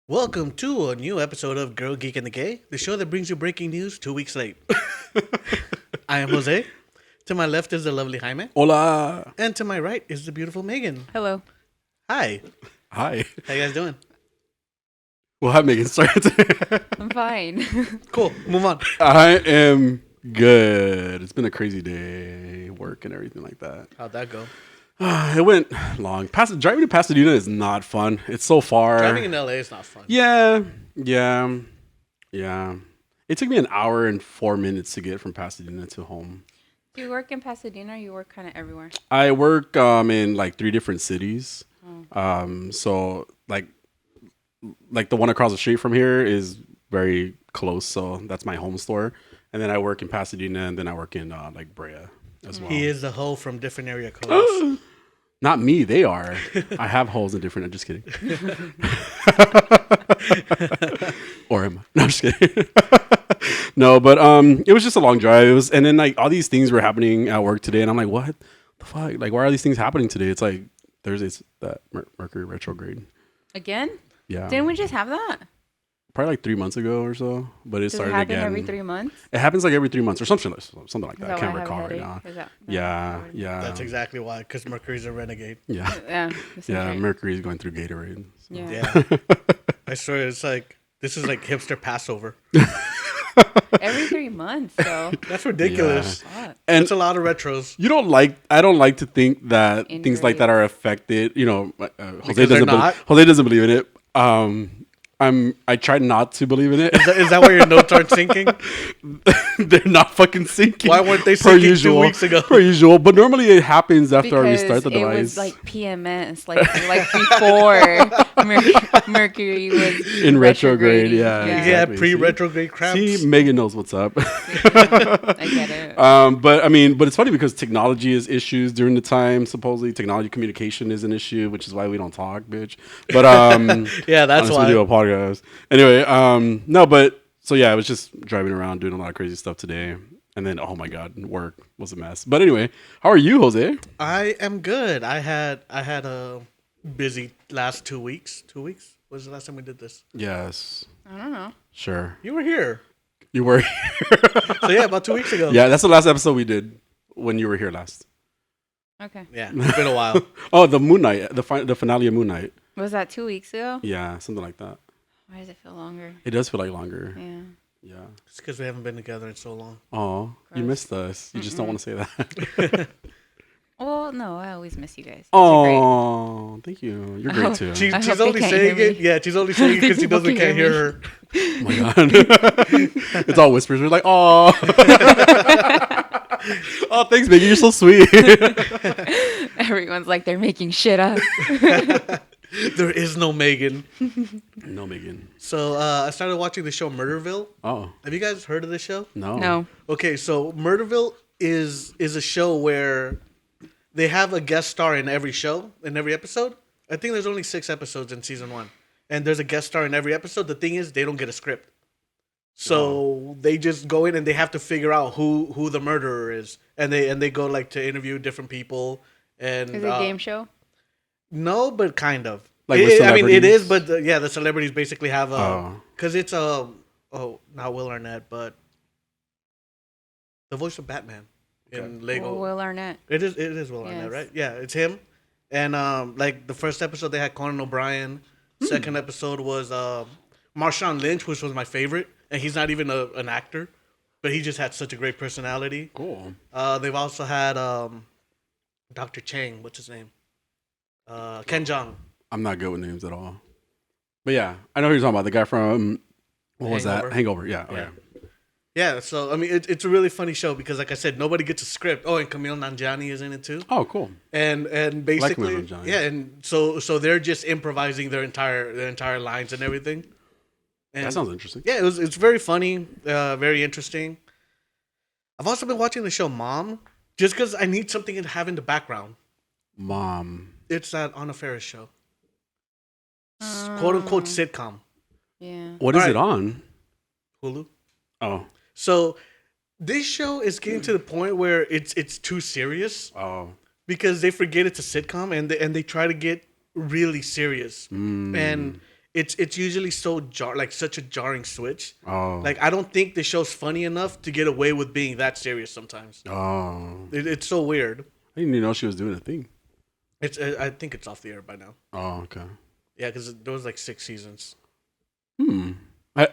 Welcome to a new episode of Girl, Geek, and the Gay, the show that brings you breaking news 2 weeks late. I am Jose. To my left is the lovely Jaime. Hola. And to my right is the beautiful Megan. Hello. Hi. Hi. How you guys doing? Well, hi, Megan. Sorry. I'm fine. Cool. Move on. I am good. It's been a crazy day, work and everything like that. How'd that go? It went long. Driving to Pasadena is not fun. It's so far. Driving in LA is not fun. Yeah. It took me an hour and 4 minutes to get from Pasadena to home. Do you work in Pasadena or you work kind of everywhere? I work in like 3 different cities. So like the one across the street from here is very close, so that's my home store. And then I work in Pasadena, and then I work in like Brea as well. He is the hoe from different area codes. Not me, they are. I have holes in different. I'm just kidding. Or am I? No, I'm just kidding. No, but it was just a long drive. And then like all these things were happening at work today, and I'm like, what the fuck? Like, why are these things happening today? It's like Thursday's that Mercury retrograde. Again? Yeah. Didn't we just have that? Probably like 3 months ago or so, but it started happen again. every 3 months? It happens like every 3 months or something like that. Is I can't why recall have a right now. headache? Is that- Yeah. That's exactly why, because Mercury's a renegade. Yeah. Yeah. this is right. Mercury's going through Gatorade. So. Yeah. Yeah. I swear, it's like, this is like hipster Passover. Every 3 months, though. That's ridiculous. Fuck. And It's a lot of retros. I don't like to think that In things like that are affected. You know, Because Jose they're doesn't. not? Jose doesn't believe in it. I try not to believe in it. Is that why your notes aren't sinking? They're not fucking sinking. Why weren't they per sinking 2 weeks ago? Per usual, but normally it happens after I Because restart the it device. was like PMS, like before Mercury was In retrograde, retrograding. yeah. Yeah, Exactly. pre-retrograde cramps. See, Megan knows what's up. I get it. But it's funny because technology is issues during the time. Supposedly, technology communication is an issue, which is why we don't talk, bitch. But Yeah, that's unless why. we do a podcast. Anyway, no, but so yeah, I was just driving around doing a lot of crazy stuff today, and then oh my god, work was a mess. But anyway, how are you, Jose? I am good. I had a busy last 2 weeks. 2 weeks? When was the last time we did this? Yes, I don't know. sure. You were here. You were. So yeah, about 2 weeks ago. Yeah, that's the last episode we did when you were here last. Okay. Yeah, it's been a while. Oh, the Moon Knight, the finale of Moon Knight. Was that 2 weeks ago? Yeah, something like that. Why does it feel longer? It does feel like longer. Yeah. Yeah. It's because we haven't been together in so long. Oh, you Gross. missed us. You just don't want to say that. Well, no, I always miss you guys. You're great. Oh, thank you. You're great too. I She's hope they only can't saying hear it. me. Yeah, she's only saying it because she People doesn't can can't hear hear her. Oh my god. It's all whispers. We're like, oh. Oh, thanks, Megan. You're so sweet. Everyone's like they're making shit up. There is no Megan. No, Megan. So I started watching the show Murderville. Oh, Have you guys heard of this show? no. No. Okay, so Murderville is a show where they have a guest star in every show, in every episode. I think there's only 6 episodes in season 1. And there's a guest star in every episode. The thing is, they don't get a script. So they just go in and they have to figure out who the murderer is. And they go like to interview different people. And Is it a game show? No, but kind of. Like with I mean, it is, celebrities? but yeah, the celebrities basically have Oh. because it's not Will Arnett, but the voice of Batman in Lego. Will Arnett. It is Will Arnett, Yes. right? Yeah, it's him. And like the first episode they had Conan O'Brien. Second episode was Marshawn Lynch, which was my favorite, and he's not even an actor, but he just had such a great personality. Cool. They've also had Dr. Chang, what's his name? Ken Jeong. I'm not good with names at all. But yeah, I know who you're talking about. The guy from, what was Hangover. that? Hangover. Yeah. Yeah. Okay. Yeah, so I mean, it's a really funny show because, like I said, nobody gets a script. Oh, and Camille Nanjiani is in it too. Oh, cool. And basically, Camille Nanjiani. yeah, and so they're just improvising their entire lines and everything. And That sounds interesting. yeah, it's very funny, very interesting. I've also been watching the show Mom just because I need something to have in the background. Mom. It's that Anna Faris show, quote unquote sitcom. Yeah. What is Alright. it on? Hulu. Oh. So this show is getting to the point where it's too serious Oh. because they forget it's a sitcom and they try to get really serious. And it's usually so like such a jarring switch. Oh. Like I don't think the show's funny enough to get away with being that serious sometimes. Oh. It's so weird. I didn't even know she was doing a thing. I think it's off the air by now. Oh, okay. Yeah, because there was like 6 seasons.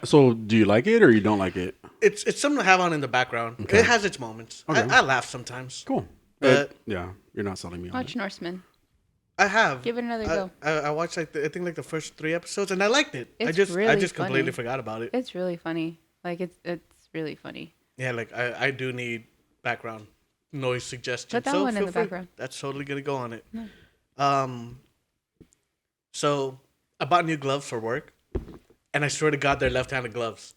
So, do you like it or you don't like it? It's something to have on in the background. Okay. It has its moments. Okay. I laugh sometimes. Cool. But Yeah, you're not selling me on Watch it. Norseman. I have. Give it another go. I watched like I think like the first 3 episodes and I liked it. It's I just really completely funny. forgot about it. It's really funny. Like it's really funny. Yeah, like I do need background noise suggestions. Put that so one in feel the free. background. That's totally gonna go on it. No. So I bought new gloves for work, and I swear to God, they're left-handed gloves.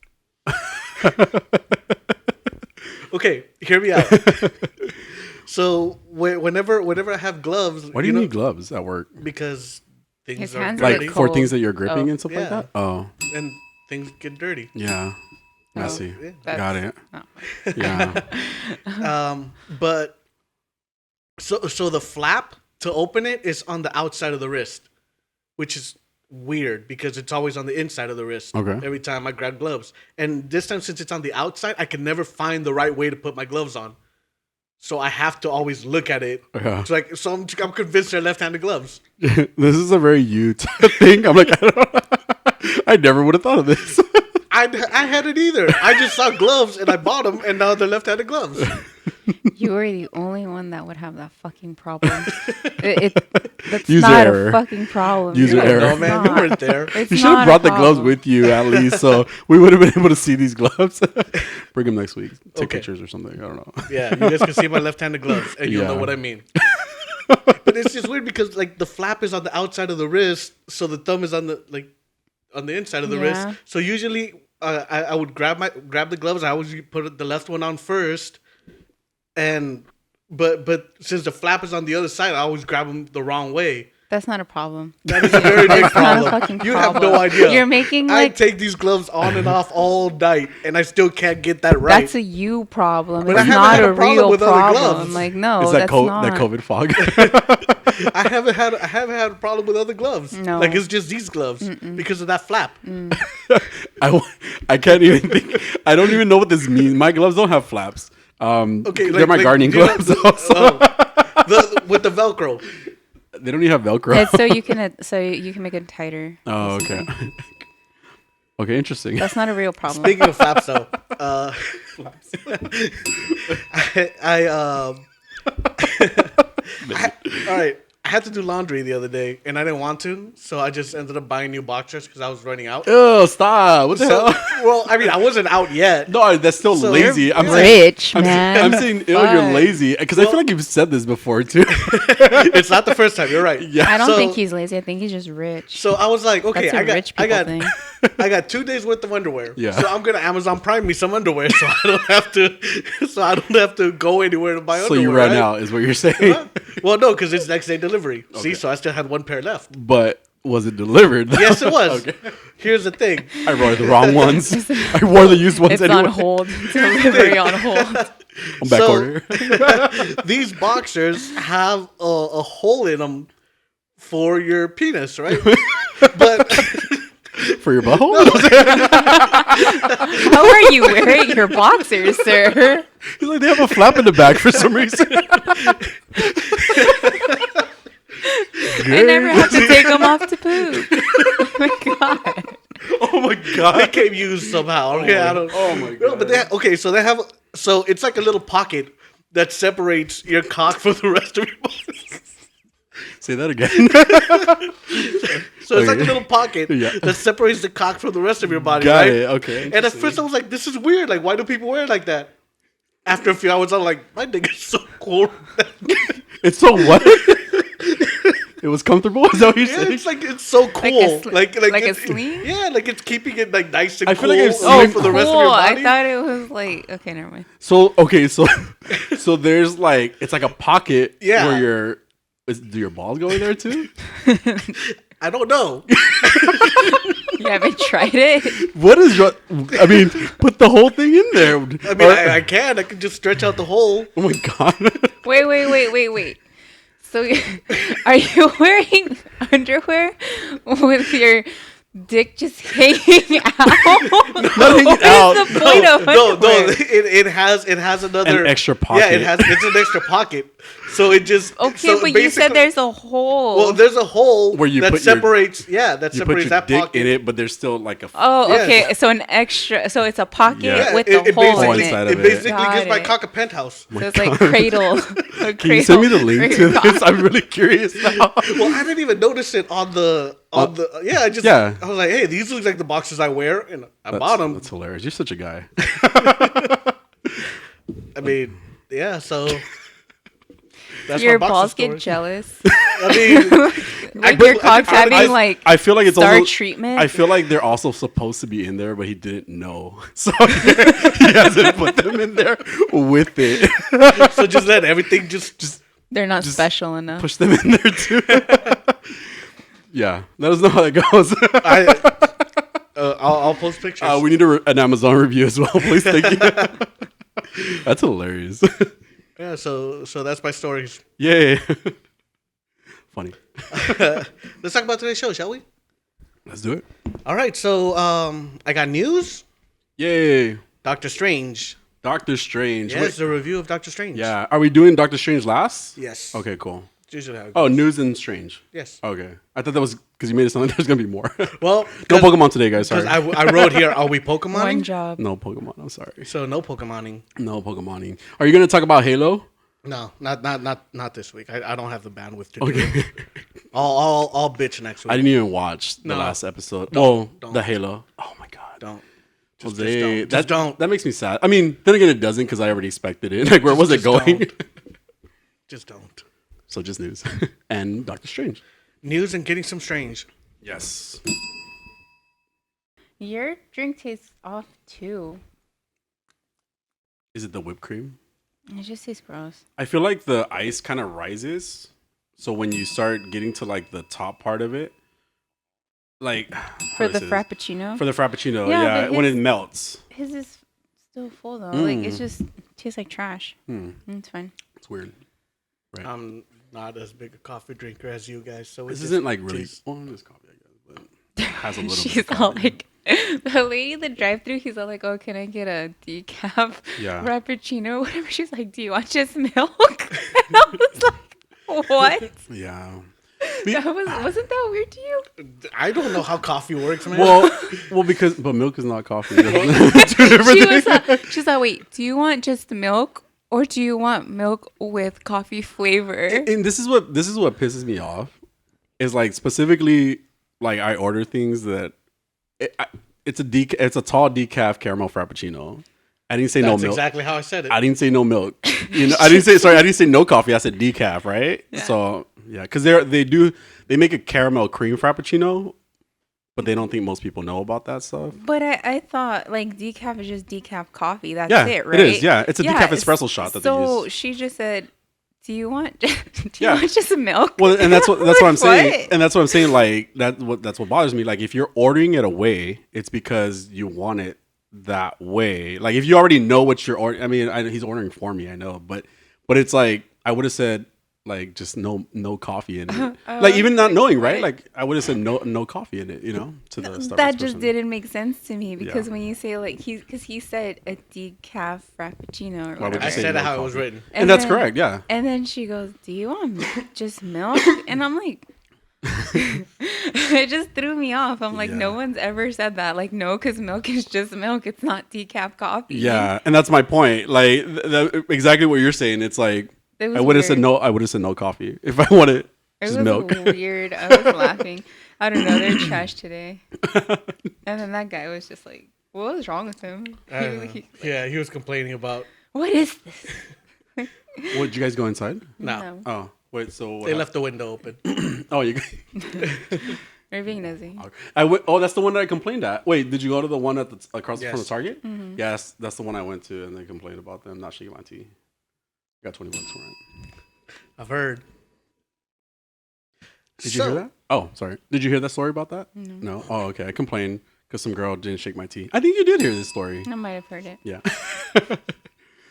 Okay, hear me out. So whenever I have gloves, Why do you need gloves at work? Because things His are hands dirty, get Like for cold. things that you're gripping Oh. and stuff like Yeah. that? Oh, and things get dirty. yeah. I Oh. see. Yeah. Got it. No. Yeah. But so the flap to open it is on the outside of the wrist, which is weird because it's always on the inside of the wrist. Okay. Every time I grab gloves, and this time since it's on the outside, I can never find the right way to put my gloves on. So I have to always look at it. Yeah. So I'm convinced they're left-handed gloves. This is a very you thing. I'm like, I never would have thought of this. I had it either. I just saw gloves and I bought them, and now they're left-handed gloves. You are the only one that would have that fucking problem. That's User not error. a fucking problem. User You're error. No, like, man, "It's you not." weren't there. It's You should have not a brought the gloves problem. with you at least, so we would have been able to see these gloves. Bring them next week. Take Okay. pictures or something. I don't know. Yeah, you guys can see my left-handed gloves, and you'll know Yeah. what I mean. But it's just weird because like the flap is on the outside of the wrist, so the thumb is on the inside of the Yeah. wrist. So usually, I would grab the gloves. I always put the left one on first, and but since the flap is on the other side, I always grab them the wrong way. That's not a problem. That is a very big It's not a problem. fucking You have problem. no idea. You're making I like take these gloves on and off all night, and I still can't get that right. that's a you problem. But I It's haven't not had a a problem real with other problem. gloves. Like no, Is that that's not. that COVID fog? I haven't had a problem with other gloves. No. Like it's just these gloves because of that flap. I can't even think. I don't even know what this means. My gloves don't have flaps. Okay, they're my gardening you know, gloves. Also. with the Velcro. They don't even have Velcro. It's so you can make it tighter. Oh, okay. Okay, interesting. That's not a real problem. Speaking of flaps, though, all right. I had to do laundry the other day, and I didn't want to, so I just ended up buying new boxers because I was running out. Oh, stop! What the So, hell? well, I mean, I wasn't out yet. No, that's still So lazy. you're I'm saying, Rich man. I'm saying, ew, you're Fuck. lazy because I feel like you've said this before too. It's not the first time. You're right. Yeah. I don't So- think he's lazy. I think he's just rich. So I was like, okay, That's a I got, rich I people got, thing. I got 2 days worth of underwear. Yeah. So I'm gonna Amazon Prime me some underwear, so I don't have to, go anywhere to buy So underwear. you ran right? out, is what you're saying. Well, no, because it's next day delivery. See, Okay. so I still had one pair left. But was it delivered? Yes, it was. Okay. Here's the thing. I wore the wrong ones. I wore the used ones It's anyway. on hold. Delivery on hold. On back So- order. These boxers have a hole in them for your penis, right? But For your butthole? How are you wearing your boxers, sir? He's like, they have a flap in the back for some reason. I never have to take them off to poop. Oh my god. Oh my they god. came used somehow. Okay, I don't. Oh my No, but so they have. So it's like a little pocket that separates your cock from the rest of your body. Say that again. So it's like a Okay. little pocket Yeah. that separates the cock from the rest of your body. Got right? it. Okay. And at first I was like, this is weird. Like, why do people wear it like that? After a few hours, I'm like, my dick is so cool. It's so what? It was comfortable? Is that what you're Yeah, saying? it's like it's so cool. Like a it's- sleeve? Yeah, like it's keeping it like nice and I feel cool like I've away seen- from the rest of cool. your body. I thought it was like okay, never mind. So okay, so there's like it's like a pocket Yeah. where do your balls go in there too? I don't know. You haven't tried it? What is your? I mean, put the whole thing in there. I mean, I can. I can just stretch out the hole. Oh my god. Wait. So are you wearing underwear with your dick just hanging out. Not hanging What out. is the point of No, underwear? it has another An extra pocket. Yeah, it's an extra pocket. So it just Okay, so but you said basically- there's a hole. Well, there's a hole Where you that put your- separates. that You put separates your that dick pocket in it, but there's still like a. Oh, Yes. okay. So an extra. So it's a pocket Yeah. with it the hole hole in inside it. of it it. basically Got gives my it. cock a penthouse. So it's like cradle. Can you send me the link to this? I'm really curious now. Well, I didn't even notice it on the yeah. I was like, hey, these look like the boxes I wear, and I bought them. That's hilarious. You're such a guy. I mean, yeah. So that's Your my boxer balls story. get jealous. I mean, Like but your cock's I- having like I feel like it's star also. treatment. I feel like they're also supposed to be in there, but he didn't know, so he hasn't put them in there with it. so just let everything just They're not special enough. Push them in there too. Yeah, let us know how that goes. I'll post pictures. We need an Amazon review as well, please. Thank you. That's hilarious. Yeah. So that's my stories. Yay. Funny. Let's talk about today's show, shall we? Let's do it. All right. So I got news. Yay. Doctor Strange. Doctor Strange. Yes, Wait. the review of Doctor Strange. Yeah. Are we doing Doctor Strange last? Yes. Okay, cool. It's usually how it Oh, goes. news and Strange. Yes. Okay. I thought that was because you made it sound like there's going to be more. Well, No Pokemon today, guys. Sorry. Because I wrote here, are we One Pokemoning? job. No Pokemon. I'm sorry. So no Pokemoning. No Pokemoning. Are you going to talk about Halo? No, not this week. I don't have the bandwidth to do it. I'll bitch next week. I didn't even watch the No. last episode. Don't. The Halo. Oh my god. Don't. Jose, just don't. That makes me sad. I mean, then again, it doesn't because I already expected it. Like, where was it Just going? don't. Just don't. So just news and Doctor Strange. News and getting some strange. Yes. Your drink tastes off too. Is it the whipped cream? It just tastes gross. I feel like the ice kind of rises. So when you start getting to like the top part of it, like For what the is this? frappuccino? For the frappuccino, Yeah, yeah, but when his- it melts. His is still full though. Like Mm. it's just tastes like trash. Hmm. It's fine. It's weird. Right. I'm not as big a coffee drinker as you guys, so This it isn't just like really. tastes- Well, it's coffee, I guess, but it has a little. She's bit of all coffee. like, the lady in the drive-through. He's all like, "Oh, can I get a decaf Yeah. frappuccino or whatever?" She's like, "Do you want just milk?" And I was like, "What?" Yeah. Wasn't that weird to you? I don't know how coffee works, man. Well, because milk is not coffee. Two different things. She's like, "Wait, do you want just milk or do you want milk with coffee flavor?" And this is what pisses me off is like specifically like I order things that it's a tall decaf caramel frappuccino. I didn't say no That's milk. exactly how I said it. I didn't say no milk. You know, I didn't say no coffee. I said decaf, right? Yeah. So yeah, because they make a caramel cream frappuccino, but they don't think most people know about that stuff. But I thought like decaf is just decaf coffee. That's Yeah, it, right? it is. Yeah, it's a decaf espresso shot that they So use. she just said, "Do you want Yeah. want just milk?" Well, and that's what I'm saying. What? And that's what I'm saying. Like that's what bothers me. Like if you're ordering it away, it's because you want it that way. Like if you already know what you're ordering. I mean, he's ordering for me. I know, but it's like I would have said like just no coffee in it. Like even not knowing, right? Like I would have said no coffee in it. You know, to the Starbucks That just person. didn't make sense to me because Yeah. when you say like he said a decaf frappuccino or Why would whatever. you I say said no it how it was coffee? written. And that's then- correct. Yeah. And then she goes, "Do you want just milk?" And I'm like, it just threw me off. I'm like, Yeah. no one's ever said that. Like, no, because milk is just milk. It's not decaf coffee. Yeah, and that's my point. Like exactly what you're saying. It's like It was I would have said weird. no. I would have said no coffee if I wanted It just was milk. weird. I was laughing. I don't know. They're trash today. And then that guy was just like, "What was wrong with him?" Yeah, he was complaining about. What is this? What, did you guys go inside? No, Oh, wait. So what they left the window open. Oh, you. We're being nosy. I went. Oh, that's the one that I complained at. Wait, did you go to the one at across Yes. from the Target? Mm-hmm. Yes, that's the one I went to, and they complained about them not shaking my tea. Got $20 for it. I've heard. Did you hear that? Oh, sorry. Did you hear that story about that? No. Oh, okay. I complained because some girl didn't shake my tea. I think you did hear this story. I might have heard it. Yeah.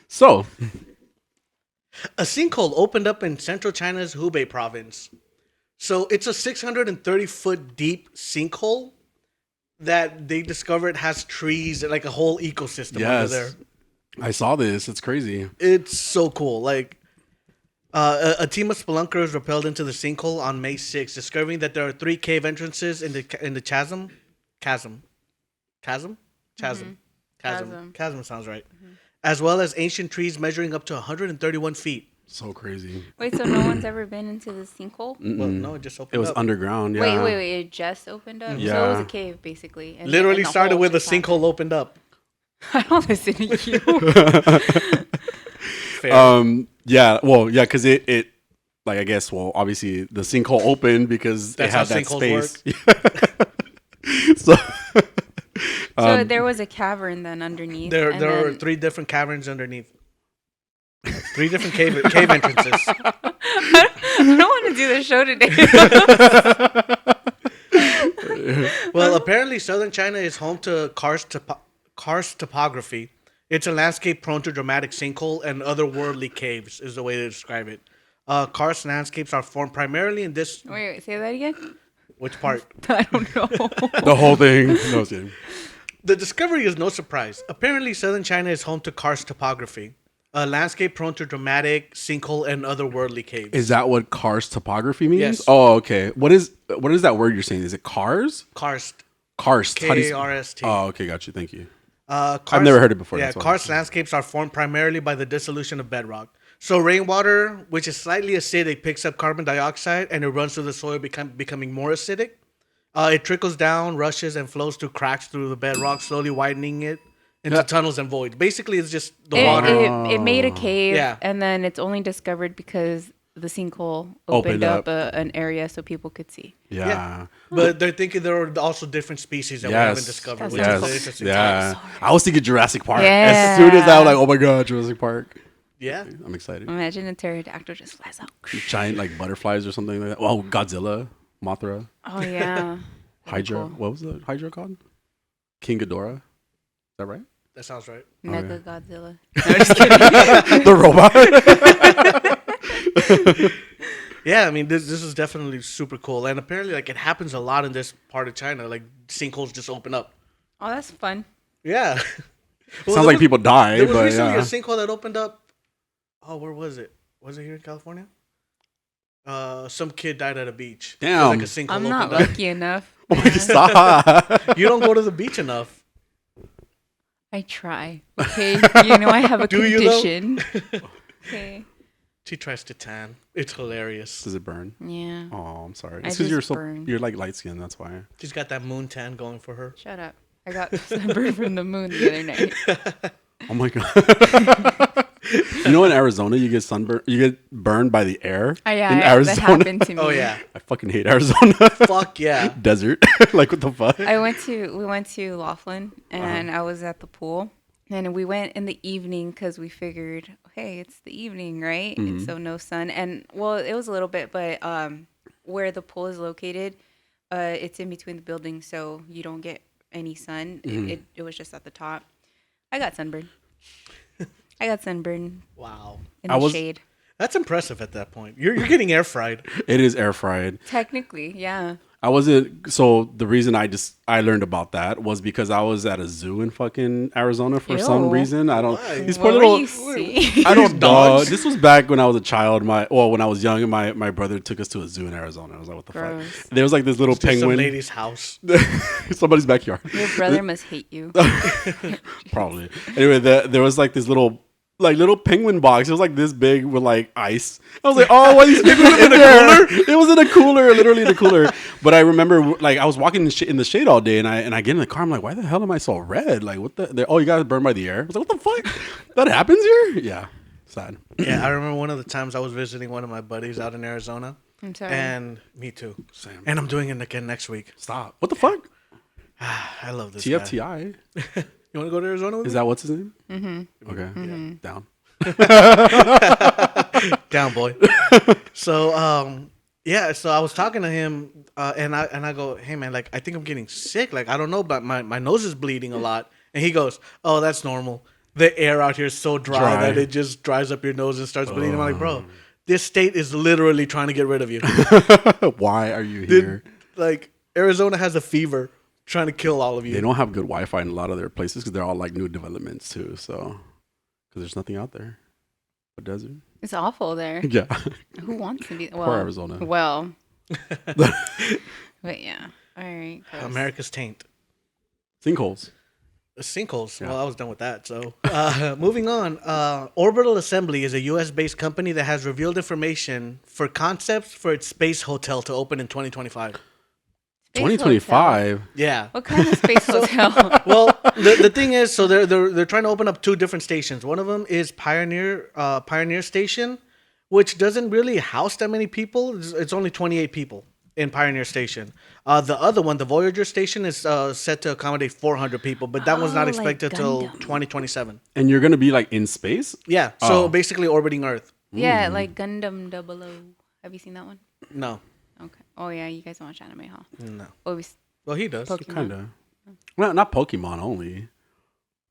So, A sinkhole opened up in central China's Hubei province. So it's a 630-foot deep sinkhole that they discovered has trees, like a whole ecosystem under there. I saw this. It's crazy. It's so cool. Like, a team of spelunkers rappelled into the sinkhole on May 6th, discovering that there are 3 cave entrances in the chasm. Chasm sounds right. As well as ancient trees measuring up to 131 feet. So crazy. Wait, so no one's ever been into the sinkhole? Well, no, it just opened up. It was underground. Yeah. Wait. It just opened up? Yeah. So it was a cave, basically. And Literally and the started hole with a just happened. sinkhole opened up. I don't listen to you. Fair. Yeah. Well, yeah, because it like I guess obviously the sinkhole opened because That's it had how that sinkholes space. So So there was a cavern then underneath. There are 3 different caverns underneath. 3 different cave entrances. I don't want to do the show today. Well, apparently southern China is home to karst topography. It's a landscape prone to dramatic sinkhole and otherworldly caves, is the way to describe it. Karst landscapes are formed primarily in this... Wait, say that again? Which part? I don't know. the whole thing. No, I was kidding. The discovery is no surprise. Apparently, southern China is home to karst topography, a landscape prone to dramatic sinkhole and otherworldly caves. Is that what karst topography means? Yes. Oh, okay. What is that word you're saying? Is it cars? Karst. Karst. How do you- K-A-R-S-T. Oh, okay. Got you. Thank you. I've never heard it before, Yeah, that's why. karst landscapes are formed primarily by the dissolution of bedrock. So rainwater, which is slightly acidic, picks up carbon dioxide and it runs through the soil, becoming more acidic. It trickles down, rushes, and flows through cracks through the bedrock, slowly widening it into tunnels and voids. Basically, it's just the water. It made a cave, Yeah. and then it's only discovered because the sinkhole opened up an area so people could see. Yeah. But they're thinking there are also different species that we haven't discovered, That's which is cool. the Yes. interesting Yeah. part. I was thinking Jurassic Park. Yeah. As soon as I was like, oh my god, Jurassic Park. Yeah. I'm excited. Imagine a pterodactyl just flies out. Giant like butterflies or something like that. Oh, Godzilla, Mothra, Oh yeah. Hydra. Cool. What was the Hydra called? King Ghidorah. Is that right? That sounds right. Mega Godzilla. No, just kidding. The robot. Yeah, I mean, this is definitely super cool. And apparently, like, it happens a lot in this part of China. Like, sinkholes just open up. Oh, that's fun. Yeah. Sounds like people die, There was but recently yeah. a sinkhole that opened up. Oh, where was it? Was it here in California? Some kid died at a beach. It was Damn. like a sinkhole I'm opened not up. lucky enough. Oh my god, stop. You don't go to the beach enough. I try. Okay, you know I have a Do you, though? condition. Okay. She tries to tan. It's hilarious. Does it burn? Yeah. Oh, I'm sorry. I It's because just burn. you're like light skinned. That's why. She's got that moon tan going for her. Shut up. I got sunburned from the moon the other night. Oh my god. You know, in Arizona, you get sunburn. You get burned by the air. Yeah, in that Arizona. happened to me. Oh, yeah. I fucking hate Arizona. Fuck yeah. Desert. Like what the fuck? We went to Laughlin and I was at the pool. And we went in the evening because we figured, hey, it's the evening, right? And so no sun. And well, it was a little bit, but where the pool is located, it's in between the buildings, so you don't get any sun. It was just at the top. I got sunburned. Wow. In the shade. That's impressive at that point. You're getting air fried. It is air fried. Technically, yeah. I wasn't. So the reason I learned about that was because I was at a zoo in fucking Arizona for some Ew. reason. I don't. Why? These What poor were little. you seeing? I don't know. dogs? This was back when I was a child. When I was young, and my brother took us to a zoo in Arizona. I was like, what the Gross. fuck? There was like this little Just some penguin. lady's house. Somebody's backyard. Your brother must hate you. Probably. Anyway, there was like this little penguin box. It was like this big with like ice. I was like, oh, why these penguins in there? It was in a cooler, literally in a cooler. But I remember like I was walking in the shade all day, and I get in the car. I'm like, why the hell am I so red? Like what the? Oh, you got burned by the air. I was like, what the fuck? That happens here? Yeah, sad. Yeah, I remember one of the times I was visiting one of my buddies out in Arizona. I'm sorry. And me too. Same. And I'm doing it again next week. Stop. What the fuck? I love this guy. TFTI. You want to go to Arizona with Is me? that what's his name? Mm-hmm. Okay. Yeah. Down. Down, boy. So, yeah. So I was talking to him, and I go, hey man, like I think I'm getting sick. Like I don't know, but my nose is bleeding a lot. And he goes, oh, that's normal. The air out here is so dry that it just dries up your nose and starts bleeding. I'm like, bro, this state is literally trying to get rid of you. Why are you here? Like Arizona has a fever. trying to kill all of you. They don't have good Wi-Fi in a lot of their places because they're all like new developments too. So, because there's nothing out there, but desert. It's awful there. Yeah. Who wants to be? Poor Arizona. Well. But yeah. All right. Gross. America's taint. Sinkholes. Sinkholes. Yeah. Well, I was done with that. So, moving on. Orbital Assembly is a U.S.-based company that has revealed information for concepts for its space hotel to open in 2025. Space 2025. hotel? Yeah. What kind of space hotel? Well, the thing is, so they're trying to open up 2 different stations. One of them is Pioneer Station, which doesn't really house that many people. It's only 28 people in Pioneer Station. The other one, the Voyager Station, is set to accommodate 400 people, but that was not like expected till Gundam. 2027. And you're gonna be like in space? Yeah, so Oh. basically orbiting Earth. Yeah, like Gundam 00. Have you seen that one? No, Okay. Oh yeah, you guys don't watch anime, huh? no. Oh, we Well, he does. Pokemon. Kind of. Well, not Pokemon only.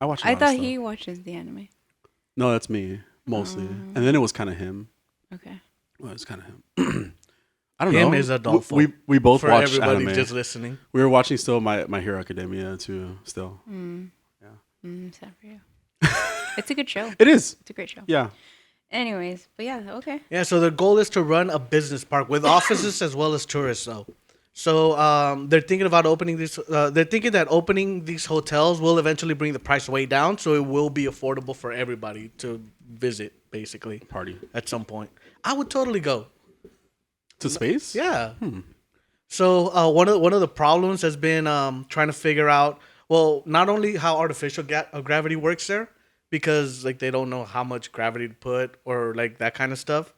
I watch. I thought he watches the anime. No, that's me mostly. And then it was kind of him. Okay. Well, it's kind of him. I don't know. Him is adultful. We both For watch everybody anime. just listening. We were watching still My Hero Academia too. Still, Sad for you. It's a good show. it is. It's a great show. Yeah. Anyways, but yeah, okay. Yeah, so their goal is to run a business park with offices as well as tourists, though. So they're thinking about opening these. They're thinking that opening these hotels will eventually bring the price way down, so it will be affordable for everybody to visit, basically, Party at some point. I would totally go. to space. Yeah. So one of the problems has been trying to figure out, well, not only how artificial gravity works there, because like they don't know how much gravity to put or like that kind of stuff.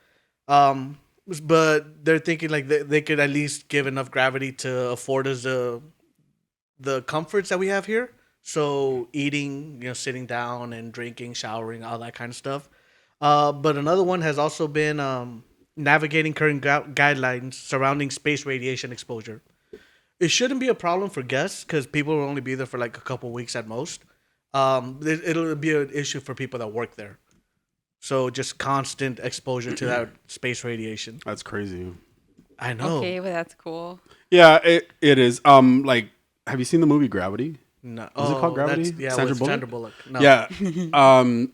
But they're thinking like they could at least give enough gravity to afford us the comforts that we have here. So eating, sitting down and drinking, showering, all that kind of stuff. But another one has also been navigating current guidelines surrounding space radiation exposure. It shouldn't be a problem for guests because people will only be there for like a couple weeks at most. It'll be an issue for people that work there. So just constant exposure to that space radiation. That's crazy. I know. Okay, but that's cool. Yeah, it is. Like, have you seen the movie Gravity? No. Is it called Gravity? Yeah, Sandra with Bullock? Sandra Bullock. No. Yeah.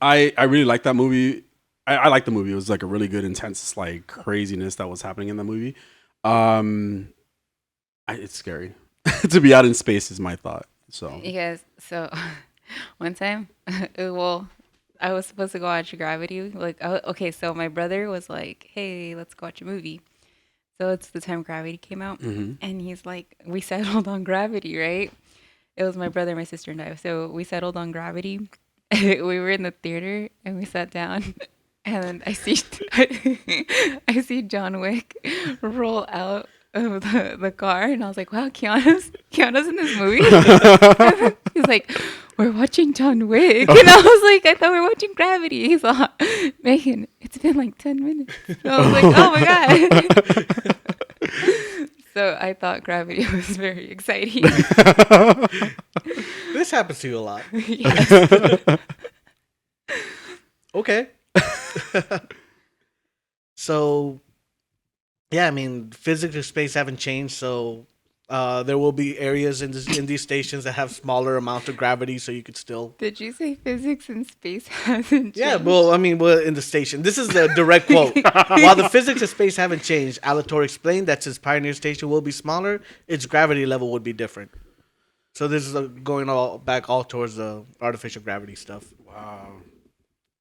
I really like that movie. I like the movie. It was like a really good, intense, like craziness that was happening in the movie. It's scary to be out in space is my thought. So You guys, so one time, well, I was supposed to go watch Gravity. Like, okay, so my brother was like, "Hey, let's go watch a movie." So it's the time Gravity came out, and he's like, "We settled on Gravity, right?" It was my brother, my sister, and I. So we settled on Gravity. We were in the theater, and we sat down, and I see, I see John Wick roll out of the car, and I was like, "Wow, Keanu's in this movie." He's like, "We're watching John Wick," and I was like, "I thought we were watching Gravity." He's like, "Megan, it's been like 10 minutes." And I was like, "Oh my god!" So I thought Gravity was very exciting. This happens to you a lot. Yes. Okay. So, yeah, I mean, physics of space haven't changed, so there will be areas in these stations that have smaller amounts of gravity, so you could still. Did you say physics in space hasn't changed? Yeah, well, I mean, in the station. This is the direct quote. While the physics of space haven't changed, Alator explained that since Pioneer Station will be smaller, its gravity level would be different. So this is going back all towards the artificial gravity stuff. wow.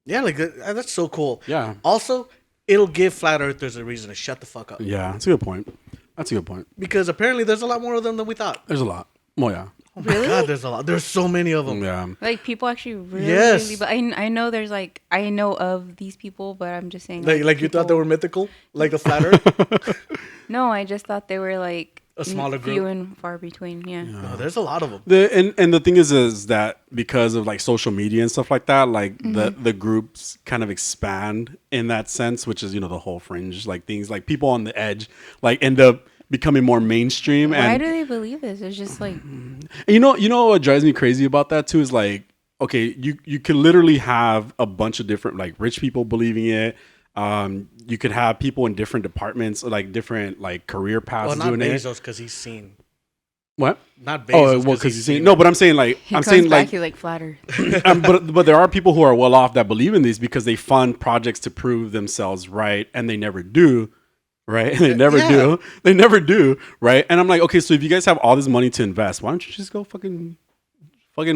Yeah, like that's so cool. Yeah. Also, it'll give flat earthers a reason to shut the fuck up. Yeah, that's a good point. That's a good point. Because apparently there's a lot more of them than we thought. There's a lot. Oh yeah. Oh my god, there's a lot. There's so many of them. Yeah. Like people actually really, Yes. really, but I know there's like I know of these people, but I'm just saying Like you thought they people- were mythical, like a flat Earth. No, I just thought they were like A smaller few group? and far between. Yeah. No, there's a lot of them. And the thing is that because of like social media and stuff like that, like the groups kind of expand in that sense, which is the whole fringe, like things like people on the edge like end up becoming more mainstream. Why And do they believe this? It's just like you know what drives me crazy about that too is like, okay, you could literally have a bunch of different like rich people believing it. You could have people in different departments, like different like career paths Well, not doing it. Bezos because he's seen. What? Not Bezos. Oh, well, because he's saying no, but I'm saying like He I'm comes saying back, like he's like flat Earth. but there are people who are well off that believe in these because they fund projects to prove themselves right, and they never do, right? And they never do. They never do, right? And I'm like, okay, so if you guys have all this money to invest, why don't you just go fucking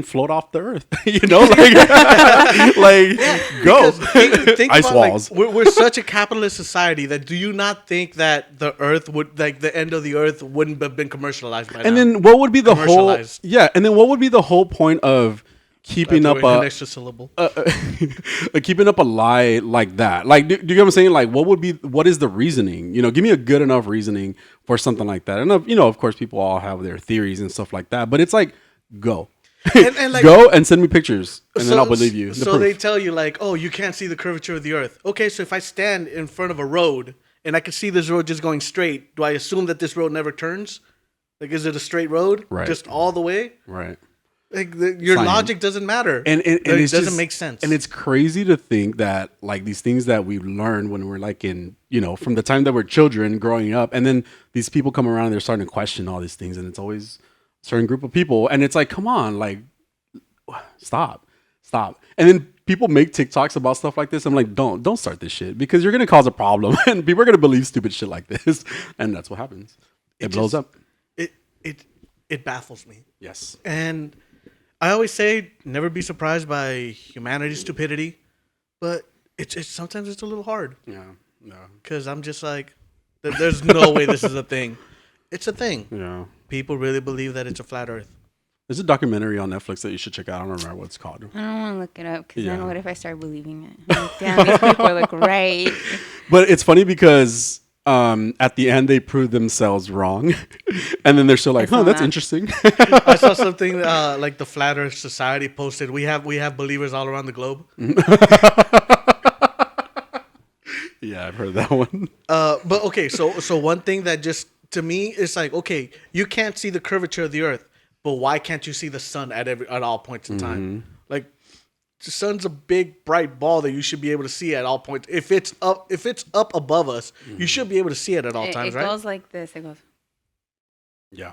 float off the earth? You know, like go. Think Ice about, walls. Like, we're such a capitalist society that do you not think that the earth would, like, the end of the earth wouldn't have been commercialized by now? And then what would be the whole Commercialized. and then what would be the whole point of keeping up an extra syllable. like keeping up a lie like that? Like, do you get what I'm saying? Like, what is the reasoning? You know, give me a good enough reasoning for something like that. And you know, of course, people all have their theories and stuff like that, but it's like, go. And like, go and send me pictures, and then I'll believe you. So they tell you like, oh, you can't see the curvature of the earth. Okay, so if I stand in front of a road and I can see this road just going straight, do I assume that this road never turns? Like, is it a straight road, right, just all the way? Right. Like your logic doesn't matter, and it doesn't make sense. And it's crazy to think that like these things that we learned when we're like in, you know, from the time that we're children growing up, and then these people come around and they're starting to question all these things, and it's always a certain group of people, and it's like, come on, like, stop. And then people make TikToks about stuff like this. I'm like, don't start this shit, because you're gonna cause a problem, and people are gonna believe stupid shit like this, and that's what happens. It blows up. It baffles me. Yes. And I always say, never be surprised by humanity's stupidity, but it's sometimes it's a little hard. Yeah. Because I'm just like, there's no way this is a thing. It's a thing. Yeah. People really believe that it's a flat Earth. There's a documentary on Netflix that you should check out. I don't remember what it's called. I don't want to look it up, because Yeah. then what if I start believing it? I'm like, damn, these people look right. But it's funny because at the end they prove themselves wrong, and then they're still like, "Huh, that's interesting." I saw something like the Flat Earth Society posted. We have believers all around the globe. Yeah, I've heard that one. But okay, so one thing that just to me is like, okay, you can't see the curvature of the Earth, but why can't you see the sun at all points in time? Like, the sun's a big bright ball that you should be able to see at all points. If it's up above us, you should be able to see it at all times, right? It goes like this. It goes. Yeah.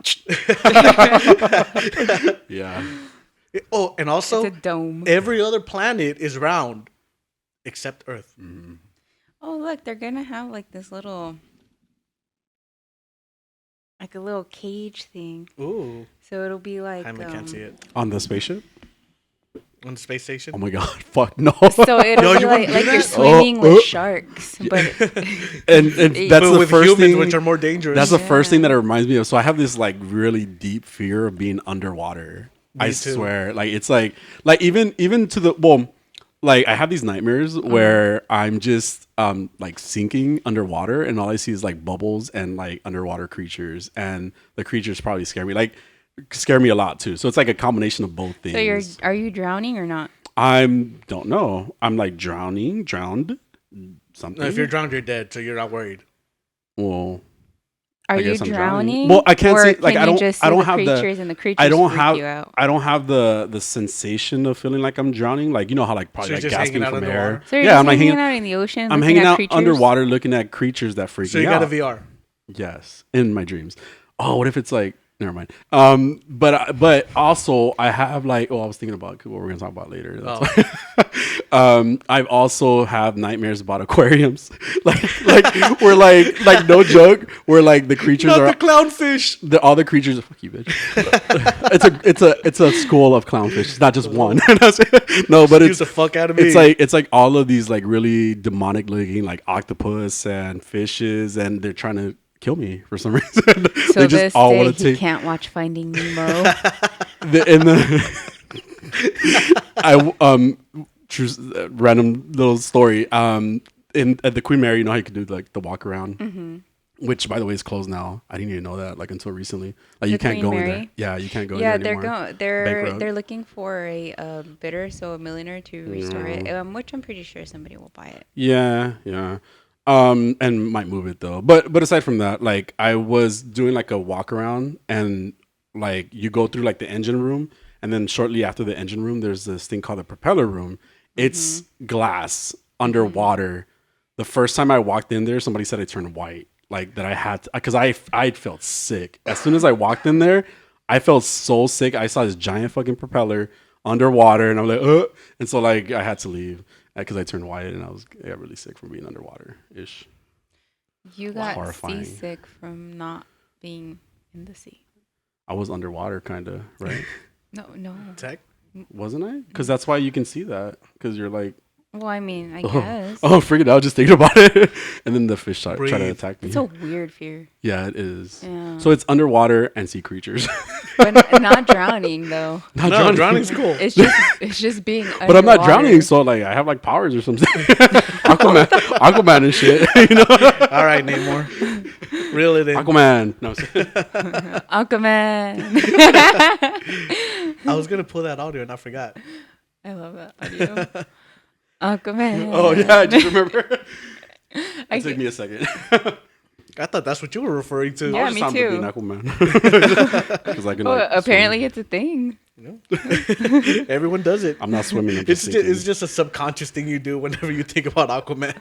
Yeah. Oh, and also, It's a dome. every other planet is round except Earth. Oh, look, they're gonna have like this little, like a little cage thing. Ooh, So it'll be like. Jaime can't see it On the spaceship. on the space station. Oh my god! Fuck no. So it'll Yo, be you wanna like do you're that? swimming with sharks, but and that's But the with first humans, thing. which are more dangerous. That's the first thing that it reminds me of. So I have this like really deep fear of being underwater. I too. swear, like it's like even to the like I have these nightmares where I'm just like sinking underwater, and all I see is like bubbles and like underwater creatures, and the creatures probably scare me a lot too. So it's like a combination of both things. so are you drowning or not? Don't know. I'm like drowned, something. No, if you're drowned, you're dead, so you're not worried. Well, Are I you guess I'm drowning? Well, I can't or see. Like can I don't. You just see I don't the have creatures the. and the creatures I don't freak have. you out. I don't have the sensation of feeling like I'm drowning. Like, you know how like probably So you're like just gasping hanging out from underwater? air. So you're Yeah, just I'm like hanging hanging. out in the ocean. I'm looking hanging at out creatures? underwater, looking at creatures that freak So me you out. got a VR. Yes, in my dreams. Oh, what if it's like? Never mind. But also I have like. Oh, I was thinking about what we're gonna talk about later. I've also have nightmares about aquariums. like we're like no joke. Where like the creatures Not are the clownfish. all the creatures. Fuck you, bitch. it's a school of clownfish. It's not just one. No, but Excuse the fuck out of me. it's like all of these like really demonic looking like octopus and fishes, and they're trying to kill me for some reason. So They just this all day wanna he take- can't watch Finding Nemo. Random little story. At the Queen Mary, you know how you can do like the walk around, which by the way is closed now. I didn't even know that like until recently. Like you can't Queen go in there. Mary? Yeah, you can't go Yeah, in there anymore. they're Bankrupt. they're looking for a bidder, so a millionaire to restore it. Which I'm pretty sure somebody will buy it. Yeah. And might move it though. But aside from that, like I was doing like a walk around, and like you go through like the engine room, and then shortly after the engine room, there's this thing called the propeller room. It's glass underwater. The first time I walked in there, somebody said I turned white. Like that I had to, because I felt sick. As soon as I walked in there, I felt so sick. I saw this giant fucking propeller underwater, and I'm like, and so like I had to leave because I turned white, and I got really sick from being underwater ish. You got Horrifying. seasick from not being in the sea. I was underwater, kind of, right? No. Tech? Wasn't I? Because that's why you can see that. Because you're like, Well, I mean, I guess. freaking out, just thinking about it. And then the fish try to attack me. It's a weird fear. Yeah, it is. Yeah. So it's underwater and sea creatures. But not drowning, though. No, drowning's cool. It's just being underwater. But I'm not drowning, so like I have like powers or something. Aquaman and shit. You know? All right, Namor. Reel it in. Aquaman. No. Aquaman. I was gonna pull that audio and I forgot. I love that audio. Aquaman. Oh yeah, I just remember. It took me a second. I thought that's what you were referring to. Yeah, I was me just too. being Aquaman. 'Cause I can, like, Apparently it's a thing. You know? Everyone does it. I'm not swimming. I'm It's just just, it's just a subconscious thing you do whenever you think about Aquaman.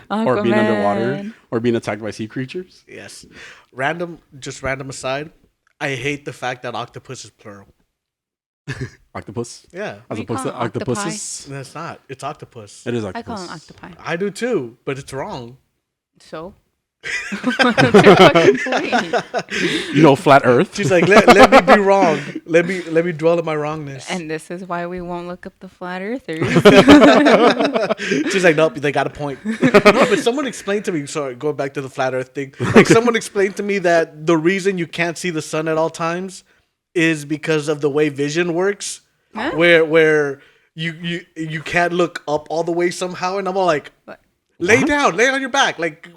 or being Aquaman. underwater or being attacked by sea creatures. Yes. Random aside. I hate the fact that octopus is plural. Octopus. Yeah. As We opposed call to it octopi. octopuses. No, it's not. It's octopus. It is I octopus. call them octopi. I do too, but it's wrong. So? What's your fucking point? You know, flat Earth. She's like, let me be wrong. Let me dwell in my wrongness. And this is why we won't look up the flat earthers. She's like, nope, they got a point. No, but someone explained to me, sorry, going back to the flat earth thing. Like someone explained to me that the reason you can't see the sun at all times is because of the way vision works. Huh? Where you can't look up all the way somehow, and I'm all like, lay down, lay on your back, like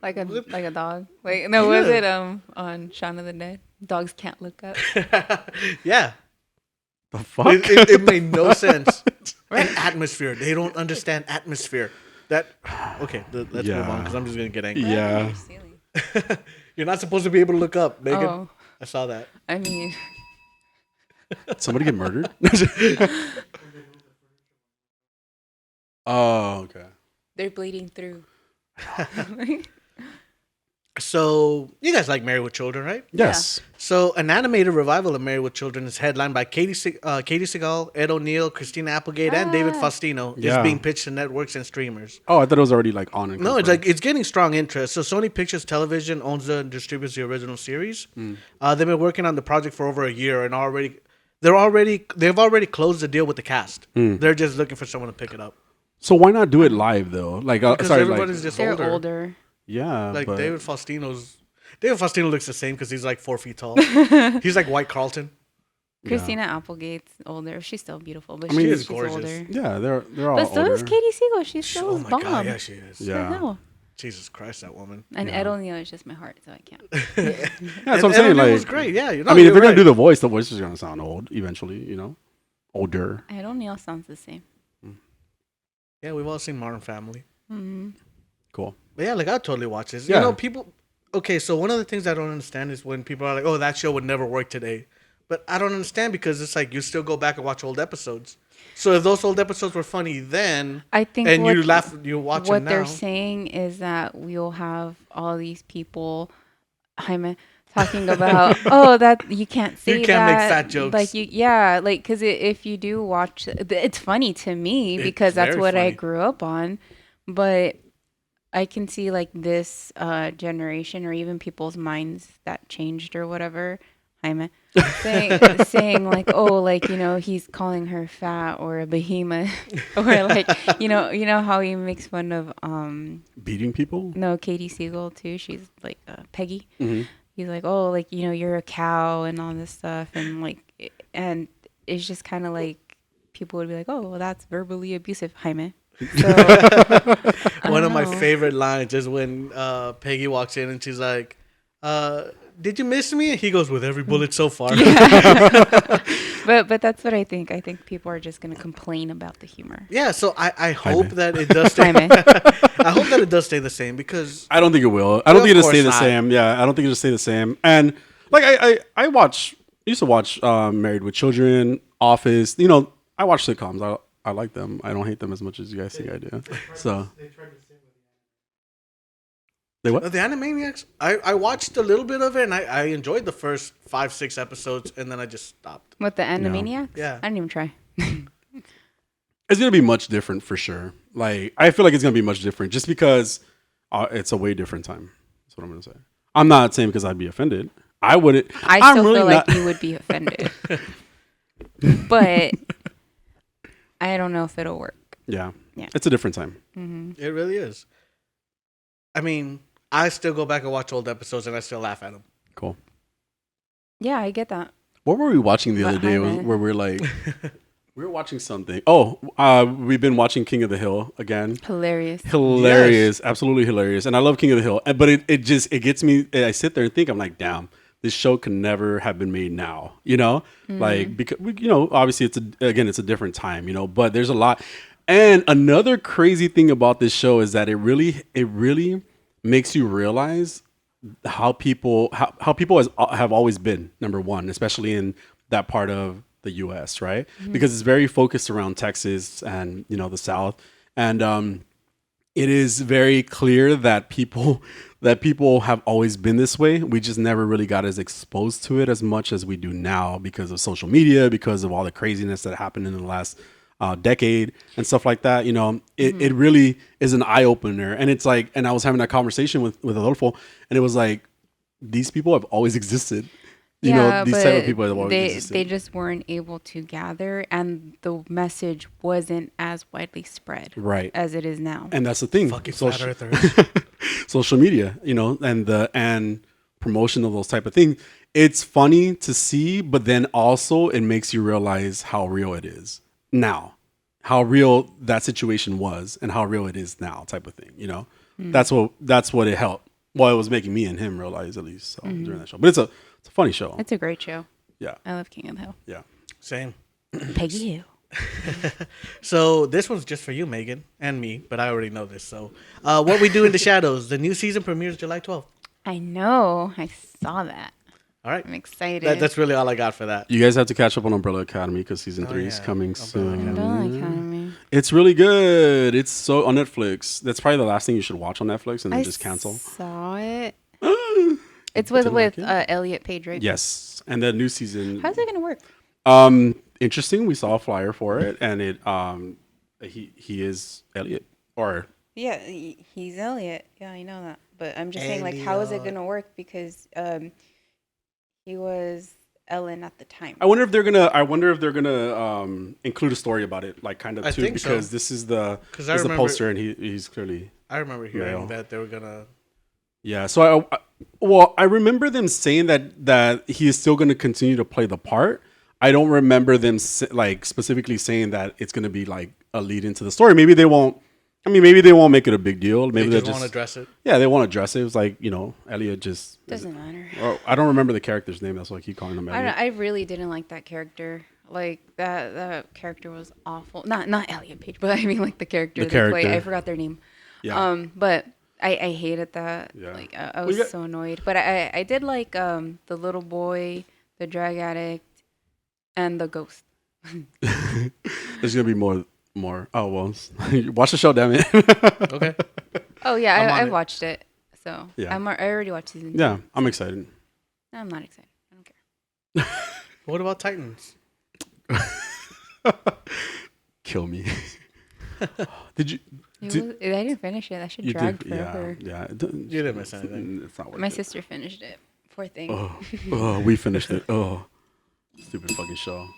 like a dog. Wait, no, was it on Shaun of the Dead? Dogs can't look up. yeah. The fuck? It made no sense. And atmosphere, they don't understand atmosphere. That okay? Let's move on because I'm just gonna get angry. Yeah. You're not supposed to be able to look up, Megan. Oh. I saw that. I mean, Somebody get murdered? Oh, okay. they're bleeding through. So you guys like Married with Children, right? Yes. So an animated revival of Married with Children is headlined by Katie Seagal, Ed O'Neill, Christina Applegate, and David Faustino. Yeah. It's being pitched to networks and streamers. Oh, I thought it was already like on. And No, it's confirmed. like it's getting strong interest. So Sony Pictures Television owns and distributes the original series. They've been working on the project for over a year, and they've already closed the deal with the cast. They're just looking for someone to pick it up. So why not do it live though? Like, Because sorry, everybody's like, just They're older. yeah, Like but David Faustino looks the same because he's like 4 feet tall. He's like White Carlton. Christina Applegate's older. She's still beautiful, but I mean, she's she's gorgeous. older. yeah, they're all. But so older. is Katie Siegel. She's still Oh as my bomb. god, yeah, she is. Yeah. No. Jesus Christ, that woman. And Ed O'Neill is just my heart, so I can't. Yeah, that's And what I'm saying. Ed O'Neill Like, was great. Yeah, I mean, if they're gonna do the voice is gonna sound old eventually. You know, older. Ed O'Neill sounds the same. Yeah, we've all seen Modern Family. Mm-hmm. Cool. But yeah, like I totally watch this. Yeah. You know, people. Okay, so one of the things I don't understand is when people are like, "Oh, that show would never work today," but I don't understand because it's like you still go back and watch old episodes. So if those old episodes were funny then, I think and what, you laugh, you watch what it now. they're saying is that we'll have all these people, Jaime, talking about, oh, that you can't say You can't make that. fat jokes. Like like because if you do watch, it's funny to me It's because that's very what I funny. grew up on, but I can see like this generation or even people's minds that changed or whatever. Jaime saying like, oh, like, you know, he's calling her fat or a behemoth or like, you know how he makes fun of Beating people. no, Katie Siegel too. She's like Peggy. Mm-hmm. He's like, oh, like, you know, you're a cow and all this stuff, and like, and it's just kind of like people would be like, oh, well, that's verbally abusive, Jaime. So, One of my know. favorite lines is when Peggy walks in and she's like, "Did you miss me?" And he goes, "With every bullet so far." but that's what I think. I think people are just gonna complain about the humor. Yeah, so I hope Jaime. that it does stay. Jaime. I hope that it does stay the same because I don't think it will. I don't Of think it'll stay course the not. same. Yeah, I don't think it'll stay the same. And like I used to watch Married with Children, Office. You know, I watch sitcoms. I like them. I don't hate them as much as you guys think I do. So They what? The Animaniacs. I watched a little bit of it, and I enjoyed the first 5-6 episodes, and then I just stopped. What, the Animaniacs? Yeah. I didn't even try. It's gonna be much different for sure. Like I feel like it's gonna be much different just because it's a way different time. That's what I'm gonna say. I'm not saying because I'd be offended. I wouldn't. I still feel like you would be offended, but I don't know if it'll work. Yeah, it's a different time. Mm-hmm. It really is. I mean, I still go back and watch old episodes, and I still laugh at them. Cool. Yeah, I get that. What were we watching the other day? Jaime. Where we're like, we were watching something. Oh, we've been watching King of the Hill again. Hilarious. Yes. Absolutely hilarious. And I love King of the Hill. But it gets me. I sit there and think, I'm like, damn, this show can never have been made now. Like because obviously it's a different time. But there's a lot. And another crazy thing about this show is that it really makes you realize how people have always been, number one, especially in that part of the U.S., right? Because it's very focused around Texas and the South, and it is very clear that people have always been this way. We just never really got as exposed to it as much as we do now because of social media, because of all the craziness that happened in the last decade and stuff like that. It really is an eye opener, and it's like, and I was having that conversation with Adolfo, and it was like, these people have always existed. These type of people have always existed. They just weren't able to gather, and the message wasn't as widely spread, right, as it is now. And that's the thing. Fucking flat earthers. Social media, and promotion of those type of things. It's funny to see, but then also it makes you realize how real it is now, how real that situation was, and how real it is now, type of thing. That's what it helped. Well, it was making me and him realize, at least, during that show. But it's a funny show. It's a great show. Yeah, I love King of the Hill. yeah, Same. Peggy Hill. So this one's just for you, Megan, and me, but I already know this. So What We Do in the Shadows, the new season premieres July 12th. I know. I saw that. All right. I'm excited. That's really all I got for that. You guys have to catch up on Umbrella Academy because season 3 is coming soon. Umbrella Academy. It's really good. It's so on Netflix. That's probably the last thing you should watch on Netflix, and then just cancel. Saw it. It's with Elliot Page, right? Yes, and the new season. How's it gonna work? Interesting. We saw a flyer for it, and he is Elliot, or yeah, he's Elliot. Yeah, I know that. But I'm just saying, like, how is it gonna work? Because he was Ellen at the time. I wonder if they're gonna include a story about it, like kind of I too, think because so. this is the remember, poster, and he's clearly. I remember hearing that they were gonna. Yeah, so I remember them saying that he is still going to continue to play the part. I don't remember them like specifically saying that it's going to be like a lead into the story. Maybe they won't. I mean, maybe they won't make it a big deal. Maybe they just want to address it. Yeah, they want to address it. It was like, Elliot just doesn't matter. Or, I don't remember the character's name. That's why I keep calling him Elliot. I really didn't like that character. Like that character was awful. Not Elliot Page, but I mean like the character. I forgot their name. Yeah. But I hated that. Yeah. Like I was so annoyed. But I did like the little boy, the drug addict, and the ghost. There's gonna be more. Oh well, watch the show, damn it. Okay. Oh yeah, I watched it. So yeah, I already watched season 2. Yeah, I'm excited. I'm not excited. I don't care. What about Titans? Kill me. Did you? I didn't finish it. That should drag forever. Yeah. You didn't miss anything. It's not worth My sister finished it. Poor thing. Oh, we finished it. Oh, stupid fucking show.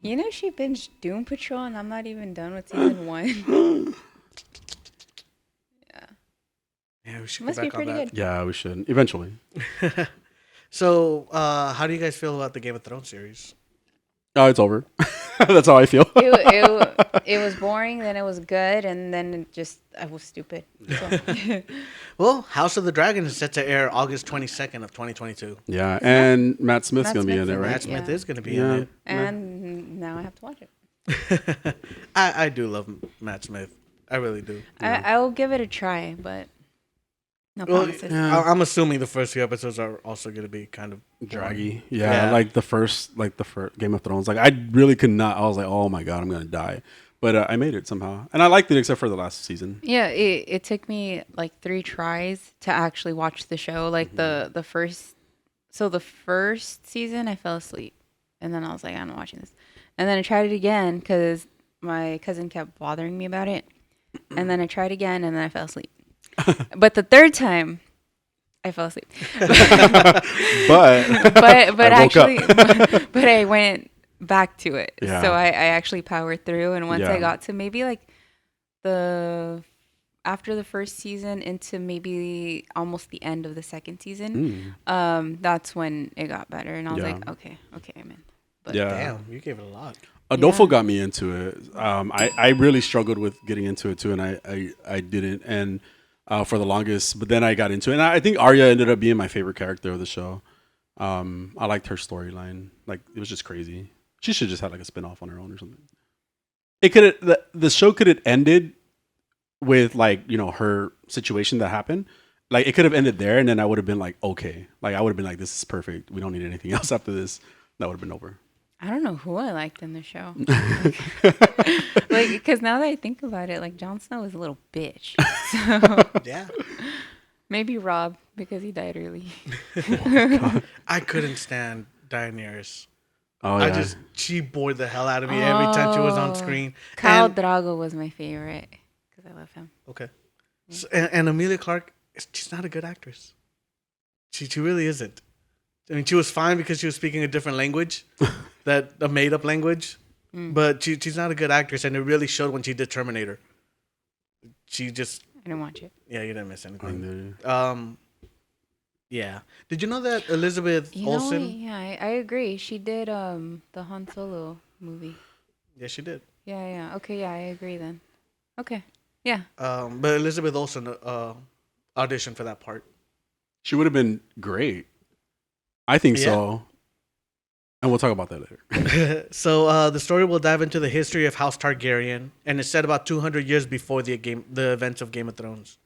You know she binged Doom Patrol, and I'm not even done with season 1. Yeah, we should Must go be back on pretty that. good. Yeah, we should eventually. So, how do you guys feel about the Game of Thrones series? Oh, it's over. That's how I feel. It was boring, then it was good, and then I was stupid. So. Well, House of the Dragon is set to air August 22nd of 2022. Yeah, and Matt Smith's going to be in it, right? Matt Smith is going to be in it. And now I have to watch it. I do love Matt Smith. I really do. I will give it a try, but no promises. I'm assuming the first few episodes are also going to be kind of draggy. Yeah, like the first Game of Thrones. Like I really could not. I was like, oh my god, I'm going to die. But I made it somehow, and I liked it except for the last season. Yeah, it took me like 3 tries to actually watch the show. Like the first season, I fell asleep, and then I was like, I'm not watching this. And then I tried it again because my cousin kept bothering me about it. And then I tried again, and then I fell asleep. But the third time, I fell asleep. but actually, but I went back to it. Yeah. So I actually powered through, and once I got to maybe like after the first season into maybe almost the end of the second season, that's when it got better, and I was like, okay, I'm in. But damn, you gave it a lot. Adolfo got me into it. I really struggled with getting into it too, and I didn't, and for the longest. But then I got into it, and I think Arya ended up being my favorite character of the show. I liked her storyline. Like, it was just crazy. She should just had like a spinoff on her own or something. It could the show could have ended with like, you know, her situation that happened. Like, it could have ended there, and then I would have been like, okay, like I would have been like, this is perfect. We don't need anything else after this. That would have been over. I don't know who I liked in the show. Like, because now that I think about it, like, Jon Snow is a little bitch. So Yeah. maybe Rob, because he died early. I couldn't stand Daenerys. Oh yeah. She bored the hell out of me every time she was on screen. Khal And- Drago was my favorite because I love him. Okay. So, and Amelia Clark, she's not a good actress. She really isn't. I mean, she was fine because she was speaking a different language, a made up language, but she's not a good actress, and it really showed when she did Terminator. She just I didn't watch it. you didn't miss anything. I Yeah. Did you know that Elizabeth Olsen? Yeah, I agree. She did the Han Solo movie. Yeah, she did. Yeah. Okay, yeah, I agree then. Okay. Yeah. But Elizabeth Olsen auditioned for that part. She would have been great. I think so. And we'll talk about that later. So the story will dive into the history of House Targaryen, and it's set about 200 years before the events of Game of Thrones.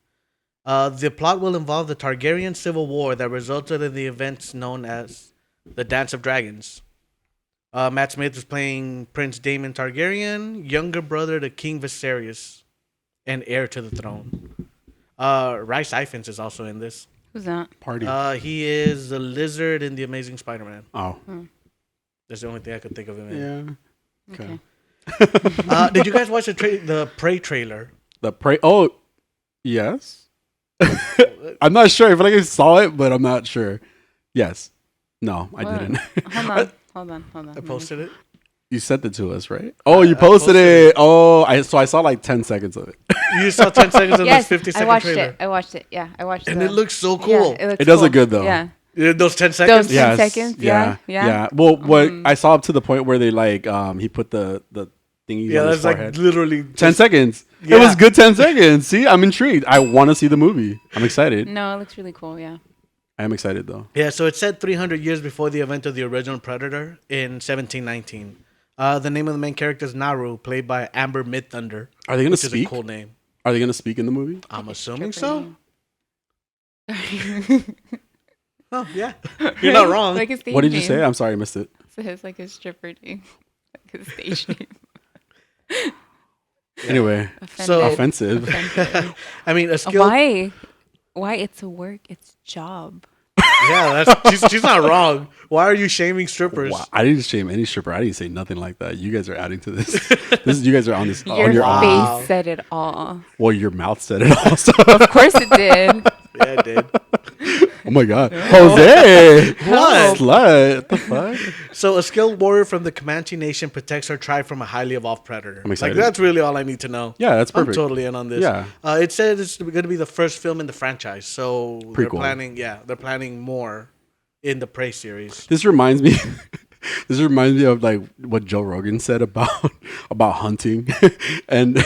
The plot will involve the Targaryen civil war that resulted in the events known as the Dance of Dragons. Matt Smith was playing Prince Daemon Targaryen, younger brother to King Viserys, and heir to the throne. Rhys Ifans is also in this. Who's that? Party. He is the lizard in The Amazing Spider-Man. Oh. That's the only thing I could think of him in. Yeah. Okay. Did you guys watch the Prey trailer? The Prey. Oh, yes. I'm not sure. I feel like I saw it, but I'm not sure. Yes. No, I didn't. Hold on. I posted it. You sent it to us, right? Oh, you posted it. Oh, I saw like 10 seconds of it. You saw 10 seconds of Yes, this 50-second trailer. I watched it. Yeah, I watched it. And it looks so cool. Yeah, It does look good, though. Yeah. Those 10 seconds? Those 10 seconds. Yeah. Well, what I saw up to the point where they like he put the thingies on his that's forehead. like literally 10 seconds. Yeah. It was good 10 seconds. See, I'm intrigued. I want to see the movie. I'm excited. No, it looks really cool. Yeah. I am excited though. Yeah, so it's set 300 years before the event of the original Predator in 1719. The name of the main character is Naru, played by Amber Midthunder. Are they going to which speak? is a cool name. Are they going to speak in the movie? I'm assuming so. Name. Oh, yeah. You're not wrong. Like a stage What did you name. say? I'm sorry, I missed it. So it's like a stripper name, like a stage name. Anyway, So- offensive. I mean, a skill. Why? Why? It's a work. It's job. Yeah, she's not wrong. Why are you shaming strippers? Wow, I didn't shame any stripper. I didn't say nothing like that. You guys are adding to this. You guys are on this. Your on your own. Wow. face said it all. Well, your mouth said it also. Of course it did. Yeah, it did. Oh my god, Jose! What? Slut? What the fuck? So, a skilled warrior from the Comanche Nation protects her tribe from a highly evolved predator. I'm excited. Like, that's really all I need to know. Yeah, that's perfect. I'm totally in on this. Yeah. It said it's going to be the first film in the franchise. So, they're Prequel. planning more in the Prey series. This reminds me. This reminds me of like what Joe Rogan said about hunting, and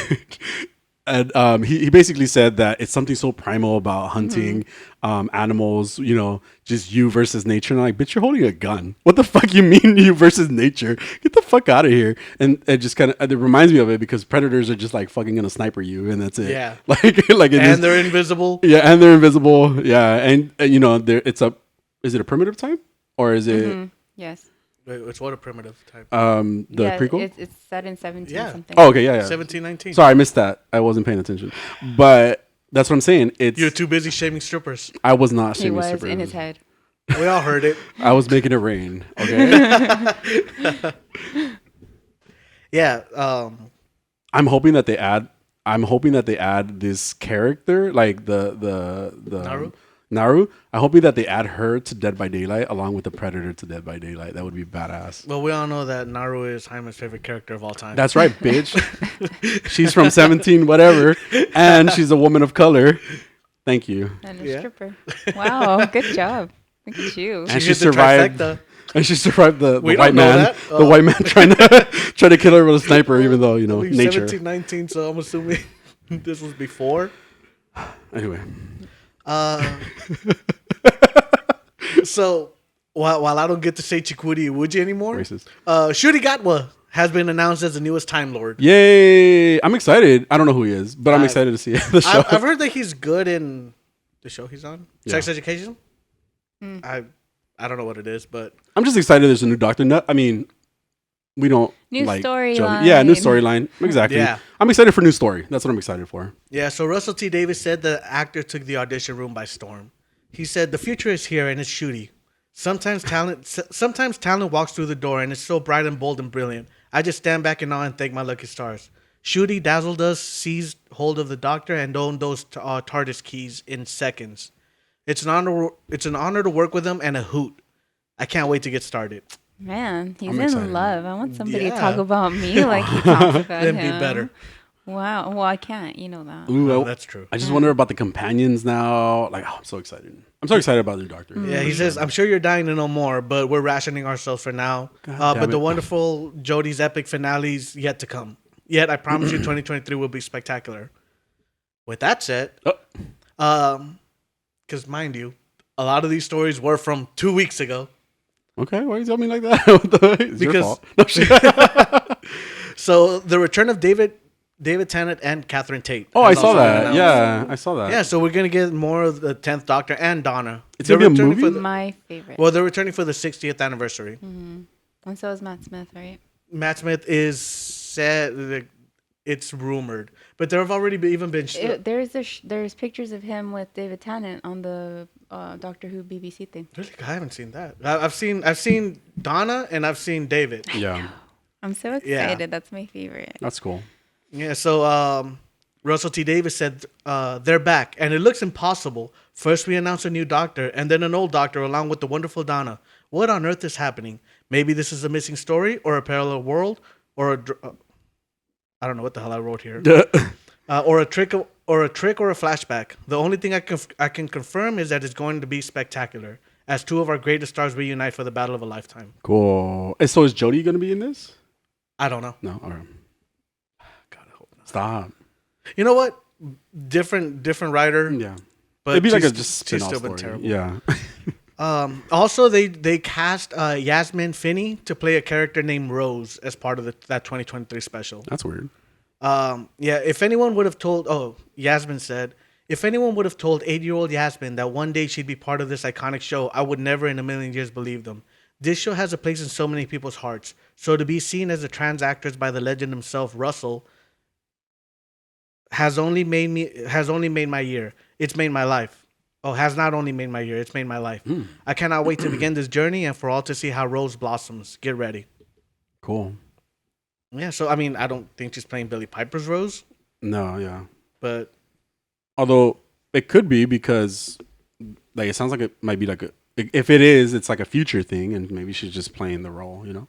he basically said that it's something so primal about hunting animals. You know, just you versus nature. And I'm like, bitch, you're holding a gun. What the fuck you mean you versus nature? Get the fuck out of here. And it just kind of it reminds me of it because predators are just like fucking gonna sniper you and that's it. Yeah. like it And is- they're invisible. Yeah, and they're invisible. Yeah, and you know, is it a primitive time or is it? Yes. It's what a primitive type. The prequel. It's set in 17 Yeah. something. Oh, okay, yeah. 1719. Sorry, I missed that. I wasn't paying attention. But that's what I'm saying. It's You're too busy shaming strippers. I was not He shaming was strippers. in his head. We all heard it. I was making it rain. Okay. Yeah. I'm hoping that they add this character, like the Naru. I'm hoping that they add her to Dead by Daylight along with the Predator to Dead by Daylight. That would be badass. Well, we all know that Naru is Jaime's favorite character of all time. That's right, bitch. She's from 17 whatever, and she's a woman of color. Thank you. And a stripper. Wow, good job. Look at you. And She she hit the survived. trifecta. And she survived the We white don't know man. that. The white man trying to kill her with a sniper, even though Only nature. 1719, so I'm assuming this was before. Anyway, So while I don't get to say Chikwudi Iwuji anymore, racist. Shuri Gatwa has been announced as the newest Time Lord. Yay! I'm excited. I don't know who he is, but I'm excited to see the show. I've heard that he's good in the show he's on, Sex Education. I don't know what it is, but I'm just excited. There's a new Doctor. I mean, we don't New like storyline. Jody. Yeah, new storyline. Exactly. Yeah. I'm excited for new story. That's what I'm excited for. yeah. So Russell T Davis said the actor took the audition room by storm. He said the future is here and it's Shuri. Sometimes talent walks through the door and it's so bright and bold and brilliant. I just stand back in awe and thank my lucky stars. Shuri dazzled us, seized hold of the Doctor, and owned those TARDIS keys in seconds. It's an honor. It's an honor to work with him and a hoot. I can't wait to get started. Man, he's I'm in excited. love. I want somebody to Yeah. talk about me like he talks about Then him. be better. Wow. Well, I can't. You know that. Ooh, Oh, that's true. I just wonder about the companions now. Like, I'm so excited. I'm so excited about the new Doctor. Yeah, he says, I'm sure you're dying to know more, but we're rationing ourselves for now. damn But the it. wonderful Jodie's epic finale's yet to come. Yet, I promise you 2023 will be spectacular. With that said, because mind you, a lot of these stories were from 2 weeks ago. Okay, why you tell me like that? What the- it's your Because- fault. No, shit. So, the return of David Tennant and Catherine Tate. Oh, I has saw also been that. announced. Yeah, I saw that. Yeah, so we're going to get more of the 10th Doctor and Donna. It's gonna be a returning movie? for the- My favorite. well, they're returning for the 60th anniversary. And so is Matt Smith, right? Matt Smith is said, it's rumored, but there have already even been. There's pictures of him with David Tennant on the Doctor Who BBC thing. Really, I haven't seen that. I've seen Donna and I've seen David. Yeah, I'm so excited. Yeah. That's my favorite. that's cool. Yeah. So Russell T Davis said they're back, and it looks impossible. First we announce a new Doctor, and then an old Doctor along with the wonderful Donna. What on earth is happening? Maybe this is a missing story, or a parallel world, or I don't know what the hell I wrote here. Or a trick or a flashback. The only thing I can confirm is that it's going to be spectacular, as two of our greatest stars reunite for the battle of a lifetime. Cool. And so is Jodie going to be in this? I don't know. No. All right. God, I hope not. Stop. You know what? Different writer. Yeah. But It'd be like a she's- just she's spin-off still been story. terrible. Yeah. Also, they cast Yasmin Finney to play a character named Rose as part of that 2023 special. That's weird. Yeah, if anyone would have told, Yasmin said, if anyone would have told 8-year-old Yasmin that one day she'd be part of this iconic show, I would never in a million years believe them. This show has a place in so many people's hearts. So to be seen as a trans actress by the legend himself, Russell, has only made my year. It's made my life. Oh, has not only made my year, it's made my life. I cannot wait to begin this journey and for all to see how Rose blossoms. Get ready. Cool. Yeah, so I mean, I don't think she's playing Billie Piper's Rose, No, yeah. but Although it could be because, like, it sounds like it might be like if it is, it's like a future thing, and maybe she's just playing the role, you know?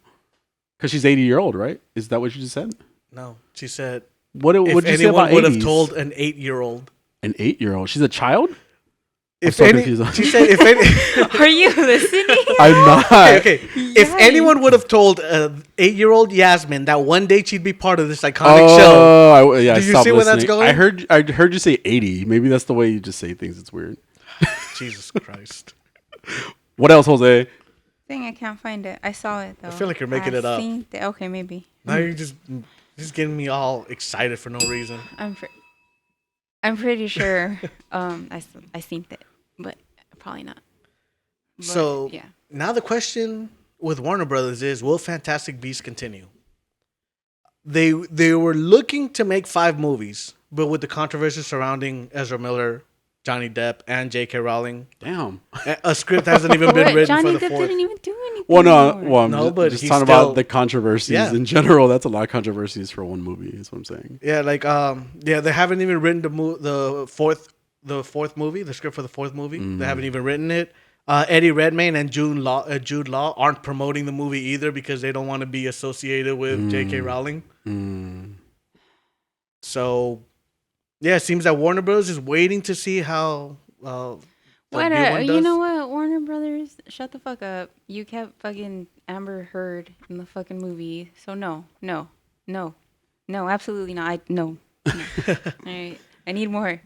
Because she's 80-year-old, right? Is that what you just said? no. She said, What did you if say anyone about would have 80s? told an 8-year-old. An 8-year-old? She's a child? If so any, confused. she said, if any, Are you listening? I'm not. okay. If Yikes. anyone would have told 8-year-old Yasmin that one day she'd be part of this iconic show, Oh, I Do you stopped see where that's listening. going? I heard you say 80. Maybe that's the way you just say things. It's weird. Jesus Christ. What else, Jose? Dang, I can't find it. I saw it though. I feel like you're making it up. Okay, maybe. Now you're just getting me all excited for no reason. I'm pretty sure. I seen it, but probably not. But, So yeah. now the question, with Warner Brothers is, will Fantastic Beasts continue? They were looking to make 5 movies, but with the controversy surrounding Ezra Miller, Johnny Depp, and J.K. Rowling, Damn. a script hasn't even been written Johnny for the Depp 4th. didn't even do anything. Well, no, anymore. well, I'm No, but just he's talking still- about the controversies Yeah. in general. That's a lot of controversies for one movie. Is what I'm saying. Yeah, like they haven't even written the fourth movie, the script for the 4th movie. They haven't even written it. Eddie Redmayne and Jude Law aren't promoting the movie either because they don't want to be associated with J.K. Rowling. So, yeah, it seems that Warner Bros. Is waiting to see how the new one does. You know what, Warner Brothers, shut the fuck up. You kept fucking Amber Heard in the fucking movie, so no, absolutely not. No. All right, I need more.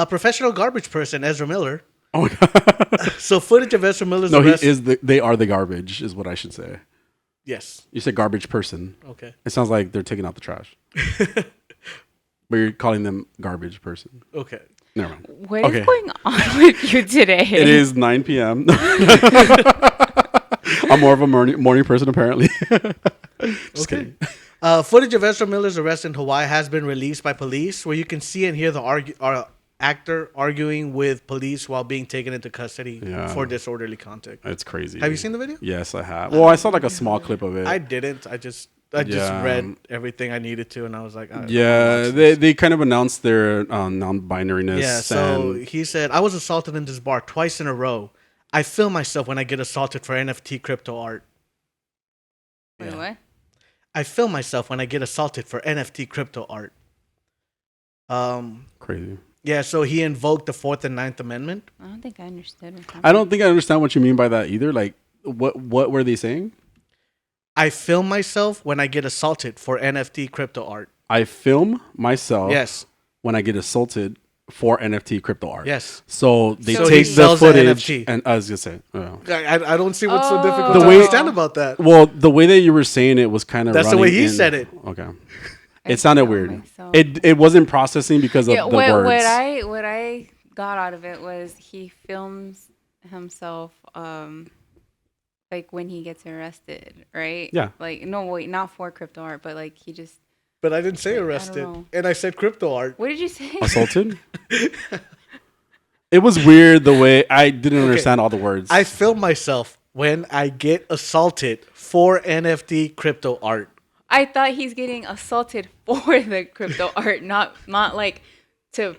Professional garbage person Ezra Miller. Oh my God. So footage of Ezra Miller's No, arrest. they are the garbage, is what I should say. Yes. You said garbage person. Okay. It sounds like they're taking out the trash. But you're calling them garbage person. Okay. Never mind. What is going on with you today? It is 9 p.m. I'm more of a morning person, apparently. Just kidding. Footage of Ezra Miller's arrest in Hawaii has been released by police, where you can see and hear the actor arguing with police while being taken into custody for disorderly conduct. It's crazy. Have you seen the video? Yes, I have. Well, I saw like a small clip of it. I didn't. I just read everything I needed to, and I was like, they kind of announced their non-binariness. Yeah, so he said, I was assaulted in this bar twice in a row. I feel myself when I get assaulted for NFT crypto art. Wait, what? I feel myself when I get assaulted for NFT crypto art. Crazy. Yeah, so he invoked the 4th and 9th Amendment. I don't think I understood. I don't think I understand what you mean by that either. Like, what were they saying? I film myself when I get assaulted for NFT crypto art. I film myself Yes. when I get assaulted for NFT crypto art. Yes. So they So take he the sells the footage. NFT. And I was going to say, oh. I don't see what's so difficult The to way- understand about that. Well, the way that you were saying it was kind of That's the way he said it. Okay. It sounded film weird. myself. It wasn't processing because of the words. What I got out of it was he films himself like when he gets arrested, right? Yeah. Like not for crypto art, but like he just. But I didn't say I don't arrested. know. And I said crypto art. What did you say? Assaulted? It was weird the way I didn't understand all the words. I film myself when I get assaulted for NFT crypto art. I thought he's getting assaulted for the crypto art, not like to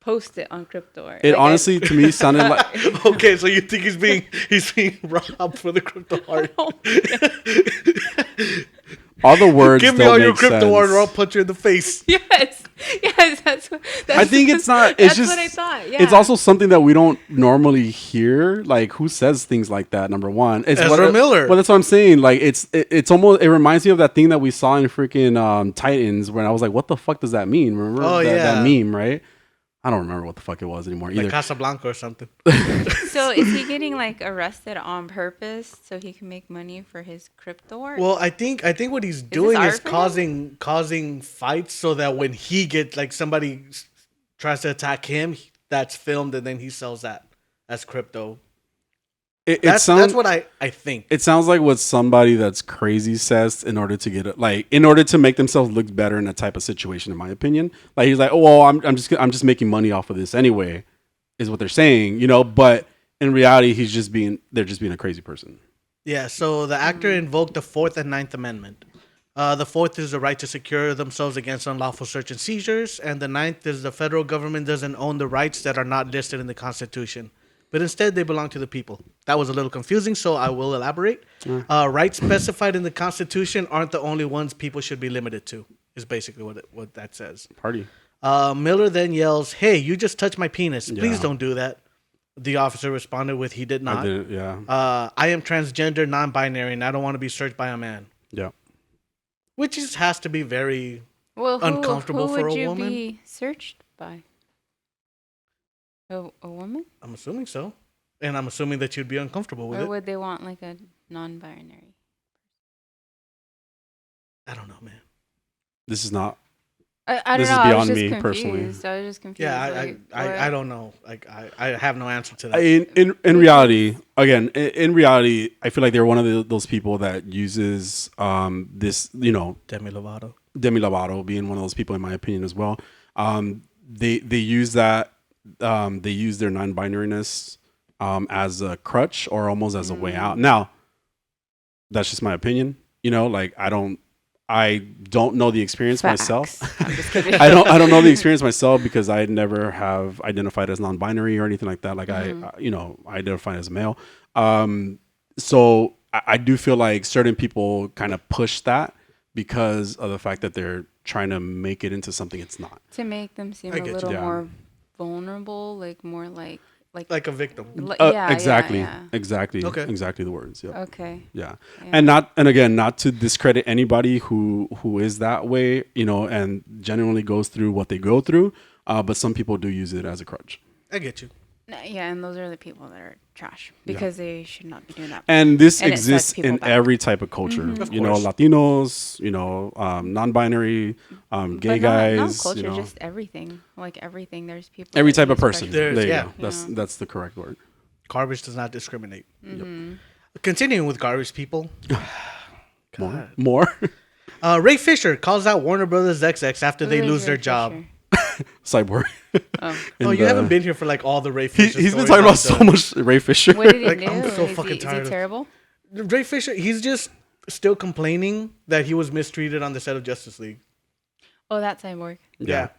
post it on crypto art. It Like, honestly, to me, sounded like Okay, so you think he's being robbed for the crypto art? all the words. Give me don't all your make crypto sense. art or I'll punch you in the face. Yes, that's what. I think it's not. It's that's just. what I thought. Yeah. It's also something that we don't normally hear. Like, who says things like that? Number one, it's Ezra Miller. Well, that's what I'm saying. Like, it's almost. It reminds me of that thing that we saw in freaking Titans, when I was like, "What the fuck does that mean?" Remember that meme, right? I don't remember what the fuck it was anymore either. Like Casablanca or something. So is he getting like arrested on purpose so he can make money for his crypto art? Well, I think what he's doing art is for causing fights so that when he gets like somebody tries to attack him, that's filmed and then he sells that as crypto. That's what I think. It sounds like what somebody that's crazy says in order to get it, like in order to make themselves look better in that type of situation. In my opinion, like he's like, oh, well, I'm just making money off of this anyway, is what they're saying, But in reality, they're just being a crazy person. Yeah. So the actor invoked the 4th and 9th Amendment. The 4th is the right to secure themselves against unlawful search and seizures, and the 9th is the federal government doesn't own the rights that are not listed in the Constitution, but instead they belong to the people. That was a little confusing, so I will elaborate. Rights specified in the Constitution aren't the only ones people should be limited to, is basically what that says. Party. Miller then yells, "Hey, you just touched my penis. Please Yeah. don't do that." The officer responded with, "He did not. I did, yeah. I am transgender, non-binary, and I don't want to be searched by a man." Yeah. Which has to be very... Well, uncomfortable who for a would you woman? be searched by? A woman? I'm assuming so. And I'm assuming that you'd be uncomfortable with Or it. would they want like a non-binary? I don't know, man. This is not I don't This know. is I was beyond just me confused. personally. I was just confused. Yeah, like, I don't know. Like I have no answer to that. In reality, again, in reality, I feel like they're one of those people that uses this, Demi Lovato. Demi Lovato being one of those people, in my opinion, as well. They use that they use their non-binariness as a crutch or almost as a way out. Now, that's just my opinion. Like I don't know the experience myself. I'm just kidding. I don't know the experience myself because I never have identified as non-binary or anything like that. Like I identify as a male. So I do feel like certain people kind of push that because of the fact that they're trying to make it into something it's not. To make them seem I a get you. little Yeah. more vulnerable, like more like Like a victim. yeah, Exactly. yeah. Exactly. Okay. Exactly the words. Yeah. Okay. Yeah. Yeah. And again, not to discredit anybody who is that way, and genuinely goes through what they go through. But some people do use it as a crutch. I get you. No, yeah, and those are the people that are trash because they should not be doing that. And this And it sets exists people in back. every type of culture. Of You know, course. Latinos, non-binary, gay But guys, not culture, just everything. Like everything. There's people. every that type of use person. pressure. There you Yeah. go. That's the correct word. Garbage does not discriminate. Mm-hmm. Continuing with garbage people. More. Ray Fisher calls out Warner Brothers XX after they Who is lose their Ray job. Fisher? Cyborg. Oh. Oh, you haven't been here for like all the Ray Fisher. He's been stories talking about I've so much Ray Fisher. What did he Like, do? I'm so is fucking he, tired Is of- he terrible? done. Ray Fisher, he's just still complaining that he was mistreated on the set of Justice League. Oh, that cyborg. Yeah.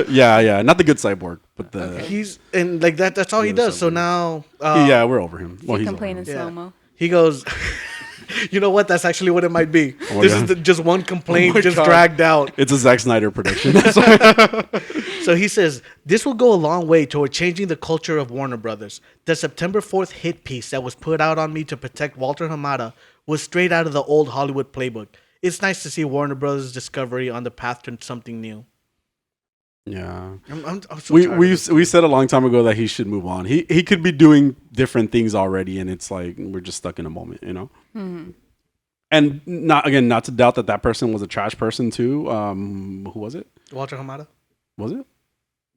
yeah. Not the good Cyborg, but the Okay. He's and like that's all he The other does. So Cyborg. now yeah, we're over him. Well, He he's complain over in him. Yeah. slow mo. he goes, you know what? That's actually what it might be. my This God. is just one complaint Oh my just God. dragged out. It's a Zack Snyder production. That's why. So he says, this will go a long way toward changing the culture of Warner Brothers. The September 4th hit piece that was put out on me to protect Walter Hamada was straight out of the old Hollywood playbook. It's nice to see Warner Brothers Discovery on the path to something new. Yeah. I'm so We tired of we this. we said a long time ago that he should move on. He could be doing different things already, and it's like we're just stuck in a moment, And not to doubt that person was a trash person too. Who was it? Walter Hamada? Was it?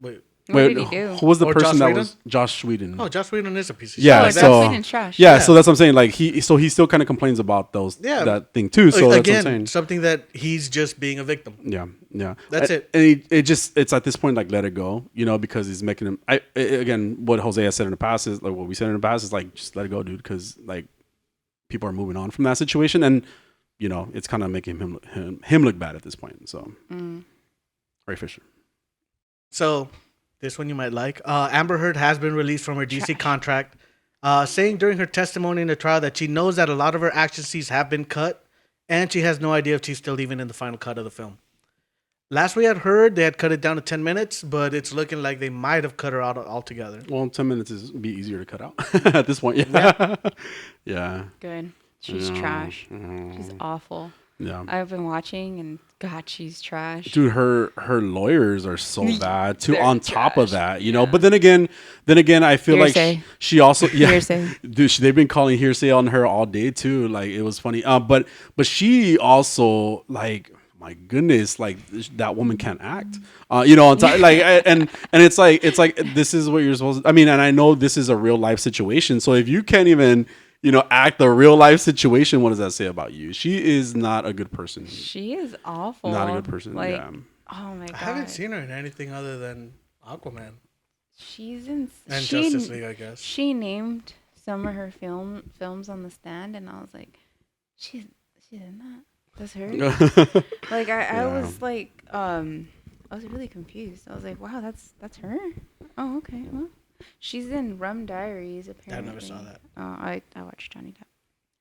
Wait. What did he do? Who was the Or person Joss that Whedon? was Josh Whedon? Oh, Joss Whedon is a piece of Yeah, Oh, shit. Joss so- Whedon's trash. yeah, Yeah. so that's what I'm saying. Like he still kind of complains about that thing too. So that's what I'm Again, saying. something that he's just being a victim. Yeah. That's it. And it's at this point like let it go, because he's making him. Again, what Jose has said in the past is like what we said in the past is like just let it go, dude, because like people are moving on from that situation, and it's kind of making him look bad at this point. So, Ray Fisher. So, this one you might like. Amber Heard has been released from her DC contract, saying during her testimony in the trial that she knows that a lot of her action scenes have been cut, and she has no idea if she's still even in the final cut of the film. Last we had heard, they had cut it down to 10 minutes, but it's looking like they might have cut her out altogether. Well, 10 minutes is be easier to cut out at this point. Yeah. Yeah. Good. She's trash. She's awful. Yeah. I've been watching, and God, she's trash. Dude, her lawyers are so bad too. They're On top of trash. that, But then again, I feel Hearsay. like she also Hearsay. Dude, they've been calling hearsay on her all day too. Like it was funny. But she also like. My goodness, like that woman can't act. On top, like, and it's like this is what you're supposed to. I mean, and I know this is a real life situation. So if you can't even, act the real life situation, what does that say about you? She is not a good person. She is awful. Not a good person. Like, Yeah. oh my God. I haven't seen her in anything other than Aquaman She's in. and she, Justice League, I guess. She named some of her films on the stand, and I was like, she's in that. That's her. Like I was like, I was really confused. I was like, wow, that's her. Oh, okay. Well, she's in Rum Diaries. Apparently, I never saw that. Oh, I watched Johnny Depp.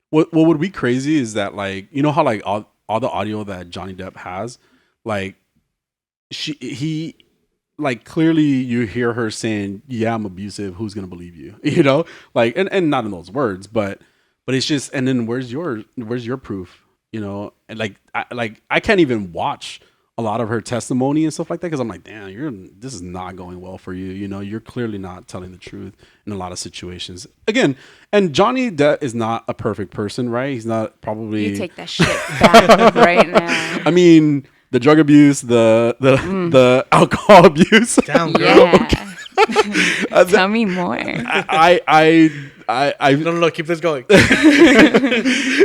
What would be crazy is that like how like all the audio that Johnny Depp has, like he like clearly you hear her saying, "Yeah, I'm abusive. Who's gonna believe you?" Like and not in those words, but it's just and then where's your proof? And like I can't even watch a lot of her testimony and stuff like that because I'm like, damn, this is not going well for you. You're clearly not telling the truth in a lot of situations. Again, and Johnny Depp is not a perfect person, right? He's not probably. You take that shit back right now. I mean, the drug abuse, the alcohol abuse. Damn, girl. Yeah. Tell me more. No, keep this going.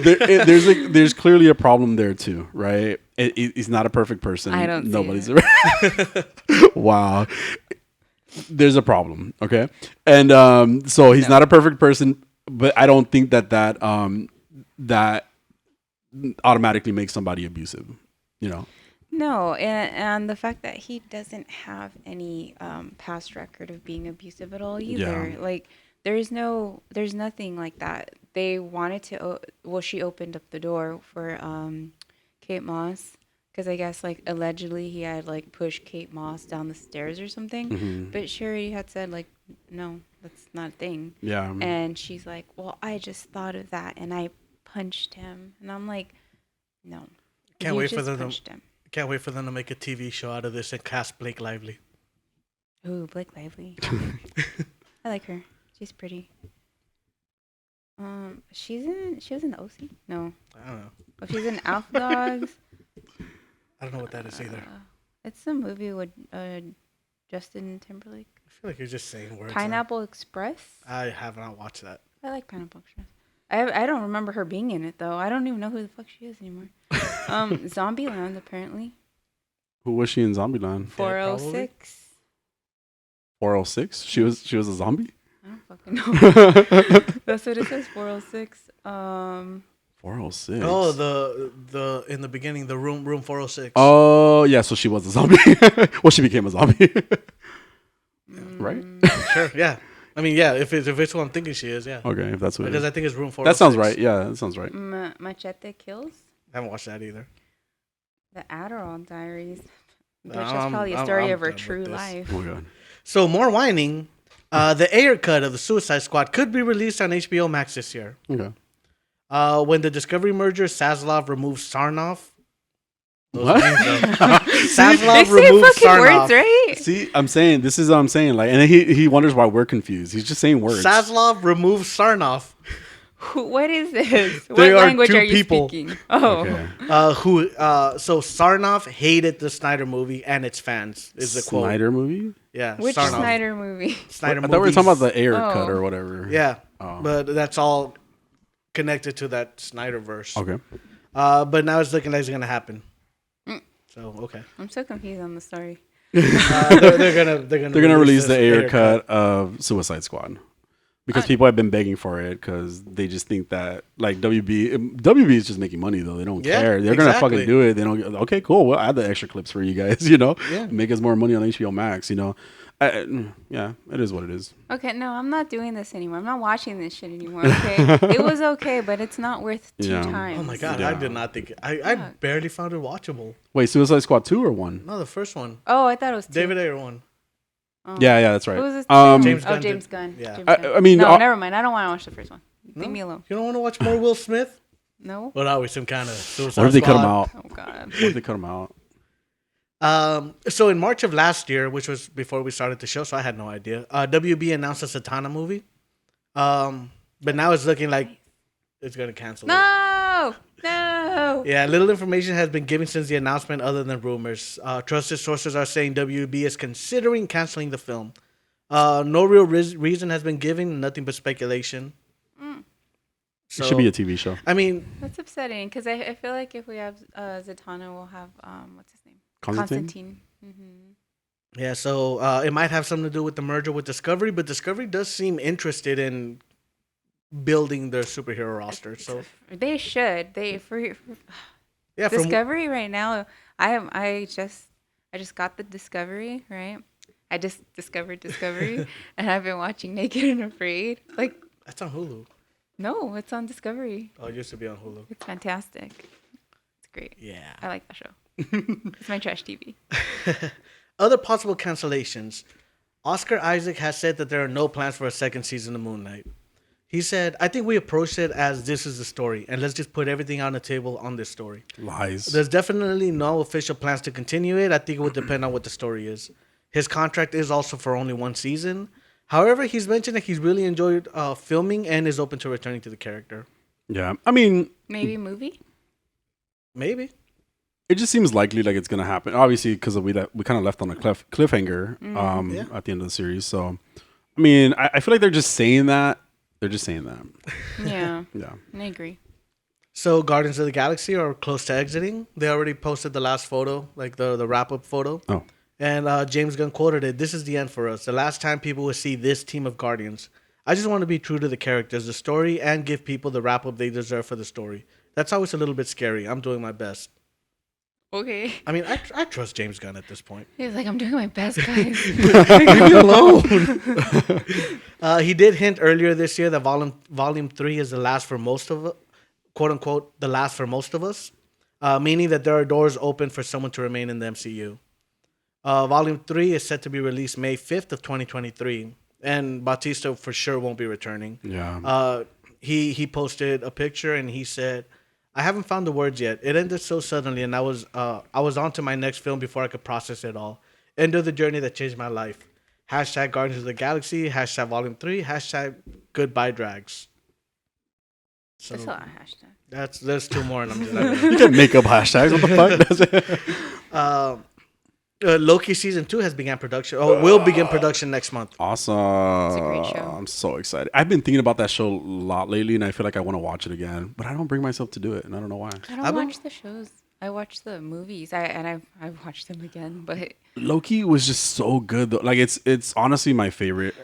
There's clearly a problem there too, right? He's not a perfect person. I don't see Nobody's it. Wow. There's a problem, okay? And so he's not a perfect person, but I don't think that that automatically makes somebody abusive, you know? No, and the fact that he doesn't have any past record of being abusive at all either. Yeah. Like there's nothing like that. They wanted to she opened up the door for Kate Moss because I guess like allegedly he had like pushed Kate Moss down the stairs or something. Mm-hmm. But Sherry had said like no, that's not a thing. Yeah. And she's like, "Well, I just thought of that and I punched him." And I'm like, "No. Can't you wait for just them punched him." Can't wait for them to make a TV show out of this and cast Blake Lively. Ooh, Blake Lively. I like her. She's pretty. She was in the OC? No. I don't know. Oh, she's in Alpha Dogs. I don't know what that is either. It's a movie with Justin Timberlake. I feel like you're just saying words. Pineapple Express? I have not watched that. I like Pineapple Express. I don't remember her being in it though. I don't even know who the fuck she is anymore. Zombieland apparently. Who was she in Zombieland? 406. 406? She was a zombie? I don't fucking know. That's what it says. 406. 406. Oh, the in the beginning, the room 406. Oh yeah, so she was a zombie. Well, she became a zombie. Right? Sure. Yeah. I mean, yeah. If it's what I'm thinking, she is. Yeah. Okay, if that's what it Because is. I think it's room 406. That sounds right. Yeah, that sounds right. Machete Kills. I haven't watched that either. The Adderall Diaries. Which is I'm- probably a I'm- story I'm of her done with true this. life. Oh my god. So more whining. The air cut of the Suicide Squad could be released on HBO Max this year. Okay. When the Discovery merger, Zaslav removes Sarnoff. Those What? names, though. They Zaslav say removes fucking Sarnoff. words, right? See, I'm saying this is what I'm saying. Like, and then he wonders why we're confused. He's just saying words. Zaslav removes Sarnoff. What is this? What There are language two are you people. speaking? Oh, Okay. So Sarnoff hated the Snyder movie and its fans. Is the quote? Snyder movie? Yeah. which Sarnoff. Snyder movie? Snyder I thought we were talking about movies. the air Oh. cut or whatever. Yeah. Oh. But that's all connected to that Snyderverse. Okay. But now it's looking like it's gonna happen. So okay. I'm so confused on the story. They're gonna release the this air cut of Suicide Squad because people have been begging for it because they just think that like WB is just making money though. They don't Yeah, care. They're gonna exactly. fucking do it. They don't. Okay, cool. We'll add the extra clips for you guys. You know, Yeah. make us more money on HBO Max. You know, yeah, it is what it is. Okay, no, I'm not doing this anymore. I'm not watching this shit anymore. Okay, it was okay, but it's not worth two Yeah. times. Oh my god, Yeah. I did not think I barely found it watchable. Wait, Suicide Squad 2 or 1? No, the first one. Oh, I thought it was two. David Ayer one. Oh. Yeah, that's right. Who was this? James Oh, Gunn James did. Gunn. Yeah. James I Gunn. mean, no, never mind. I don't want to watch the first one. No? Leave me alone. You don't want to watch more Will Smith? No. What are we, some kind of Suicide what if they cut him Squad? out? Oh God. What if they cut him out? So in March of last year, which was before we started the show, so I had no idea. WB announced a Satana movie. But now it's looking like it's gonna cancel it. No. No. Yeah, little information has been given since the announcement other than rumors. Trusted sources are saying WB is considering canceling the film. No real reason has been given, nothing but speculation. So, It should be a TV show. I mean, That's upsetting because I feel like if we have Zatanna, we'll have what's his name? Constantine? Mm-hmm. yeah, so it might have something to do with the merger with Discovery, but Discovery does seem interested in building their superhero roster. So They should. For yeah, from Discovery right now, I just got the Discovery, right? I just discovered Discovery and I've been watching Naked and Afraid. Like, that's on Hulu. no, it's on Discovery. Oh, it used to be on Hulu. It's fantastic. It's great. Yeah. I like that show. It's my trash TV. Other possible cancellations. Oscar Isaac has said that there are no plans for a second season of Moon Knight. He said, I think we approached it as this is the story, and let's just put everything on the table on this story. Lies. There's definitely no official plans to continue it. I think it would depend on what the story is. His contract is also for only one season. However, he's mentioned that he's really enjoyed filming and is open to returning to the character. Yeah. I mean, Maybe movie? Maybe. It just seems likely like it's gonna happen. Obviously, because we kind of left on a cliffhanger at the end of the series. So, I mean, I feel like they're just saying that. They're just saying that. Yeah. Yeah. I agree. So Guardians of the Galaxy are close to exiting. They already posted the last photo, like the wrap up photo. Oh. And James Gunn quoted it, "This is the end for us. The last time people will see this team of Guardians. I just want to be true to the characters, the story, and give people the wrap up they deserve for the story. That's always a little bit scary. I'm doing my best." Okay. I mean, I trust James Gunn at this point. He's like, I'm doing my best, guys. Leave me alone. He did hint earlier this year that Volume 3 is the last for most of us, quote unquote, the last for most of us, meaning that there are doors open for someone to remain in the MCU. Volume 3 is set to be released May 5th of 2023, and Bautista for sure won't be returning. Yeah. He posted a picture and he said, "I haven't found the words yet. It ended so suddenly, and I was on to my next film before I could process it all. End of the journey that changed my life. Hashtag Guardians of the Galaxy. Hashtag Volume 3. Hashtag Goodbye Drags." So That's a lot of hashtags. there's two more, and I'm just not You can make up hashtags. What the fuck? Loki season 2 has began production. Will begin production next month. Awesome. It's a great show. I'm so excited. I've been thinking about that show a lot lately, and I feel like I want to watch it again, but I don't bring myself to do it, and I don't know why. I don't watch the shows. I watch the movies. I've watched them again, but Loki was just so good though. Like it's honestly my favorite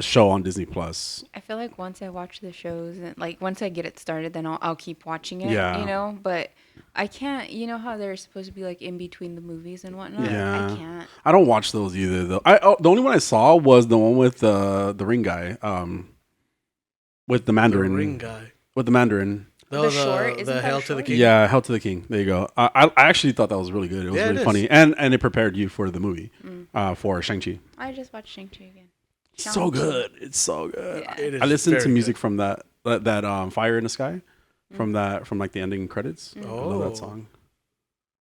show on Disney Plus. I feel like once I watch the shows and like once I get it started, then I'll keep watching it. Yeah. You know, but I can't. You know how they're supposed to be like in between the movies and whatnot. Yeah. I can't. I don't watch those either though. The only one I saw was the one with the ring guy, with the Mandarin. The ring guy. With the Mandarin. The short, isn't the that Hail a to the short? King. Yeah, Hell to the King. There you go. I actually thought that was really good. It was really funny, and it prepared you for the movie, for Shang-Chi. I just watched Shang-Chi again. So good. It's so good. Yeah. It is I listened to very music good. from that Fire in the Sky, from like the ending credits. I love that song.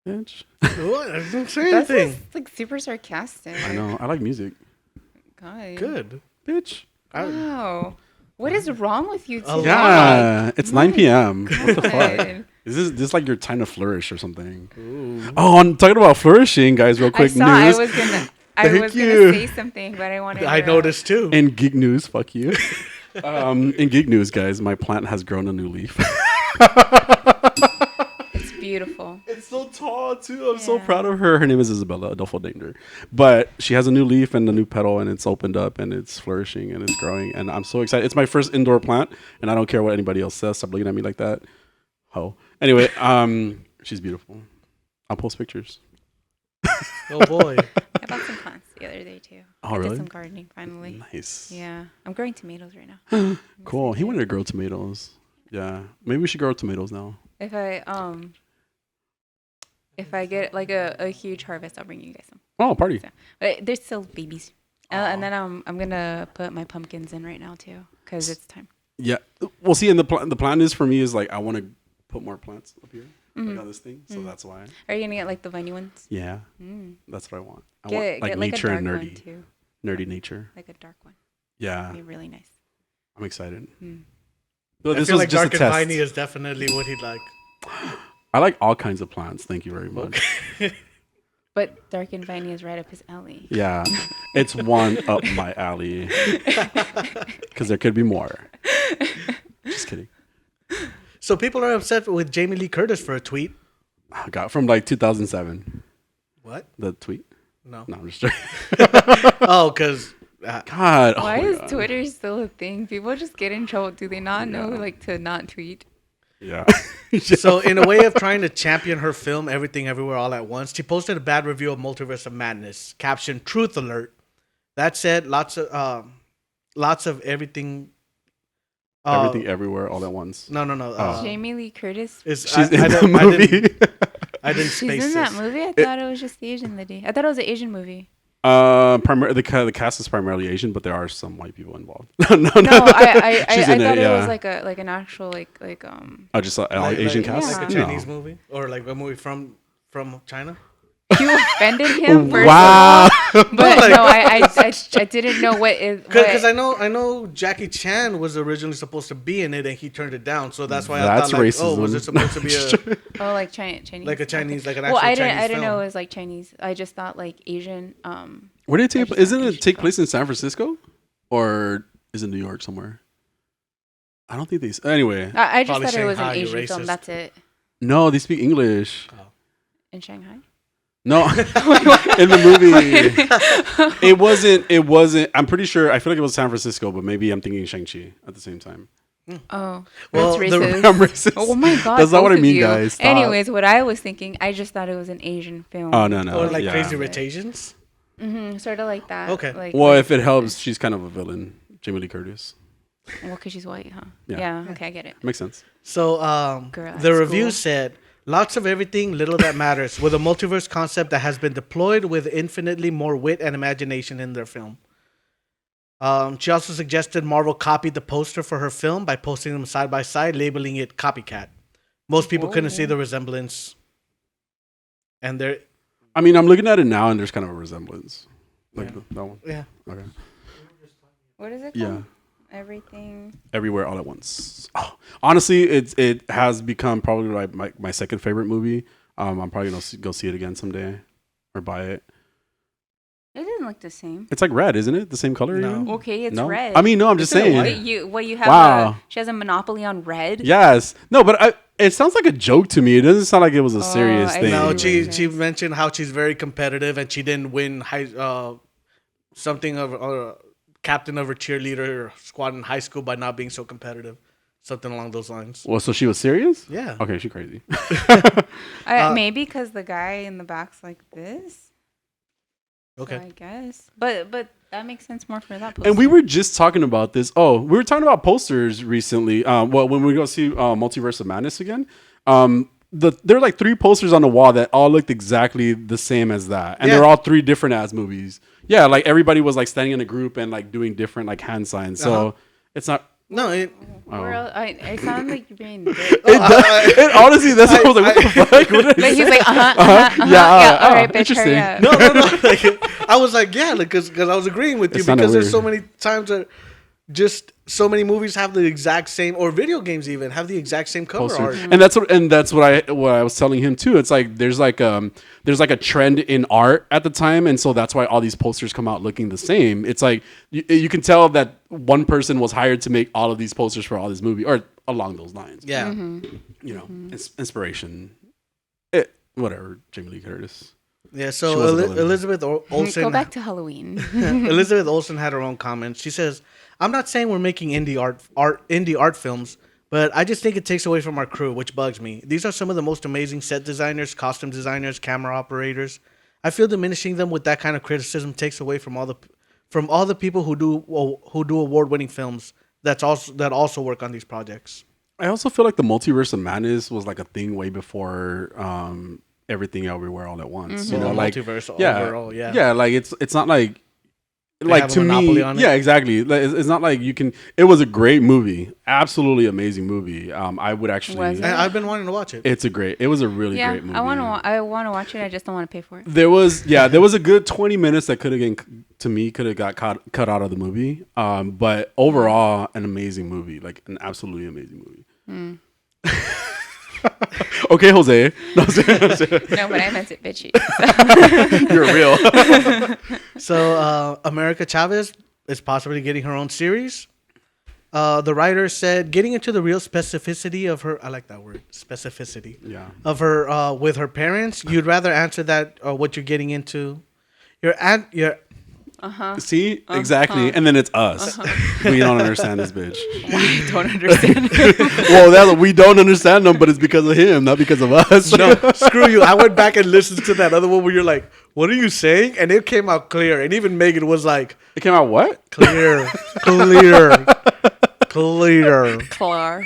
Bitch. What? I didn't say That's anything. just, like super sarcastic. I know. I like music. God. Good. Bitch. Wow. What is wrong with you A two? Yeah, it's 9 p.m. What the fuck? God. Is this like your time to flourish or something? Ooh. Oh, I'm talking about flourishing, guys. Real quick I news. was gonna Thank you. say something, but I wanted. I noticed too. In Geek News, fuck you. In Geek News, guys, my plant has grown a new leaf. It's beautiful. It's so tall too. I'm so proud of her. Her name is Isabella Adolfo Danger. But she has a new leaf and a new petal, and it's opened up and it's flourishing and it's growing. And I'm so excited. It's my first indoor plant, and I don't care what anybody else says. Stop looking at me like that. Ho. Anyway, she's beautiful. I'll post pictures. Oh boy. I bought some plants the other day too. Oh, I really? did some gardening finally. Nice. Yeah, I'm growing tomatoes right now. Cool. He wanted to grow tomatoes. Yeah. Maybe we should grow tomatoes now. If I get like a huge harvest, I'll bring you guys some. Oh, party. So, but they're still babies. And then I'm gonna put my pumpkins in right now too, because it's time. Yeah. Well, see, and the plan is for me is like I want to put more plants up here, like on this thing. So that's why. Are you gonna get like the viney ones? Yeah. That's what I want. I Get, want like get like nature a dark and one nerdy, too. nerdy nature. Like a dark one. Yeah. It'd be really nice. I'm excited. I This feel was like just dark a and test. viney is definitely what he'd like. I like all kinds of plants. Thank you very much. But dark and viney is right up his alley. Yeah, it's one up my alley. Because there could be more. Just kidding. So people are upset with Jamie Lee Curtis for a tweet. I got from like 2007. What? The tweet? No. No, I'm just joking. Oh, because God. oh Why my is God. Twitter still a thing? People just get in trouble. Do they not know like to not tweet? Yeah. so in a way of trying to champion her film Everything Everywhere All at Once, she posted a bad review of Multiverse of Madness, captioned "Truth Alert." That said, lots of everything. Everything everywhere all at once. No. Jamie Lee Curtis. She's in the movie. I didn't She's space in that this. movie. I thought it was just the Asian lady. I thought it was an Asian movie. The cast is primarily Asian, but there are some white people involved. no, No, I She's in thought it, it yeah. was like an actual I just saw Asian cast. like a No. Chinese movie or like a movie from China. you offended him. First Wow. of all. But no, I didn't know what is. Because I know Jackie Chan was originally supposed to be in it and he turned it down, so that's why That's I thought like, racism. oh, was it supposed to be a Oh, like Chinese. like a Chinese, like an Well, actual I Chinese didn't know film? it was like Chinese. I just thought like Asian. Where did it take? just Isn't thought it Asian take film. place in San Francisco, or is it New York somewhere? I don't think they. Anyway, I just Probably thought it was an Shanghai, you Asian film. racist. That's it. no, they speak English. In Shanghai. No, in the movie, it wasn't. It wasn't. I'm pretty sure. I feel like it was San Francisco, but maybe I'm thinking Shang-Chi at the same time. Oh, Well, that's the- racist. I'm racist. Oh my god, That's not what both I of mean, you. guys. Stop. Anyways, what I was thinking, I just thought it was an Asian film. Oh no. Or like yeah. Crazy Rich Asians? Sort of like that. Okay. Like, Well, like- if it helps, she's kind of a villain. Jamie Lee Curtis. well, because she's white, huh? Yeah. Yeah. Okay, I get it. Makes sense. So Girl at the review school. said, lots of everything, little that matters, with a multiverse concept that has been deployed with infinitely more wit and imagination in their film. She also suggested Marvel copied the poster for her film by posting them side by side, labeling it copycat. Most people couldn't see the resemblance. And there, I mean, I'm looking at it now, and there's kind of a resemblance. Like that one. yeah. Okay. What is it called? Yeah. Everything. Everywhere all at once. Oh, honestly, it has become probably like my second favorite movie. I'm probably gonna go see it again someday or buy it. It doesn't look the same. It's like red, isn't it? The same color? No. even? Okay, it's No? red. I mean, no, I'm just Isn't it saying. white? You have Wow. she has a monopoly on red. Yes. No, but it sounds like a joke to me. It doesn't sound like it was a serious I thing. No, see. she mentioned how she's very competitive and she didn't win something of captain of her cheerleader squad in high school by not being so competitive. Something along those lines. Well, so she was serious? Yeah. Okay, she's crazy. Maybe because the guy in the back's like this. Okay. So I guess, but that makes sense more for that. And we poster. were just talking about this. Oh, we were talking about posters recently. Well, when we go see Multiverse of Madness again, there are like 3 posters on the wall that all looked exactly the same as that, and Yeah. they're all 3 different ass movies. Yeah, like everybody was like standing in a group and like doing different like hand signs. So it's not. No, it, I sound like you're being. Dick. It honestly, that's what I was like. What the fuck? What did I Like he's say? like, Yeah, all right, bitch, interesting. hurry up. no. Like, I was like, yeah, because I was agreeing with you sounded because there's weird. so many times that just so many movies have the exact same, or video games even have the exact same cover Poster. art. And that's what I was telling him too. It's like there's like a trend in art at the time, and so that's why all these posters come out looking the same. It's like you can tell that one person was hired to make all of these posters for all this movie or along those lines. Yeah. You know, inspiration. Whatever. Jamie Lee Curtis. Yeah, She so was a villain. Elizabeth Olsen. Go back to Halloween. Elizabeth Olsen had her own comments. She says, "I'm not saying we're making indie art films, but I just think it takes away from our crew, which bugs me. These are some of the most amazing set designers, costume designers, camera operators. I feel diminishing them with that kind of criticism takes away from all the people who do award-winning films that also work on these projects." I also feel like the Multiverse of Madness was like a thing way before everything everywhere all at once. You The know, like multiverse yeah, overall, yeah. yeah. Like it's not like have a to me, monopoly on it? yeah, exactly. Like, it's not like you can. It was a great movie, absolutely amazing movie. I would actually. Was it? And I've been wanting to watch it. It was a really Yeah, great movie. I want to watch it. I just don't want to pay for it. There was a good 20 minutes that could have got cut out of the movie. But overall, an amazing movie, like an absolutely amazing movie. Okay, Jose. No, No, but I meant it bitchy. you're real. So America Chavez is possibly getting her own series. The writer said, getting into the real specificity of her, I like that word, specificity. Yeah. Of her with her parents, you'd rather answer that what you're getting into. Your See, exactly, and then it's us. We don't understand this bitch. I don't understand. Well, we don't understand them, but it's because of him, not because of us. no, screw you. I went back and listened to that other one where you're like, what are you saying? And it came out clear. And even Megan was like, It came out what? clear. Clar.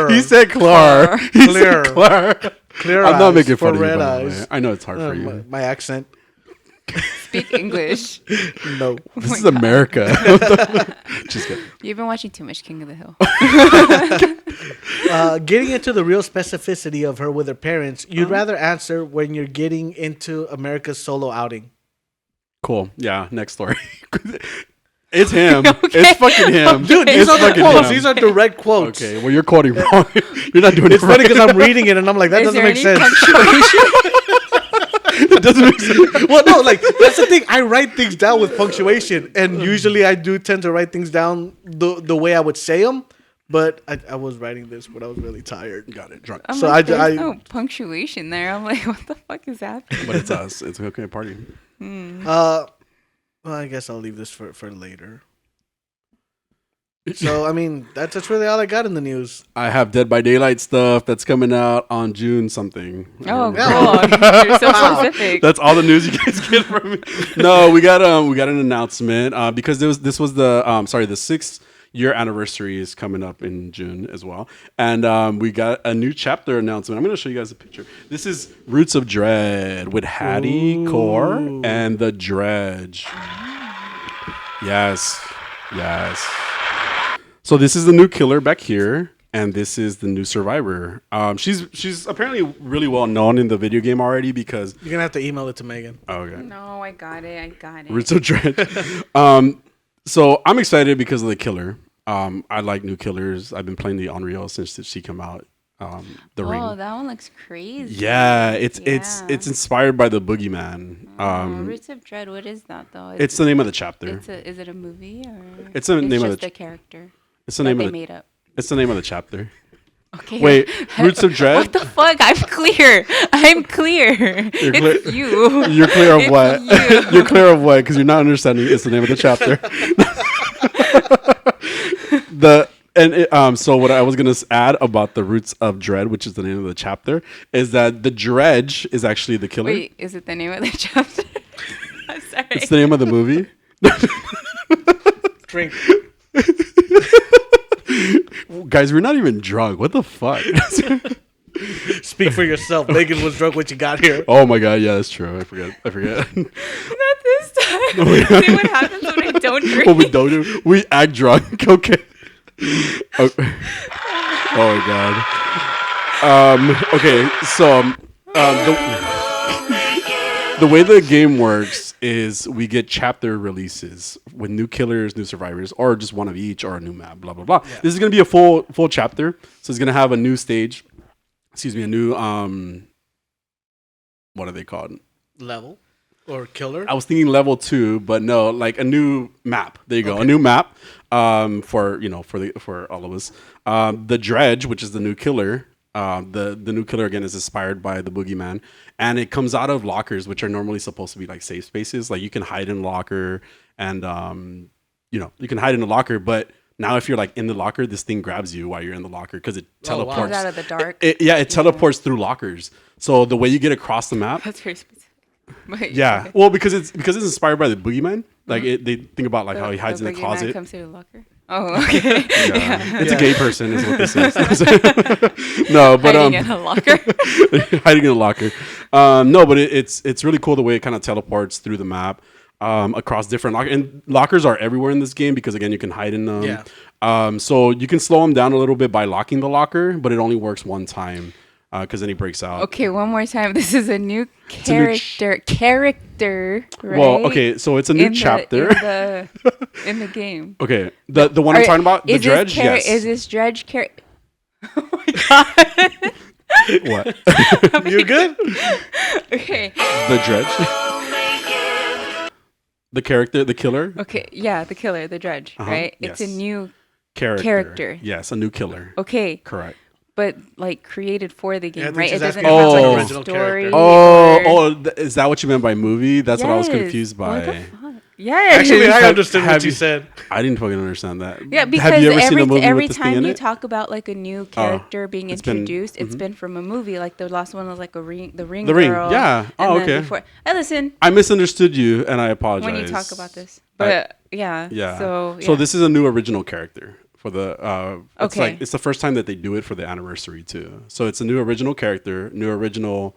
He said Clar. He Clear. said Clar. Clear I'm not eyes making for fun of you, red by the way. eyes. I know it's hard for you. My accent. Speak English. No. This is America. Just kidding. You've been watching too much King of the Hill. Getting into the real specificity of her with her parents, you'd rather answer when you're getting into America's solo outing. Cool. Yeah. Next story. It's him. It's fucking him. Dude, these It's are the fucking quotes. him. These are direct quotes. Okay. Well, you're quoting wrong. You're not doing It's it funny right. because I'm reading it and I'm like, that Is doesn't there make any sense. punctuation? It doesn't make sense. Well, no, like that's the thing. I write things down with punctuation, and usually I do tend to write things down the way I would say them. But I was writing this when I was really tired. Got it. Drunk. I'm So like, I- there's no punctuation there. I'm like, what the fuck is happening? But it's us. It's okay party. Well, I guess I'll leave this for later. So I mean, that's really all I got in the news. I have Dead by Daylight stuff that's coming out on June something. Oh, Yeah. God. You're so specific. That's all the news you guys get from me. No, we got an announcement because this was the 6th-year anniversary is coming up in June as well, and we got a new chapter announcement. I'm going to show you guys a picture. This is Roots of Dread with Hattie, Core, and the Dredge. Yes. So this is the new killer back here, and this is the new survivor. She's apparently really well known in the video game already because. You're gonna have to email it to Megan. Oh, okay. No, I got it. Roots of Dread. So I'm excited because of the killer. I like new killers. I've been playing the Unreal since she came out. The Ring. Oh, that one looks crazy. Yeah, it's inspired by the Boogeyman. Roots of Dread. What is that though? It's the name of the chapter. Is it a movie or? It's the name of just the a character. It's the that name they of the. made up. It's the name of the chapter. Okay. Wait, Roots of Dread. What the fuck? I'm clear. It's you. You're clear of It's what? you. You're clear of what? Because you're not understanding. It's the name of the chapter. So what I was gonna add about the Roots of Dread, which is the name of the chapter, is that the Dredge is actually the killer. Wait, is it the name of the chapter? I'm sorry. It's the name of the movie. Drink. Guys, we're not even drunk. What the fuck? Speak for yourself. Megan was drunk when she got here. Oh my god, yeah, that's true. I forget. Not this time. See what happens when I don't drink. What we don't do, we act drunk. Okay. Oh my god. Okay, so the way the game works is we get chapter releases with new killers, new survivors, or just one of each, or a new map. Blah blah blah. Yeah. This is gonna be a full chapter, so it's gonna have a new stage. Excuse me, a new what are they called? Level or killer? I was thinking level 2, but no, like a new map. There you go, Okay. a new map for all of us. The Dredge, which is the new killer. The new killer again is inspired by the Boogeyman, and it comes out of lockers, which are normally supposed to be like safe spaces. Like you can hide in a locker, and you can hide in a locker, but now if you're like in the locker, this thing grabs you while you're in the locker because it teleports. Comes out of the dark. It teleports through lockers. So the way you get across the map. That's very specific. But, Yeah, okay. well, because it's inspired by the Boogeyman. Like they think about like how he hides in the boogeyman closet. Comes through the locker. Oh, okay. Yeah. It's a gay person, is what this is. No, but Hiding in a locker. hiding in a locker. No, but it's really cool the way it kind of teleports through the map across different lockers. And lockers are everywhere in this game because again you can hide in them. Yeah. So you can slow them down a little bit by locking the locker, but it only works one time because then he breaks out. Okay, one more time. This is a new a new character, right? Well, okay, so it's a new chapter in the game. Okay, the one I'm talking about, the Dredge. Yes. Is this Dredge character? Oh my god. What? You good? Okay. The Dredge. The character, the killer. Okay, yeah, the killer, the Dredge, right? It's yes. a new Character. Yes, a new killer. Okay, Correct. but like created for the game, Yeah, I think right? she's It doesn't asking have if it's like an a original story. character. or- Is that what you meant by movie? That's what I was Yes. confused What the by. fuck? Yes. Actually, I Have- understood have what you you- said. I didn't fucking understand that. Yeah, Have because you ever seen a movie every with this thing time in you it? talk about like a new character being it's been- introduced, it's been from a movie. Like the last one was like the Ring The Ring, yeah. and Oh, then okay. Before, hey, listen, I misunderstood you, and I apologize. when you talk about this, but yeah, Yeah. So this is a new original character for the. It's Okay. like it's the first time that they do it for the anniversary too. So it's a new original character, new original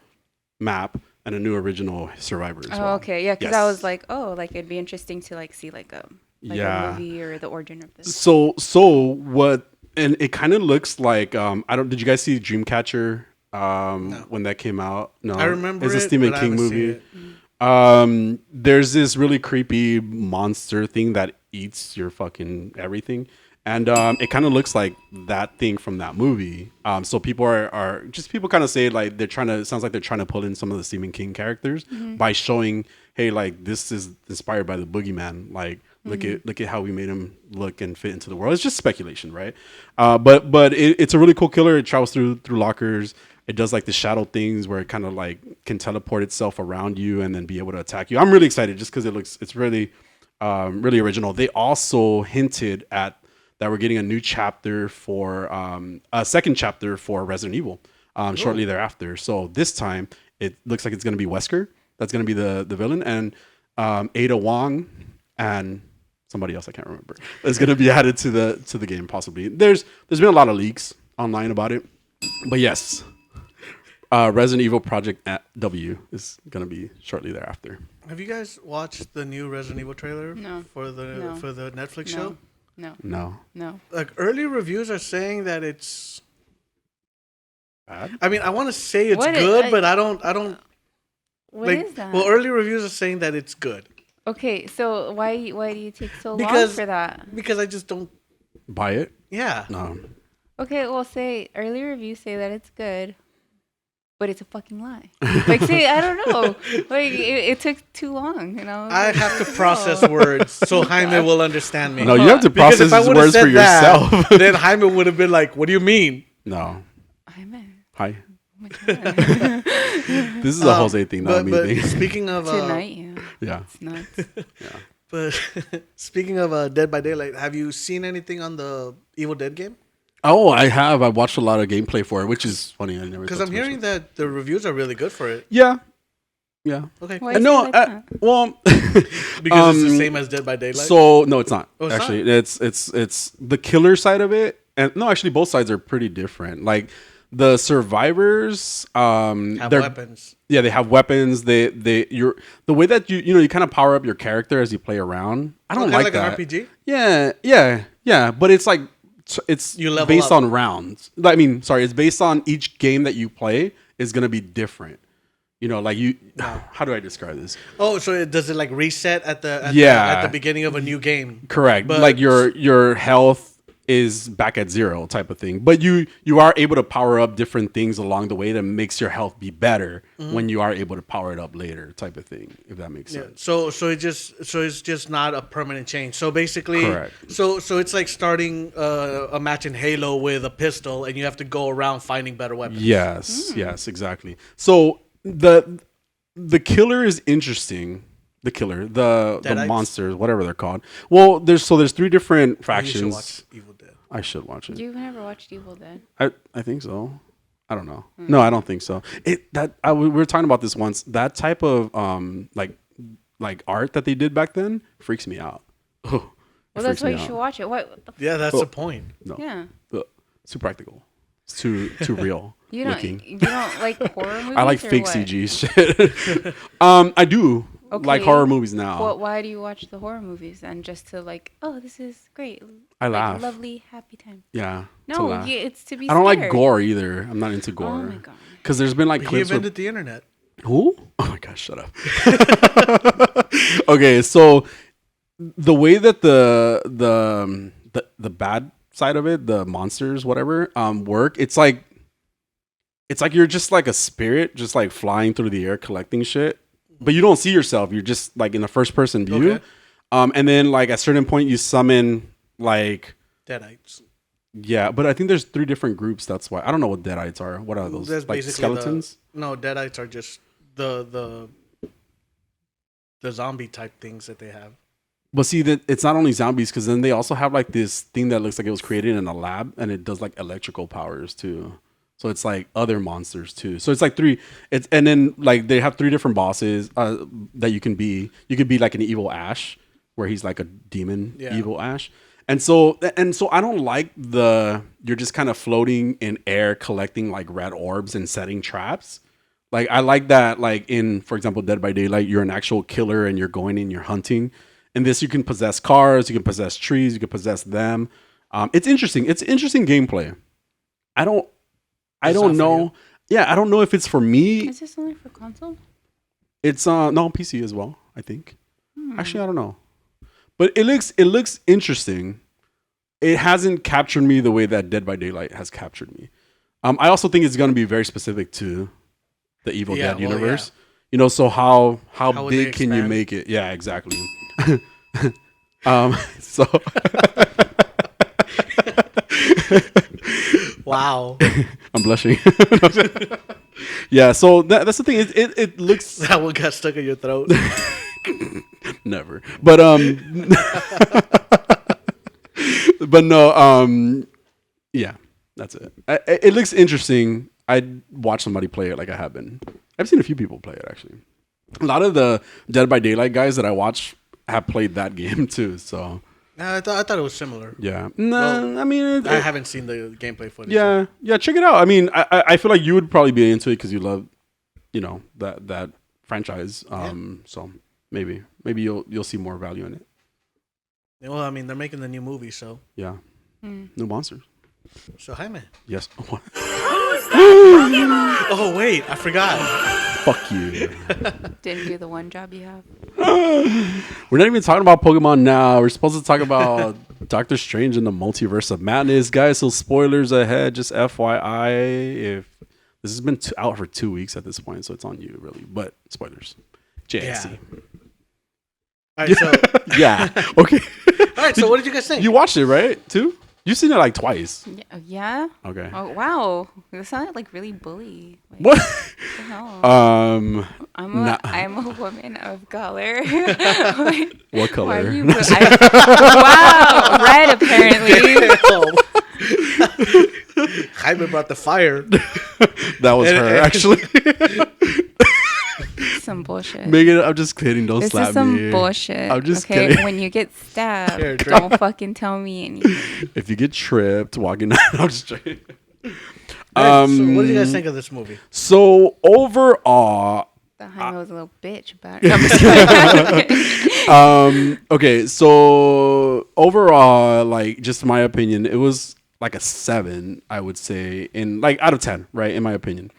map, and a new original survivor as well. Oh, okay, yeah, because Yes. I was like, oh, like it'd be interesting to like see like a Yeah. movie or the origin of this. So what? And it kind of looks like I don't. Did you guys see Dreamcatcher when that came out? No, I remember it's a it, Stephen but I King haven't seen movie. it. There's this really creepy monster thing that eats your fucking everything. And it kind of looks like that thing from that movie. So people are just people kind of say like they're trying to. It sounds like they're trying to pull in some of the Stephen King characters by showing, hey, like this is inspired by the boogeyman. Like look at how we made him look and fit into the world. It's just speculation, right? But it's a really cool killer. It travels through lockers. It does like the shadow things where it kind of like can teleport itself around you and then be able to attack you. I'm really excited just because it's really really original. They also hinted at that we're getting a new chapter for a second chapter for Resident Evil shortly thereafter. So this time it looks like it's going to be Wesker. That's going to be the villain, and Ada Wong and somebody else I can't remember is going to be added to the game possibly. There's been a lot of leaks online about it, but yes, Resident Evil Project W is going to be shortly thereafter. Have you guys watched the new Resident Evil trailer? No. For the No. Netflix No. show? No. Like early reviews are saying that it's Bad? I mean, I want to say it's What good, but I don't What like is that? well, early reviews are saying that it's good Okay, so why do you take so long Because- for that? because I just don't Buy it? yeah. No. Okay, well, say early reviews say that it's good, but it's a fucking lie. Like, say I don't know. Like, it took too long, you know. I have to process words so Jaime will understand me. No, you have to Because process if I his would've words said for yourself. that, then Jaime would have been like, "What do you mean?" No. I meant. Hi. Oh my God. This is a Jose thing, not But, me but thing. speaking of Tonight, yeah. Yeah. It's nuts. but speaking of Dead by Daylight, have you seen anything on the Evil Dead game? Oh, I have. I watched a lot of gameplay for it, which is funny. I never. Because thought I'm to mention hearing it. that the reviews are really good for it. Yeah. Yeah. Okay, Why is No. it like that? Well. because it's the same as Dead by Daylight. So no, it's not. Oh, it's actually, it's the killer side of it, and no, actually, both sides are pretty different. Like the survivors, have they're weapons. yeah, they have weapons. You're the way that you kind of power up your character as you play around. I don't Kinda like like that. an RPG. Yeah. But it's like it's You level based up. on rounds. I mean, sorry, it's based on each game that you play is gonna be different. You know, like you. How do I describe this? Oh, so does it like reset at the Yeah. the beginning of a new game? Correct. But- like your health is back at zero type of thing. But you are able to power up different things along the way that makes your health be better when you are able to power it up later type of thing, if that makes Yeah. sense. So it's just not a permanent change. So basically, Correct. So it's like starting a match in Halo with a pistol, and you have to go around finding better weapons. Yes, exactly. So the killer is interesting. The killer, the Deadites? monsters, whatever they're called. Well, there's three different You should factions. watch Evil Dead. I should watch it. You've never watched Evil Dead? I think so. I don't know. No, I don't think so. We were talking about this once. That type of like art that they did back then freaks me out. Oh, Well, that's why you should watch it. What the Yeah, that's the point. No, Yeah. it's too practical. It's too real. You don't looking. you don't like horror movies? I like or fake what? CG shit. I do like Okay. horror movies now. Well, why do you watch the horror movies and just to like, oh, this is great. I like, laugh. Lovely, happy time. Yeah. to No, laugh. it's to be. I don't like scared. gore either. I'm not into gore. Oh my god. Because there's been like He clips where invented the internet. who? Oh my gosh, shut up. Okay, so the way that the bad side of it, the monsters, whatever, work, it's like you're just like a spirit, just like flying through the air collecting shit. But you don't see yourself. You're just like in a first person view. Okay. And then like at a certain point you summon like Deadites. yeah, but I think there's 3 different groups. That's why I don't know what deadites are. What are those? That's Like basically skeletons? No, Deadites are just the zombie type things that they have. But see that it's not only zombies because then they also have like this thing that looks like it was created in a lab and it does like electrical powers too. So it's like other monsters too. So it's like 3. It's and then like they have 3 different bosses that you can be. You could be like an evil Ash, where he's like a demon evil Ash. And so I don't like you're just kind of floating in air collecting like red orbs and setting traps. Like I like that. Like in, for example, Dead by Daylight, you're an actual killer and you're going and you're hunting. In this, you can possess cars, you can possess trees, you can possess them. It's interesting. It's interesting gameplay. I don't know. Yeah, I don't know if it's for me. Is this only for console? It's no PC as well, I think. Actually, I don't know. But it looks interesting. It hasn't captured me the way that Dead by Daylight has captured me. I also think it's going to be very specific to the Evil Dead universe. Yeah. You know, so how big can you make it? Yeah, exactly. So wow. I'm blushing. Yeah, so that's the thing. It looks that one got stuck in your throat. Never. But but no, yeah, that's it. It looks interesting. I'd watch somebody play it like I have been. I've seen a few people play it actually. A lot of the Dead by Daylight guys that I watch have played that game too. So I thought it was similar. Yeah. No, I mean, I haven't seen the gameplay footage. Yeah, yeah. Check it out. I mean, I feel like you would probably be into it because you love, you know, that franchise. So maybe you'll see more value in it. Well, I mean, they're making the new movie, so yeah, new monsters. So Jaime. Yes. Oh wait, I forgot. Fuck you. Didn't do the one job you have. We're not even talking about Pokemon now. We're supposed to talk about Doctor Strange in the Multiverse of Madness, guys. So spoilers ahead. Just FYI, if this has been out for 2 weeks at this point, so it's on you really. But spoilers. JXC. Yeah. All right. So yeah. Okay. All right. So what did you guys think? You watched it, right? Too? You've seen it like twice. Yeah. Okay. Oh wow, it sounded like really bully. Like, what? The hell? I'm a woman of color. What color? Why are you wow, red apparently. Jaime brought the fire. That was her actually. Some bullshit. Megan, I'm just kidding. Don't this slap me. This is some bullshit. I'm just okay? kidding. When you get stabbed, don't fucking tell me anything. If you get tripped walking out, I'm just kidding. So what did you guys think of this movie? So overall, the Jaime was a little bitch about it. Okay, so overall, like just my opinion, it was like a 7, I would say, in like out of 10, right? In my opinion.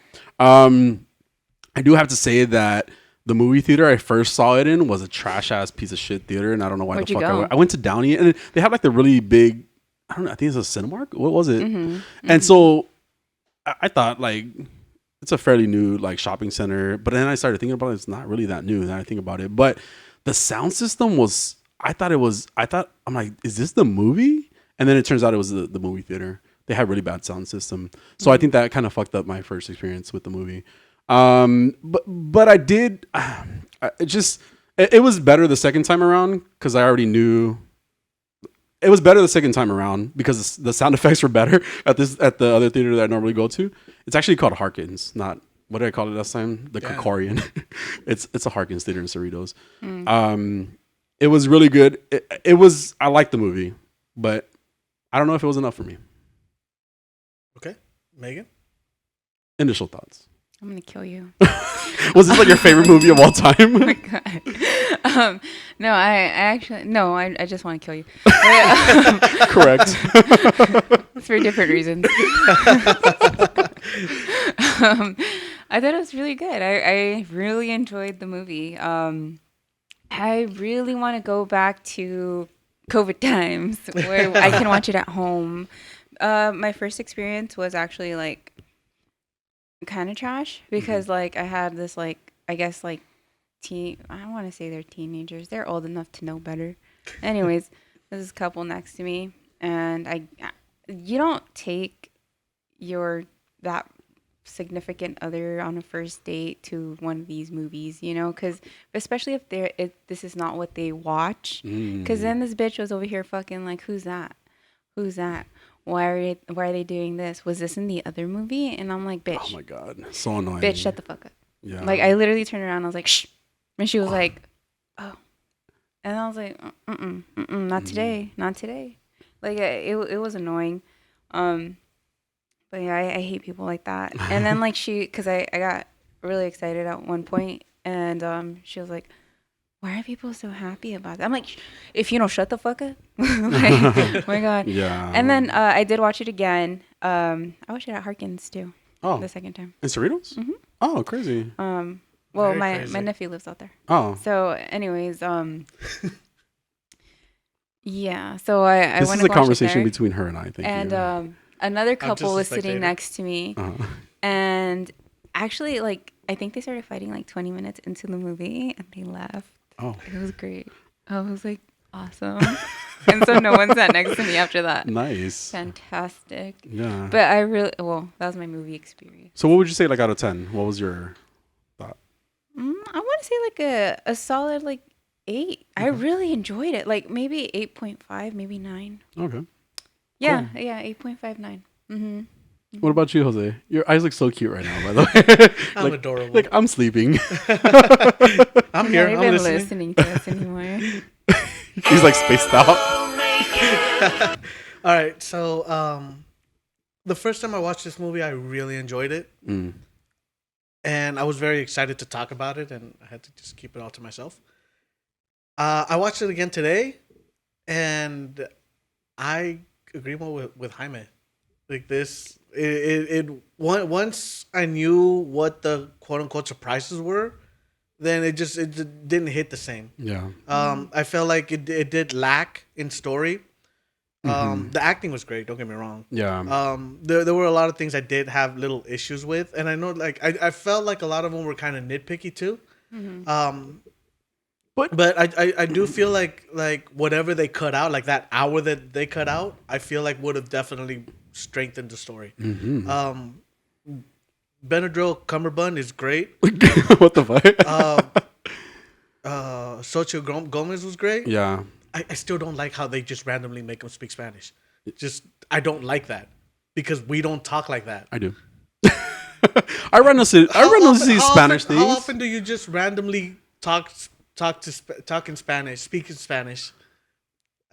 I do have to say that the movie theater I first saw it in was a trash ass piece of shit theater, and I don't know why Where'd the fuck you go? I went to Downey, and they have like the really big, I don't know, I think it's a Cinemark. What was it? And so I thought like it's a fairly new like shopping center, but then I started thinking about it. It's not really that new. Now I think about it, but the sound system was. I'm like, is this the movie? And then it turns out it was the movie theater. They had really bad sound system, so I think that kind of fucked up my first experience with the movie. But I did. It was better the second time around because I already knew. It was better the second time around because the sound effects were better at the other theater that I normally go to. It's actually called Harkins, not what did I call it last time? The Krikorian. It's a Harkins theater in Cerritos. It was really good. It was. I liked the movie, but I don't know if it was enough for me. Okay, Megan. Initial thoughts. I'm gonna kill you. Was this like your favorite movie of all time? Oh my god. No, I just want to kill you. Correct. It's for different reasons. I thought it was really good. I really enjoyed the movie. I really want to go back to COVID times where I can watch it at home. My first experience was actually like kind of trash because like I had this like I guess like I don't want to say they're teenagers. They're old enough to know better. Anyways, there's this couple next to me, and you don't take that significant other on a first date to one of these movies, you know, because especially if this is not what they watch, because then this bitch was over here fucking like, who's that? Why are they doing this? Was this in the other movie? And I'm like, bitch. Oh my god, so annoying. Bitch, shut the fuck up. Yeah. Like I literally turned around. And I was like, shh, and she was like, oh, and I was like, not today. Like it was annoying. But yeah, I hate people like that. And then like because I got really excited at one point, and she was like, "Why are people so happy about that?" I'm like, "If you don't shut the fuck up." Like, oh my god. Yeah. And then I did watch it again. I watched it at Harkins too. Oh, The second time. in Cerritos? Mhm. Oh, crazy. Well, Very my crazy. nephew lives out there. Oh, So, anyways, yeah. So I this went is to a watch it conversation there. between her and I. Thank And you. another just couple a was spectator. sitting next to me, Uh-huh. and actually, like, I think they started fighting like 20 minutes into the movie, and they left. Oh, It was great. I was like, awesome. And so no one sat next to me after that. nice. Fantastic. Yeah. But I really, well, that was my movie experience. So, what would you say, like, out of 10? What was your thought? I want to say like a solid like 8. I really enjoyed it. Like maybe 8.5, maybe 9. Okay. Yeah, yeah, 8.59. Mm-hmm. What about you, Jose? Your eyes look so cute right now, by the way. I'm like, adorable. like, I'm sleeping. I'm here. Not I'm even listening. listening to us anymore. He's like spaced out. All right. So, the first time I watched this movie, I really enjoyed it, Mm. and I was very excited to talk about it, and I had to just keep it all to myself. I watched it again today, and I agree more with Jaime. Like this, once I knew what the quote unquote surprises were, then it didn't hit the same. Yeah. I felt like it did lack in story. The acting was great. Don't get me wrong. Yeah. There were a lot of things I did have little issues with, and I know like I felt like a lot of them were kind of nitpicky too. But I do feel like whatever they cut out, like that hour that they cut out, I feel like would have definitely strengthened the story. Benadryl Cumberbund is great. What the fuck? Socio Gomez was great. yeah. I still don't like how they just randomly make him speak Spanish. Just I don't like that because we don't talk like that. I do. I randomly see Spanish things. How often do you just randomly talk in Spanish, speak in Spanish?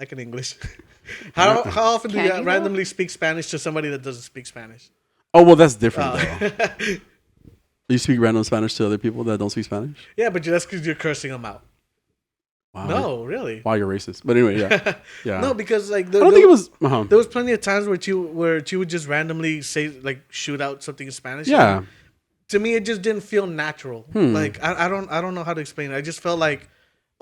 I can English. How often do Can you you? randomly speak Spanish to somebody that doesn't speak Spanish? Oh, well, that's different, though. You speak random Spanish to other people that don't speak Spanish? Yeah, but that's because you're cursing them out. Wow. No, really. Wow, you're racist. But anyway, yeah. Yeah. No, because like I don't think it was. there was plenty of times where she would just randomly say like shoot out something in Spanish. Yeah. To me, it just didn't feel natural. Like I don't know how to explain it. I just felt like,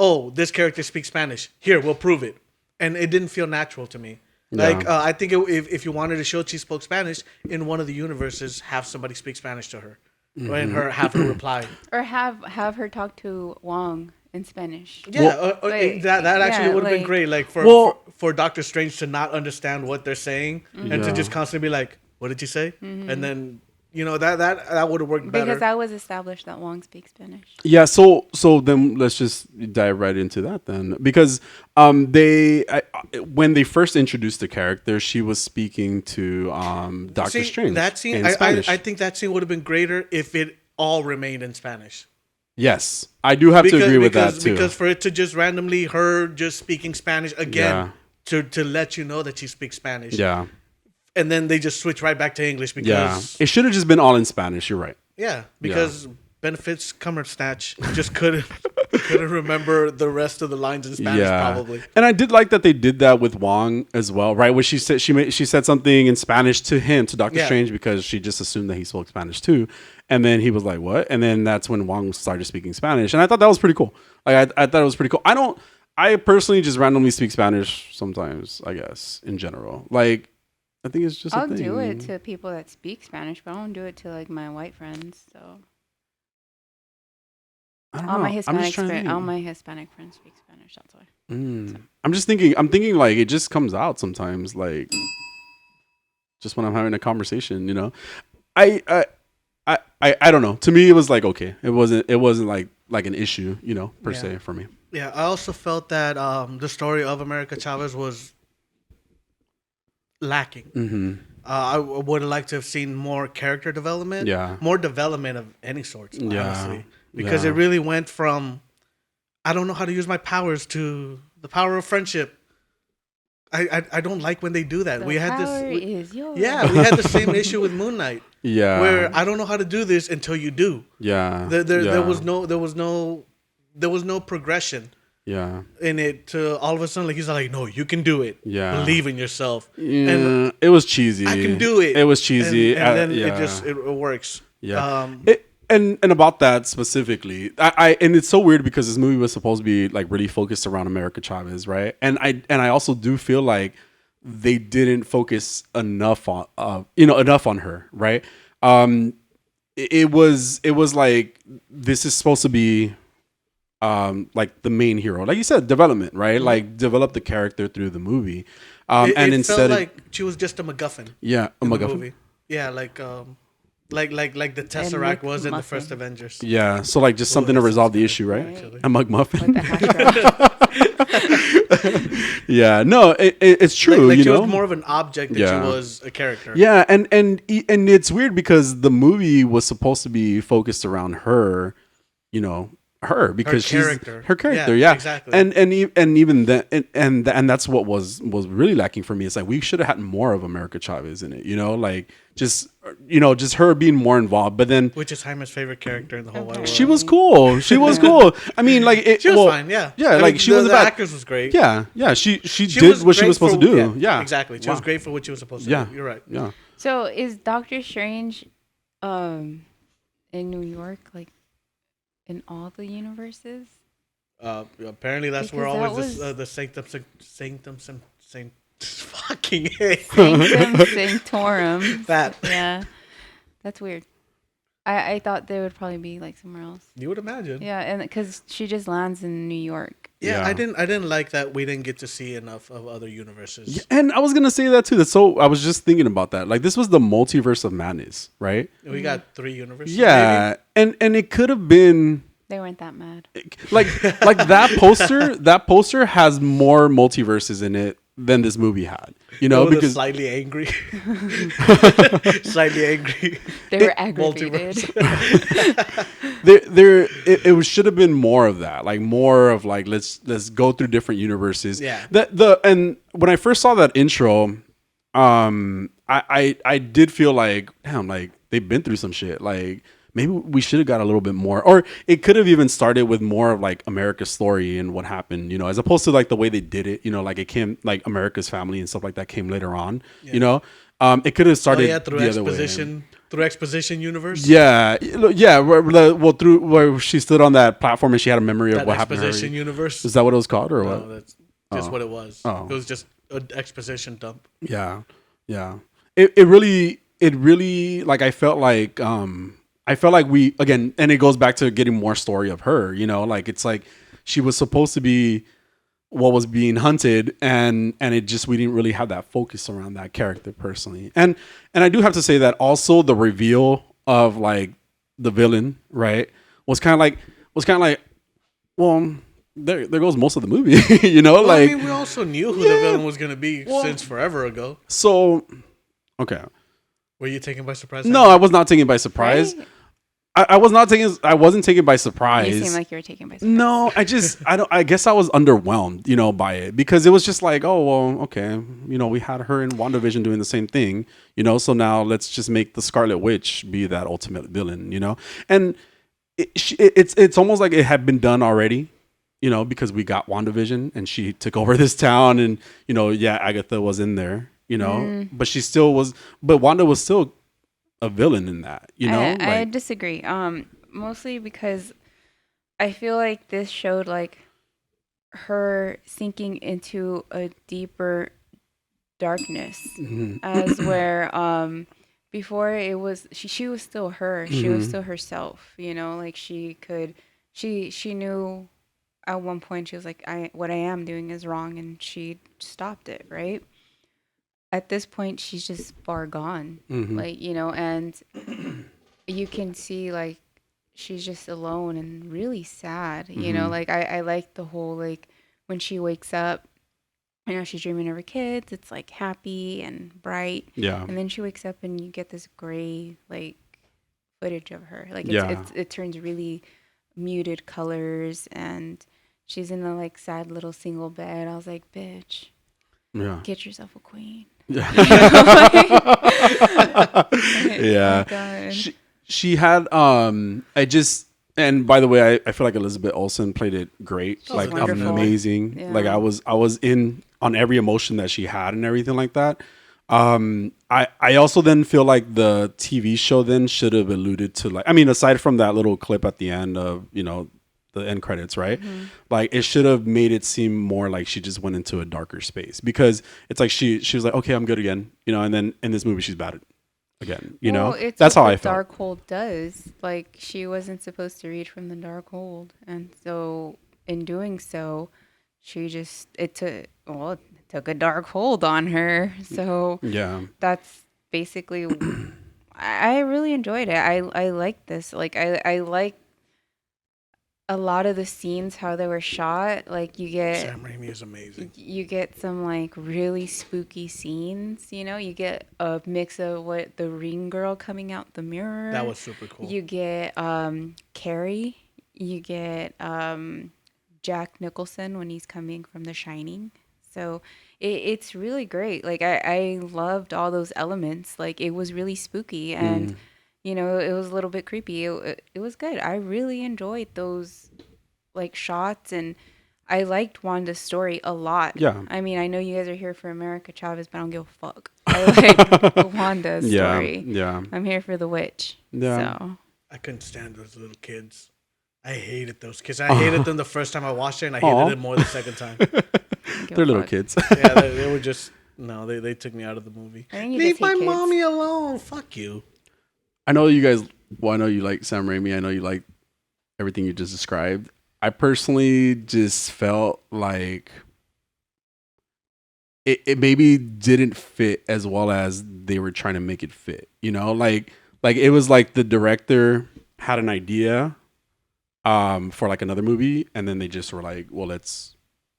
oh, this character speaks Spanish. Here, we'll prove it, and it didn't feel natural to me. Yeah. Like I think if you wanted to show she spoke Spanish in one of the universes, have somebody speak Spanish to her, and have her reply. Or have her talk to Wong in Spanish. Yeah, like, that actually yeah, would have been like- great. Like Well- for Doctor Strange to not understand what they're saying and to Yeah. just constantly be like, "What did you say?" And then that would have worked better. Because that was established that Wong speaks Spanish. Yeah, so then let's just dive right into that then, because when they first introduced the character, she was speaking to Doctor Strange. That scene, in Spanish. I think that scene would have been greater if it all remained in Spanish. Yes, I do have to agree with that too. Because for it to just randomly her just speaking Spanish again to let you know that she speaks Spanish. Yeah, And then they just switch right back to English because yeah, it should have just been all in Spanish. You're right. because Benefits Cumbersnatch just couldn't remember the rest of the lines in Spanish probably. And I did like that they did that with Wong as well, right? Where she said she said something in Spanish to him, to Doctor Strange, because she just assumed that he spoke Spanish too. And then he was like, "What?" And then that's when Wong started speaking Spanish, and I thought that was pretty cool. Like I thought it was pretty cool. I personally just randomly speak Spanish sometimes. I guess in general, like I think it's just. I'll a thing. do it to people that speak Spanish, but I don't do it to like my white friends. So I don't all know. my I'm just Hispanic trying to think. all my Hispanic friends speak Spanish. That's why. I'm just thinking. I'm thinking like it just comes out sometimes, like just when I'm having a conversation. You know, I don't know. To me, it was like okay. It wasn't like an issue. You know, per se for me. Yeah, I also felt that the story of America Chavez was lacking. Mm-hmm. I would have liked to have seen more character development. Yeah. More development of any sorts, Yeah. honestly. Because Yeah. it really went from, I don't know how to use my powers to the power of friendship. I don't like when they do that. The We had power this. is yours. Yeah, we had the same issue with Moon Knight. Yeah. Where I don't know how to do this until you do. Yeah. There was no progression. Yeah. In it to all of a sudden, like he's like, no, you can do it. Yeah. Believe in yourself. Yeah. And It was cheesy. I can do it. It was cheesy. And then yeah. it works. Yeah. And about that specifically, I and it's so weird because this movie was supposed to be like really focused around America Chavez, right? And I also do feel like they didn't focus enough on her, right? It was like this is supposed to be like the main hero, like you said, development, right? Like develop the character through the movie. And instead felt like she was just a MacGuffin. Yeah, a MacGuffin. Movie. Yeah, like the Tesseract was in the first Avengers. Yeah, so like just something to resolve the issue, right? A McMuffin. Yeah, no, it's true. Like you she know, was more of an object than she was a character. Yeah, and it's weird because the movie was supposed to be focused around her, because she's her character, yeah, exactly. And even then, and that's what was really lacking for me. It's like we should have had more of America Chavez in it, like just her being more involved. But then, which is Jaime's favorite character in the whole wide world. She was cool. She was cool. I mean, like she was fine. Yeah, yeah. Like she was the actress was great. Yeah. She did what she was supposed to do. Yeah, exactly. She was great for what she was supposed to do. You're right. Yeah. So is Doctor Strange, in New York, like in all the universes? Apparently that's Because where that always was- the sanctum fucking Sanctum Sanctorum. that Yeah, that's weird. I thought they would probably be like somewhere else. you would imagine. Yeah, and because she just lands in New York. Yeah, Yeah. I didn't like that we didn't get to see enough of other universes. Yeah, and I was gonna say that too. So I was just thinking about that. Like this was the multiverse of madness, right? We got 3 universes. Yeah, and it could have been They weren't that mad. like that poster. That poster has more multiverses in it than this movie had. Because slightly angry. Slightly angry. They were aggravated. it should have been more of that, like more of like let's go through different universes. Yeah. And when I first saw that intro, I did feel like damn, like they've been through some shit. Like maybe we should have got a little bit more, or it could have even started with more of like America's story and what happened, as opposed to like the way they did it. Like it came like America's family and stuff like that came later on. Yeah. It could have started through the other exposition. way. Through exposition universe. Yeah. Through where she stood on that platform and she had a memory of That what happened to her. exposition universe. Is that what it was called, or No, what? that's just what it was. Oh. It was just an exposition dump. Yeah. It really like I felt like we again, and it goes back to getting more story of her. Like it's like she was supposed to be what was being hunted, and it just we didn't really have that focus around that character personally. And I do have to say that also the reveal of like the villain, right, was kind of like well, there goes most of the movie. Well, like I mean, we also knew who the villain was going to be since forever ago. so. Okay. Were you taken by surprise? No, I was not taken by surprise. Right? I wasn't taken by surprise. You seem like you were taken by surprise. No, I guess I was underwhelmed, by it, because it was just like, oh, well, okay. We had her in WandaVision doing the same thing, so now let's just make the Scarlet Witch be that ultimate villain, and it's almost like it had been done already, because we got WandaVision and she took over this town and, Agatha was in there, but she still was, but Wanda was still a villain in that, I disagree. Mostly because I feel like this showed like her sinking into a deeper darkness, as where before it was she was still her. She was still herself. Like she knew at one point she was like, what I am doing is wrong, and she stopped it, right? At this point, she's just far gone. Like, and you can see like she's just alone and really sad. Like I like the whole like when she wakes up, she's dreaming of her kids. It's like happy and bright. Yeah. And then she wakes up and you get this gray like footage of her. Like it turns really muted colors, and she's in a like sad little single bed. I was like, bitch. Yeah. Get yourself a queen. Yeah. Oh, gosh. She had I just, and by the way, I feel like Elizabeth Olsen played it great. She's like wonderful. amazing. Yeah. Like I was in on every emotion that she had and everything like that. I also then feel like the TV show then should have alluded to, like, I mean, aside from that little clip at the end of, you know, the end credits, right? Like it should have made it seem more like she just went into a darker space, because it's like she was like, okay, I'm good again, you know, and then in this movie she's bad again, you know. It's That's what how the I felt. dark hold does. Like, she wasn't supposed to read from the dark hold, and so in doing so, it took a dark hold on her. So Yeah. that's basically. I really enjoyed it. I like this. Like, I like a lot of the scenes how they were shot. Like, Sam Raimi is amazing. you get some like really spooky scenes. You know, you get a mix of what the ring girl coming out the mirror. That was super cool. You get Carrie. You get Jack Nicholson when he's coming from The Shining. So it's really great. Like, I loved all those elements. Like, it was really spooky, and you know, it was a little bit creepy. It was good. I really enjoyed those like shots, and I liked Wanda's story a lot. Yeah. I mean, I know you guys are here for America Chavez, but I don't give a fuck. I like Wanda's story. Yeah. I'm here for the witch. Yeah. So I couldn't stand those little kids. I hated those kids. I hated them the first time I watched it, and I hated Aw. them more the second time. They're little kids. Yeah, they were just no. They took me out of the movie. I think you Leave just my hate kids. mommy alone. Fuck you. I know you guys. Well, I know you like Sam Raimi. I know you like everything you just described. I personally just felt like it maybe didn't fit as well as they were trying to make it fit. You know, like it was like the director had an idea for like another movie, and then they just were like, well, let's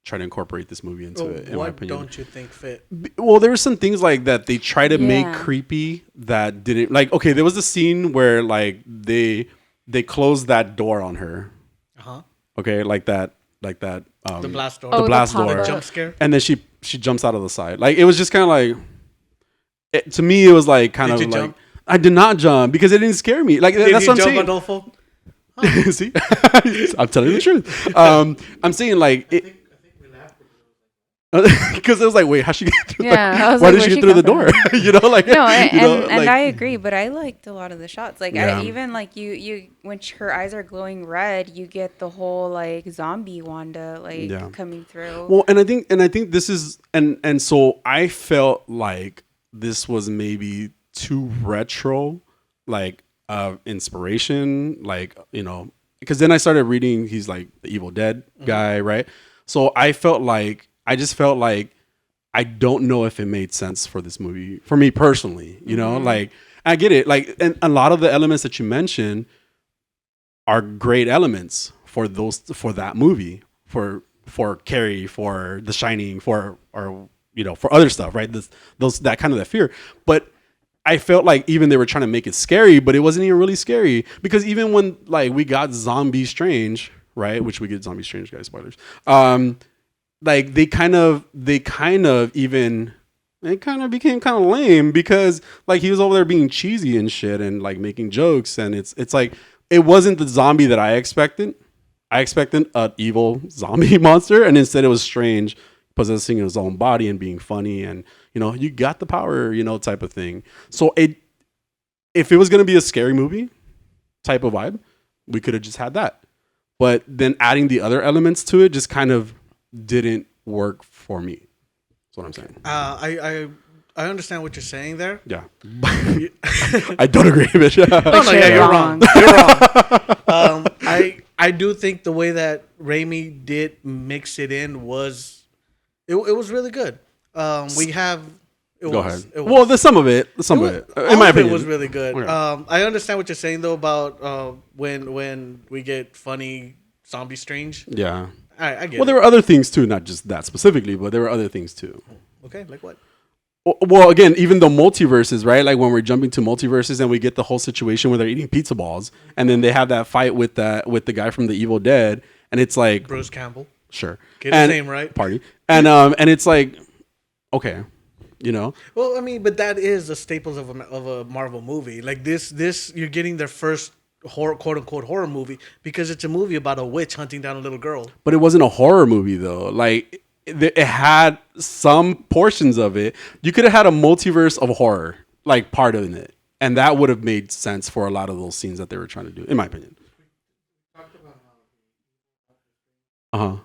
try to incorporate this movie into it. In my What opinion, don't you think fit? well, there were some things like that they try to make Yeah. creepy that didn't, like, okay, there was a scene where like they closed that door on her, Uh-huh. okay, like that The blast door. Oh, the blast pop-up. door, Jump scare. and then she jumps out of the side. Like, it was just kind of like, to me it was like kind Did of you like, jump? I did not jump because it didn't scare me. Like, Did that's you what I'm jump, saying. Adolfo? See, I'm telling you the truth. I'm saying like it. Because it was like, wait, how she get through? Yeah, like, I was why like, did she where'd get she through the come door? from? You know, like no, and, you know, and like, I agree, but I liked a lot of the shots. Like, Yeah. I even like you when her eyes are glowing red, you get the whole like zombie Wanda like Yeah. coming through. well, and I think this is and so I felt like this was maybe too retro, like inspiration, like, you know, because then I started reading. He's like the Evil Dead guy, right? So I just felt like I don't know if it made sense for this movie for me personally. You know, like, I get it, like, and a lot of the elements that you mentioned are great elements for that movie, for Carrie, for The Shining, for, or, you know, for other stuff, right? That kind of that fear. But I felt like even they were trying to make it scary, but it wasn't even really scary, because even when like we got Zombie Strange, right? Which we get Zombie Strange, guys, spoilers. Like they kind of became kind of lame, because like he was over there being cheesy and shit and like making jokes, and it's like it wasn't the zombie that I expected. I expected an evil zombie monster, and instead it was Strange possessing his own body and being funny, and, you know, you got the power, you know, type of thing. So if it was gonna be a scary movie type of vibe, we could have just had that. But then adding the other elements to it just kind of didn't work for me. That's what I'm saying. I understand what you're saying there. Yeah. I don't agree, bitch. No, yeah, you're wrong. You're wrong. I do think the way that Raimi did mix it in was it was really good. We have. Go ahead. Well, there's some of it. Some of it. In my opinion, it was really good. Okay. I understand what you're saying though about when we get funny zombie Strange. Yeah. I get. Well, there were other things too, not just that specifically, but there were other things too. Okay, like what? Well, again, even the multiverses, right? Like when we're jumping to multiverses and we get the whole situation where they're eating pizza balls, and then they have that fight with the guy from the Evil Dead, and it's like Bruce Campbell. sure, Get his name right. Party, and it's like okay, you know. Well, I mean, but that is the staples of a Marvel movie. Like this, you're getting their first horror, quote unquote, horror movie because it's a movie about a witch hunting down a little girl. But it wasn't a horror movie though. Like it had some portions of it. You could have had a multiverse of horror, like part of it, and that would have made sense for a lot of those scenes that they were trying to do, in my opinion. Uh huh.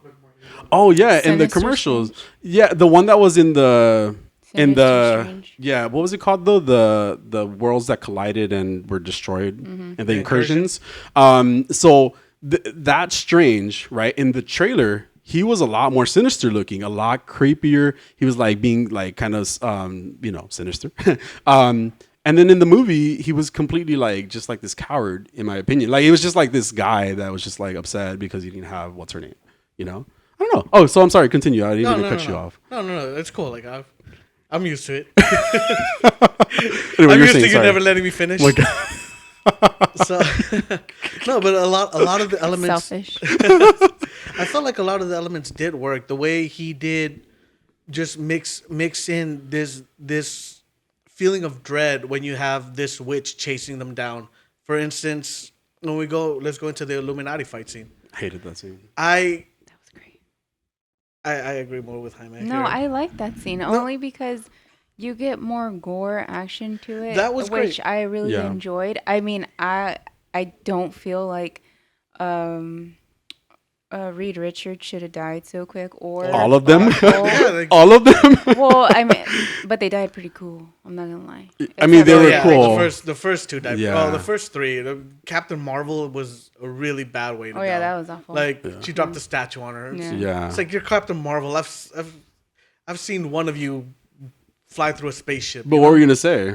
Oh yeah, in the Sinister commercials. Strange. Yeah, the one that was in the Sinister Strange. yeah, what was it called though? The worlds that collided and were destroyed and the incursions. So that's strange, right? In the trailer, he was a lot more sinister looking, a lot creepier. He was like being like kind of sinister. And then in the movie, he was completely like just like this coward, in my opinion. Like he was just like this guy that was just like upset because he didn't have what's her name, you know? I don't know. Oh, so I'm sorry. Continue. I didn't mean to cut you off. No, it's cool. Like I'm used to it. Anyway, I'm you're used saying, to you sorry. never letting me finish. Like, So no, but a lot of the elements. Selfish. I felt like a lot of the elements did work. The way he did, just mix in this feeling of dread when you have this witch chasing them down. For instance, let's go into the Illuminati fight scene. I hated that scene. I That was great. I agree more with Jaime. No, here. I like that scene only because you get more gore action to it. That was which great. I really Yeah. enjoyed. I mean, I don't feel like Reed Richards should have died so quick, or All of them? like- All of them? well, I mean, but they died pretty cool. I'm not gonna lie. I mean, they Except were for- yeah, cool. The first two died. Yeah. Oh, the first three. Captain Marvel was a really bad way to go. Oh yeah, that was awful. Like she dropped the statue on her. Yeah. Yeah. It's like you're Captain Marvel. I've seen one of you fly through a spaceship. But what were you gonna say?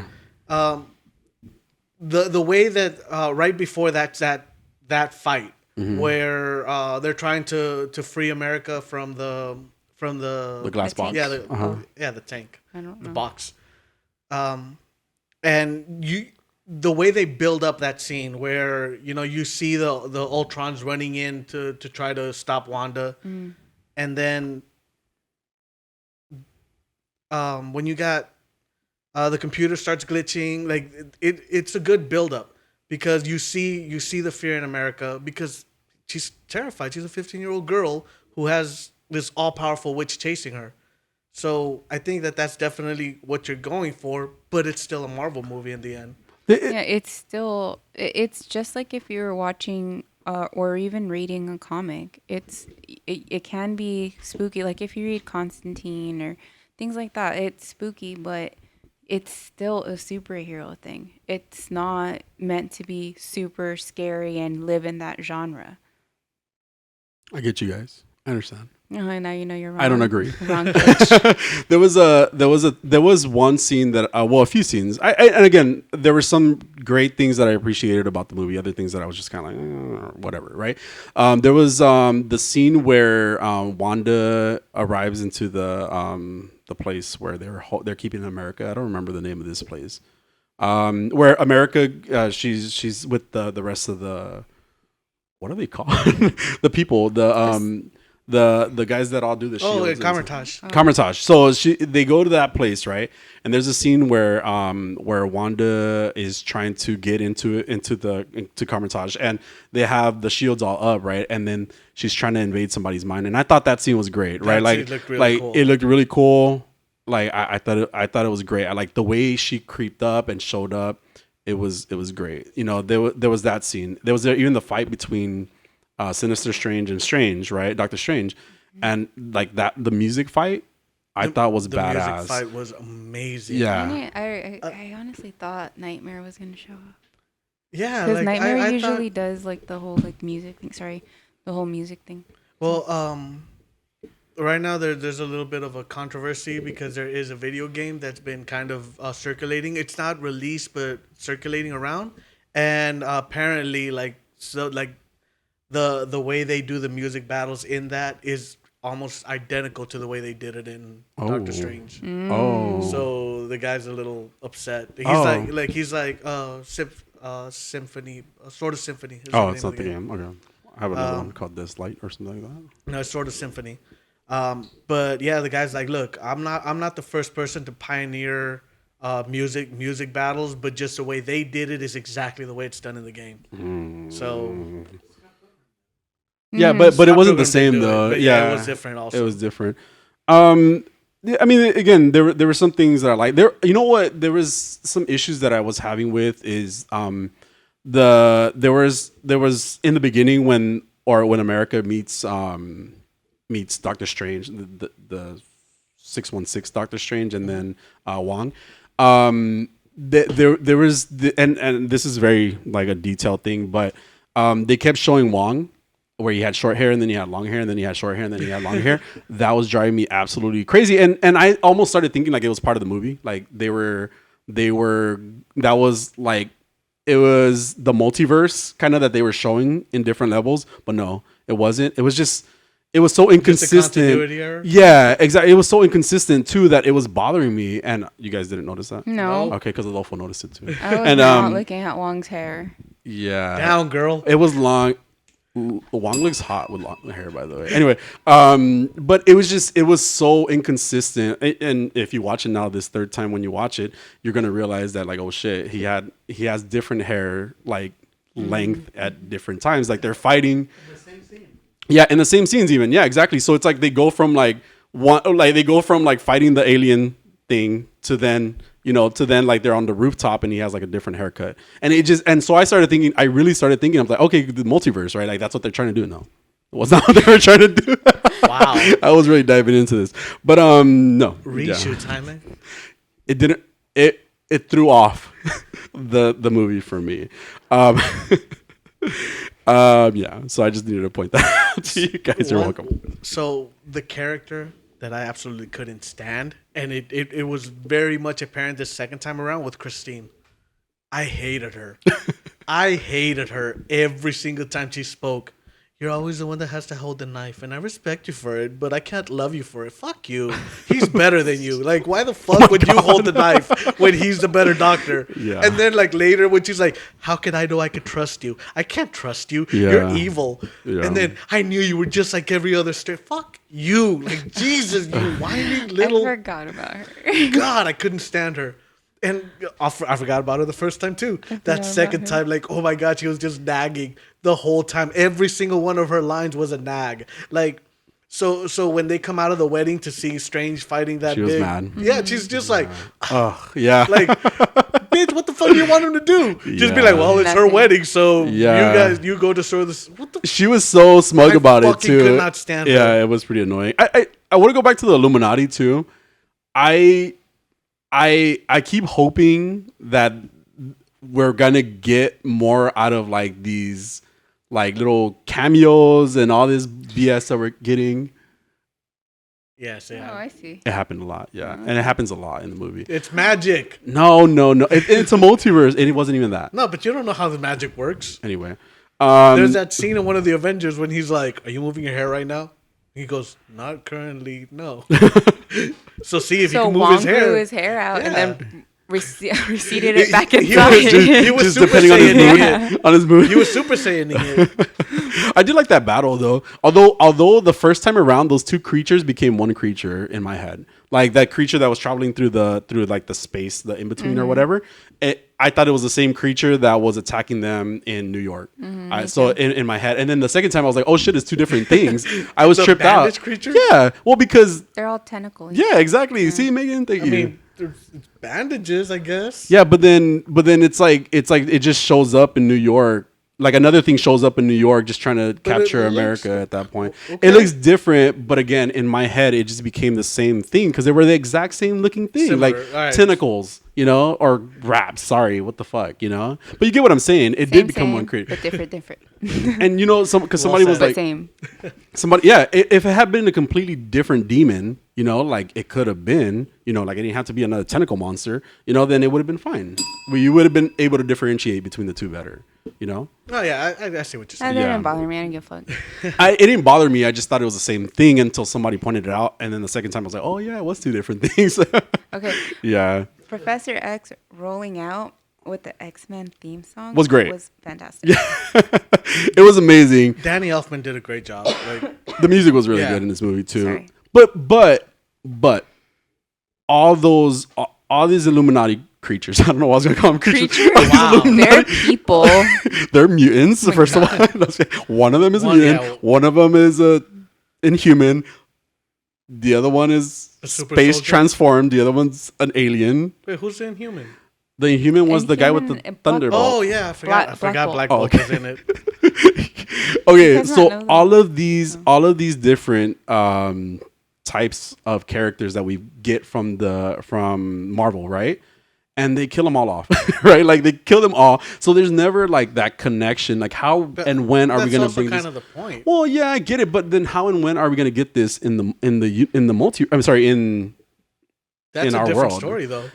The way that right before that fight Mm-hmm. where they're trying to free America from the The glass The box. tank. yeah the tank, I don't the know. box, and the way they build up that scene where you see the Ultrons running in to try to stop Wanda, and then when you got the computer starts glitching, like it's a good build up because you see the fear in America because she's terrified. She's a 15-year-old girl who has this all-powerful witch chasing her. So I think that's definitely what you're going for, but it's still a Marvel movie in the end. Yeah, it's just like if you were watching or even reading a comic. It can be spooky. Like if you read Constantine or things like that, it's spooky, but it's still a superhero thing. It's not meant to be super scary and live in that genre. I get you guys. I understand. Oh, now you know you're wrong. I don't agree. Wrong bitch. there was one scene that a few scenes. And again, there were some great things that I appreciated about the movie. Other things that I was just kind of like whatever, right? There was the scene where Wanda arrives into the place where they're keeping America. I don't remember the name of this place. Where America, she's with the rest of the, what are they called? The people, the guys that all do the shields. Oh, yeah, and Camertage. stuff. Camertage. So they go to that place, right? And there's a scene where Wanda is trying to get into Camertage, and they have the shields all up, right? And then she's trying to invade somebody's mind, and I thought that scene was great, right? That Like, scene looked really cool. it looked really cool. Like I thought it was great. I like the way she creeped up and showed up. It was great. There was that scene. There was even the fight between Sinister Strange and Strange, right? Doctor Strange, and like that the music fight I thought was the badass. music fight was amazing. Yeah. I honestly thought Nightmare was gonna show up Yeah, because like, Nightmare I usually thought, does like the whole like music thing. Sorry, the whole music thing. well, right now there's a little bit of a controversy because there is a video game that's been kind of circulating. It's not released, but circulating around, and apparently, the way they do the music battles in that is almost identical to the way they did it in Doctor Strange. Oh. So the guy's a little upset. He's Oh. symphony, Sword of Symphony. is Oh, the it's name not of the game. Okay. I have another one called This Light or something like that. No, it's Sword of Symphony. But yeah, the guy's like, look, I'm not the first person to pioneer music battles, but just the way they did it is exactly the way it's done in the game. So Yeah, but it Hot wasn't the Pilgrim did same do it, though. but Yeah, it was different also. It was different. Yeah, I mean, again, there were some things that I like. There, you know what? There was some issues that I was having with is there was in the beginning when America meets Doctor Strange, the 616 Doctor Strange, and then Wong. There was and this is very like a detailed thing, but they kept showing Wong where he had short hair and then he had long hair and then he had short hair and then he had long hair. That was driving me absolutely crazy. And I almost started thinking like it was part of the movie. Like they were that was like it was the multiverse kind of that they were showing in different levels, but no, it wasn't. It was so inconsistent. continuity error? Yeah, exactly. It was so inconsistent too that it was bothering me. And you guys didn't notice that? No. Okay, because Adolfo noticed it too. I was And not looking at Wong's hair. yeah, Down, girl. it was long. Wong looks hot with long hair, by the way. Anyway, but it was so inconsistent. And if you watch it now, this third time when you watch it, you're gonna realize that like, oh shit, he has different hair like length at different times. Like they're fighting. Yeah, in the same scenes even. Yeah, exactly. So it's like they go from like fighting the alien thing to then like they're on the rooftop and he has like a different haircut. And so I really started thinking, I'm like, okay, the multiverse, right? Like that's what they're trying to do now. It was not what they were trying to do. Wow. I was really diving into this. But no. Reshoots, Jaime. It didn't it threw off the movie for me. Yeah, so I just needed to point that out to you guys. You're welcome. So the character that I absolutely couldn't stand, and it was very much apparent the second time around with Christine. I hated her. I hated her every single time she spoke. You're always the one that has to hold the knife, and I respect you for it, but I can't love you for it. Fuck you. He's better than you. Like, why the fuck would you hold the knife when he's the better doctor? Yeah. And then, like, later when she's like, how can I know I could trust you? I can't trust you. Yeah. You're evil. Yeah. And then I knew you were just like every other straight. Fuck you. Like, Jesus, you whiny little. I forgot about her. God, I couldn't stand her. And I forgot about her the first time too. That second time, like, oh my God, she was just nagging the whole time. Every single one of her lines was a nag. Like, so when they come out of the wedding to see Strange fighting that She was mad. Yeah, she's just like, Oh, yeah. like, bitch, what the fuck do you want him to do? Just be like, well, it's her Nothing. wedding, so Yeah. you go to show this. What the? She was so smug I about it fucking too. could not stand Yeah, her. it was pretty annoying. I want to go back to the Illuminati too. I keep hoping that we're gonna get more out of like these like little cameos and all this BS that we're getting. Yes, yeah. Oh, I see. It happened a lot, yeah, and it happens a lot in the movie. It's magic. No, it's a multiverse, and it wasn't even that. No, but you don't know how the magic works. Anyway, There's that scene in one of the Avengers when he's like, "Are you moving your hair right now?" He goes, "Not currently, no." So see if he So can move Wong his hair. grew his hair out and Yeah. then receded it back He inside. was he was just Super depending on his Saiyaning mood. it. On his mood. He was Super Saiyaning it. I did like that battle though. Although the first time around, those two creatures became one creature in my head. Like that creature that was traveling through like the space, the in between or whatever. I thought it was the same creature that was attacking them in New York. So in my head, and then the second time I was like, oh shit, it's two different things. I was The tripped out. bandage creature? Yeah, well because They're all tentacles. yeah, exactly. See, Megan, thank I you. mean, it's bandages, I guess. Yeah, but then it's like it just shows up in New York. Like another thing shows up in New York, just trying to capture it looks- America at that point. Okay. It looks different, but again, in my head, it just became the same thing because they were the exact same looking thing, Similar, like alright. tentacles, or wraps. Sorry, what the fuck, But you get what I'm saying. It did become one creature, but different. and because somebody was said. like, Same. somebody, yeah. If it had been a completely different demon, like it could have been, like it didn't have to be another tentacle monster, then it would have been fine. You would have been able to differentiate between the two better, Oh yeah, I see what you're saying. That Yeah. didn't bother me. I didn't give a fuck. It didn't bother me. I just thought it was the same thing until somebody pointed it out, and then the second time I was like, oh yeah, it was two different things. Okay. Yeah. Professor X rolling out with the X-Men theme song Was great. Was fantastic. It was amazing. Danny Elfman did a great job. Like, The music was really Yeah. good in this movie too. Sorry. but all these Illuminati creatures. I don't know why I was gonna call them creatures. Wow. They're people. They're mutants. Oh first of all, one of them is a mutant. Yeah. One of them is a inhuman. The other one is A super space soldier? transformed. The other one's an alien. Wait, who's the Inhuman? The Inhuman was the guy with the Inhuman, thunderbolt. Oh yeah, I forgot. Black Black Bolt. Bolt Oh, okay. was in it. Okay, You guys so not know all of these different types of characters that we get from Marvel, right? And they kill them all off, right? Like they kill them all. So there's never like that connection. Like how and when are we going to bring That's this? also kind of the point. Well, yeah, I get it, but then how and when are we going to get this in the multi? I'm sorry, That's in a our different world. story, though.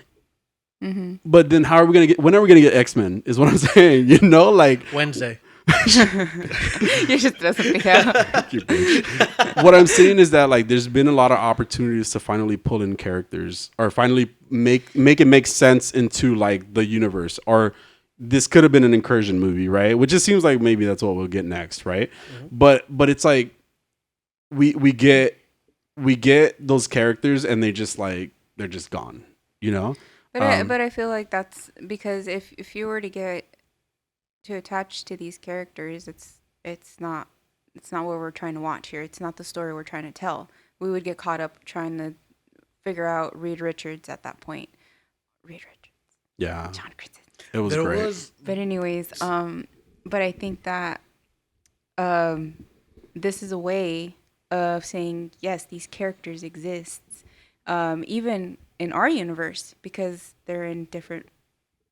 Mm-hmm. But then how are we going to get? When are we going to get X-Men? Is what I'm saying. You know, like Wednesday. You should throw something out. what I'm saying is that like there's been a lot of opportunities to finally pull in characters or finally make it make sense into like the universe, or this could have been an incursion movie, right? Which just seems like maybe that's what we'll get next, right? Mm-hmm. But it's like we get those characters and they're just gone, you know? But I feel like that's because if you were to get to attach to these characters, it's not what we're trying to watch here. It's not the story we're trying to tell. We would get caught up trying to figure out Reed Richards at that point. Reed Richards. Yeah. John Krasinski. It was great. But anyways, but I think that this is a way of saying yes, these characters exist, even in our universe because they're in different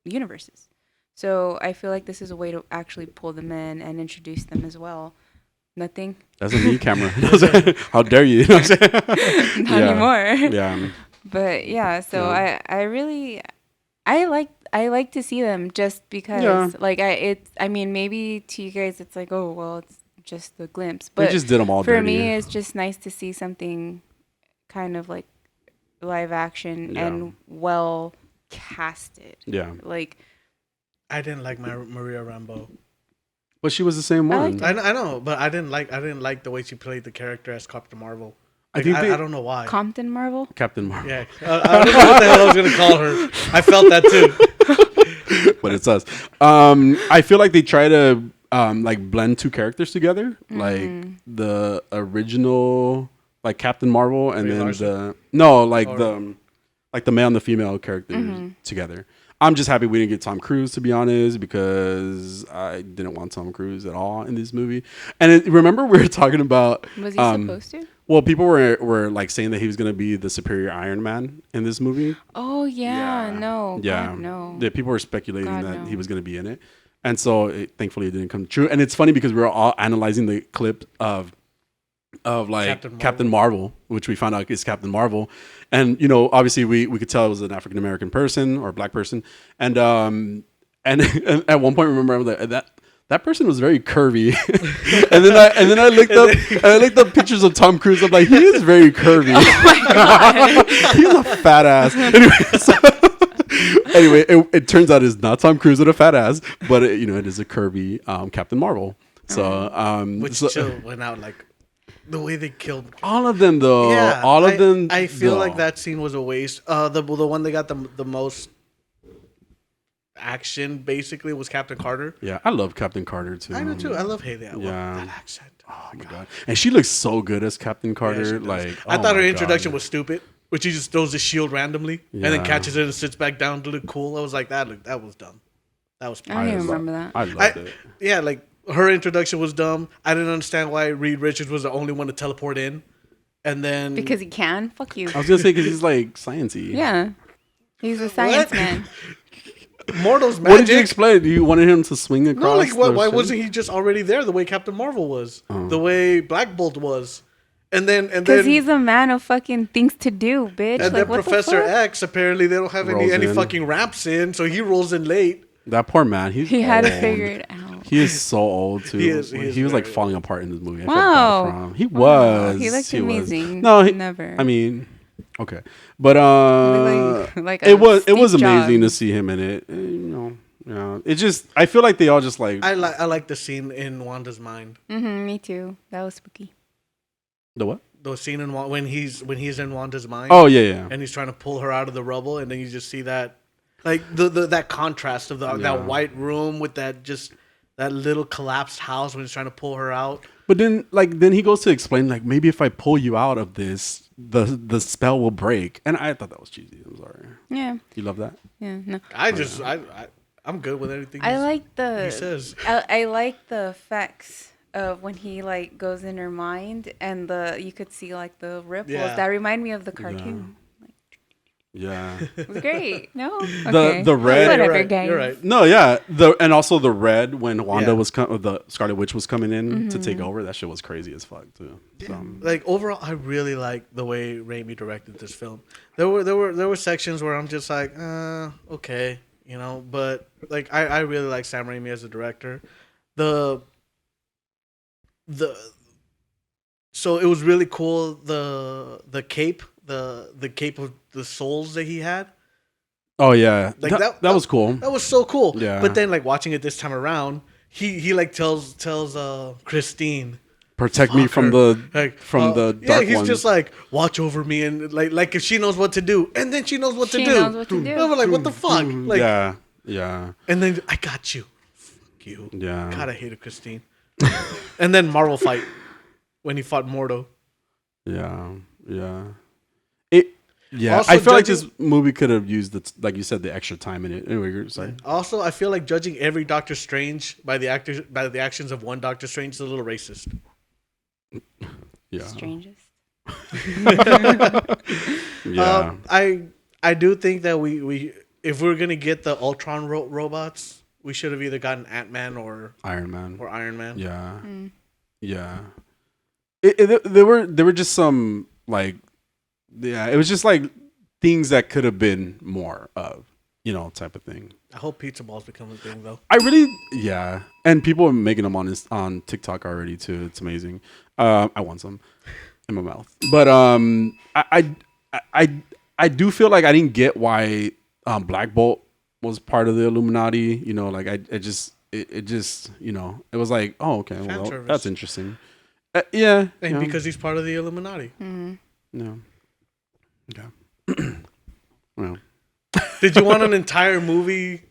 universes. So I feel like this is a way to actually pull them in and introduce them as well. Nothing. That's a me camera. How dare you? You know what I'm saying? Not anymore. Yeah. But yeah, so Yeah. I like to see them just because I mean maybe to you guys it's like, oh well, it's just the glimpse. But they just did them all for dirty. me it's just nice to see something kind of like live action and well casted. Yeah. Like I didn't like Maria Rambeau. But she was the same one. I know, but I didn't like the way she played the character as Captain Marvel. Like, I I don't know why. Compton Marvel? Captain Marvel. Yeah, I don't know what the hell I was gonna call her. I felt that too. But it's us. I feel like they try to like blend two characters together, like the original like Captain Marvel and Brie then Larson? the male and the female characters together. I'm just happy we didn't get Tom Cruise, to be honest, because I didn't want Tom Cruise at all in this movie. And remember we were talking about Was he supposed to? well, people were like saying that he was going to be the superior Iron Man in this movie. Oh yeah, no. Yeah. God, no. Yeah, people were speculating God, that no. he was going to be in it. And so thankfully it didn't come true. And it's funny because we were all analyzing the clip of like Captain Marvel, which we found out is Captain Marvel. And, you know, obviously we could tell it was an African-American person or a black person. And at one point, remember, I was like, that person was very curvy. and then I looked up pictures of Tom Cruise. I'm like, he is very curvy. Oh my God. He's a fat ass. Anyway, it turns out it's not Tom Cruise with a fat ass, but it is a curvy Captain Marvel. So Which chill went out like the way they killed all of them though. Yeah, all of them. I feel like that scene was a waste. The one that got the most action basically was Captain Carter. Yeah, I love Captain Carter too. I do too. I love Haley. Yeah. That accent. Oh my god, and she looks so good as Captain Carter. I thought her introduction was stupid, which she just throws the shield randomly and then catches it and sits back down to look cool. I was like, that was dumb. That was. I don't even remember that. I loved it. Yeah, like her introduction was dumb. I didn't understand why Reed Richards was the only one to teleport in, and then Because he can? Fuck you. I was gonna say because he's like sciencey. Yeah. He's a science man. Mortal's magic. What did you explain? You wanted him to swing across? No, like why shit? wasn't he just already there the way Captain Marvel was, the way Black Bolt was, and then Because he's a man of fucking things to do, bitch. and like, then what Professor the fuck? X apparently they don't have Rolls any in. fucking raps in, so he rolls in late. That poor man. He had to old. figure it out. He is so old too. He is He was like very falling apart in this movie. I felt Wow. bad for him. He was. He looked was. amazing. No, Never. I mean, okay, but like it was Steve amazing to Jobs. see him in it. It just I feel like they all just like I like the scene in Wanda's mind. Me too. That was spooky. the what? the scene in when he's in Wanda's mind. Oh yeah. And he's trying to pull her out of the rubble, and then you just see that, like that contrast of that white room with that little collapsed house when he's trying to pull her out. But then he goes to explain like maybe if I pull you out of this, the spell will break. And I thought that was cheesy. I'm sorry. Yeah. You love that? Yeah. No. I'm good with everything. I like he says. I like the effects of when he like goes in her mind and you could see like the ripples. Yeah. That remind me of the cartoon. Yeah. It was great. No. Okay. The red. Whatever, You're right. No, yeah. And also the red when Wanda the Scarlet Witch was coming in to take over. That shit was crazy as fuck too. So, like overall, I really like the way Raimi directed this film. There were sections where I'm just like, okay, you know, but like I really like Sam Raimi as a director. So it was really cool the cape of the souls that he had. oh yeah, Like that was cool. That was so cool. Yeah. But then like watching it this time around, he like tells Christine, Protect me from her. the Like, dark he's ones. just like, watch over me, and like if she knows what to do, and then she knows what to do. She knows what to do. And we're like, what the fuck? Like, yeah. And then I got you. Fuck you. Yeah. God, I hated Christine. And then Marvel fight when he fought Mordo. Yeah. Also, I feel like this movie could have used like you said, the extra time in it. Anyway, you're sorry. Also, I feel like judging every Doctor Strange by the actions of one Doctor Strange is a little racist. Yeah. Strangest. Yeah. I do think that we if we're gonna get the Ultron robots, we should have either gotten Ant-Man or Iron Man. Yeah. Yeah. There were just some like, it was just like things that could have been more of, type of thing. I hope pizza balls become a thing though. And people are making them on TikTok already too. It's amazing. I want some in my mouth, but I do feel like I didn't get why Black Bolt was part of the Illuminati. Like it just it was like, oh, okay, well, that's interesting. Yeah, and because he's part of the Illuminati. Mm-hmm. No. Okay. Well, did you want an entire movie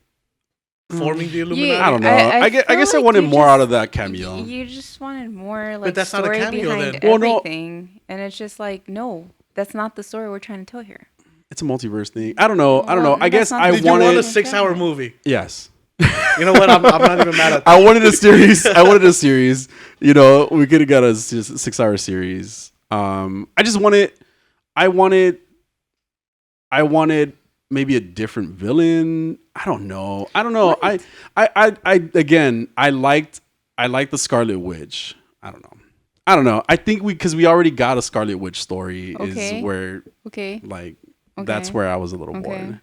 forming the Illuminati? I don't know. I guess I wanted more out of that cameo. You just wanted more like but that's story not a cameo, behind then. everything, and it's just like, no, that's not the story we're trying to tell here. It's a multiverse thing. I don't know. I guess I Did wanted. you want a 6-hour movie? Yes. You know what? I'm not even mad at that. I wanted a series. We could have got a 6-hour series. I wanted maybe a different villain. I don't know. Right. I liked the Scarlet Witch. I don't know. I think because we already got a Scarlet Witch story is where that's where I was a little bored.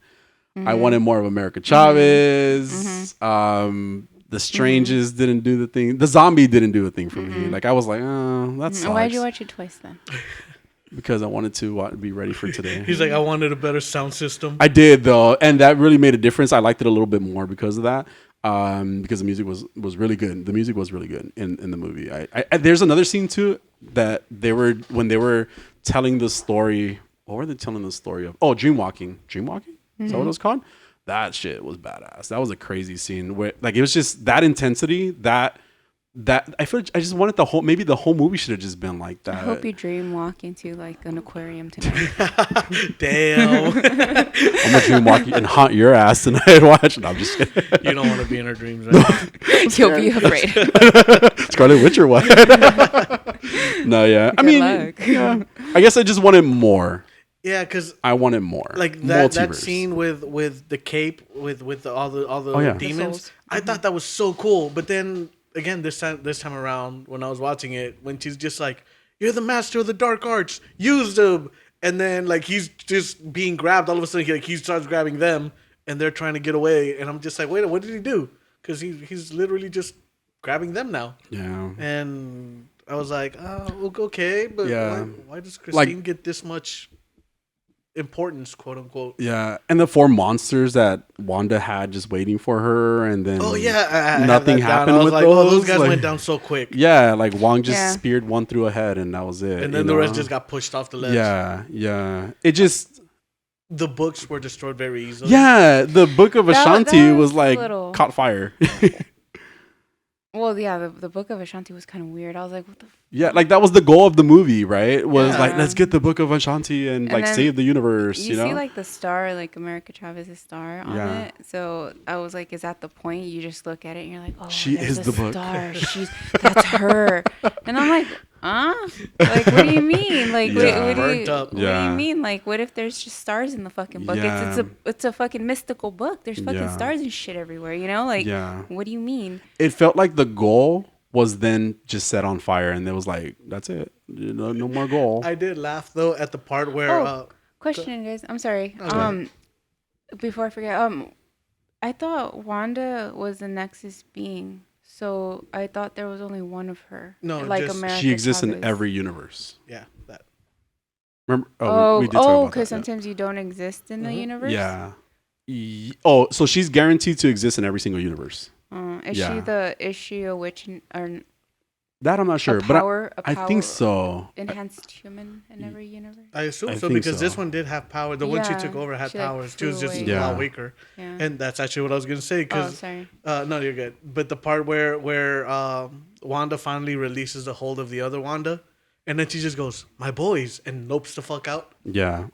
Mm-hmm. I wanted more of America Chavez. Mm-hmm. The Strangers didn't do the thing. The zombie didn't do a thing for me. Like I was like, oh, that sucks. Why'd you watch it twice then? Because I wanted to be ready for today. He's like, I wanted a better sound system. I did though, and that really made a difference. I liked it a little bit more because of that. Because the music was really good. The music was really good in the movie. I there's another scene too that when they were telling the story. What were they telling the story of? Oh, dreamwalking. Is that what it was called? That shit was badass. That was a crazy scene where it was just that intensity that I feel I just wanted maybe the whole movie should have just been like that. I hope you dream walk into like an aquarium tonight. Damn. I'm gonna dream walk and haunt your ass tonight. Watch. No, I'm just kidding. You don't want to be in her dreams, right? You'll be afraid. Scarlet Witch or what? No, yeah. Good luck. Yeah. I guess I just wanted more. Yeah, because I wanted more. Like that scene with the cape with all the demons. I thought that was so cool. But then again, this time around when I was watching it, when she's just like, "You're the master of the dark arts. Use them." And then like he's just being grabbed. All of a sudden, he starts grabbing them, and they're trying to get away. And I'm just like, "Wait, what did he do?" Because he's literally just grabbing them now. Yeah. And I was like, "Oh, okay, but yeah. why does Christine get this much importance, quote unquote. Yeah, and the 4 monsters that Wanda had just waiting for her, and then Oh yeah, I have nothing that down. happened I was with like, those. oh, those guys like, went down so quick. Yeah, like Wong just Yeah. speared one through a head, and that was it. And then the rest just got pushed off the ledge. Yeah. It just The books were destroyed very easily. yeah. The Book of That Ashanti was was like little- caught fire. Well, yeah, the Book of Ashanti was kind of weird. I was like, what the Yeah, like that was the goal of the movie, right? Was Yeah. like let's get the Book of Ashanti and like then save the universe. You You know? see, like the star, like America Chavez's star on Yeah. it. So I was like, is that the point? You just look at it and you're like, oh, She there's is a the book. star. That's her. And I'm like, huh? Like, what do you mean? Like, Yeah. what do you Burnt up. what do you Yeah. mean? Like, what if there's just stars in the fucking book? Yeah. It's a fucking mystical book. There's fucking Yeah. stars and shit everywhere. You know, like, Yeah. what do you mean? It felt like the goal was then just set on fire, and it was like that's it. You know, no more goal. I did laugh though at the part where. Oh. Question, guys. I'm sorry. Okay. Before I forget, I thought Wanda was the Nexus being, so I thought there was only one of her. No, like just- America She exists in Chavez. every universe. Yeah, that. Remember? Oh, we did talk about that, because yeah. sometimes you don't exist in the universe. Yeah. Oh, so she's guaranteed to exist in every single universe. Is she a witch or That I'm not sure, a but power? I think so. Enhanced human in every universe. I assume I so think because so. this one did have power. The one she Yeah, took over had she, like, powers. She was flew just away. a Yeah. lot weaker. Yeah. And that's actually what I was gonna say. Oh, Cause sorry. no, you're good. But the part where Wanda finally releases the hold of the other Wanda, and then she just goes, "My boys," and nopes the fuck out. Yeah.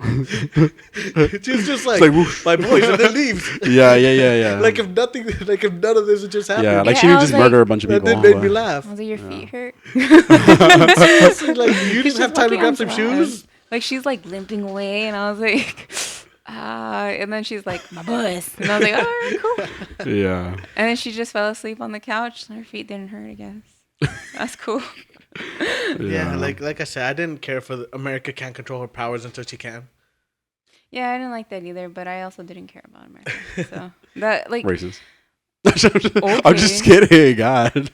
She's just like, like, whoosh. "My boys," and then leaves. Yeah. Like if nothing, like if none of this had just happened. yeah, like Yeah, she I didn't was just like- murder a bunch of that people. did make me but- laugh. I was like, your feet hurt. Seriously, like you didn't have time to walking grab on some grass. shoes. Like she's like limping away, and I was like, and then she's like, my bus, and I was like, all right, cool. Yeah. And then she just fell asleep on the couch, and her feet didn't hurt. I guess that's cool. Yeah, like I said, I didn't care for America can't control her powers until she can. Yeah, I didn't like that either, but I also didn't care about America. So that like Racist. I'm just kidding. God.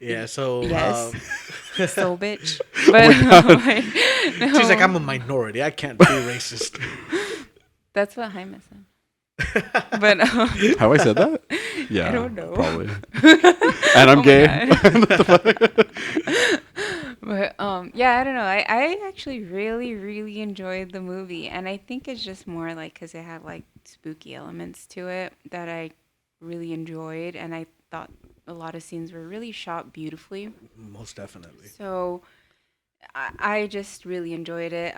Yeah, so Yes. so bitch. Oh But like, she's like, no. I'm a minority. I can't be racist. That's what Jaime said. But Have I said that? Yeah. I don't know. Probably. And I'm Oh my gay. God. But yeah, I don't know. I actually really enjoyed the movie, and I think it's just more like because it had like spooky elements to it that I really enjoyed, and I thought a lot of scenes were really shot beautifully. Most definitely. So I just really enjoyed it.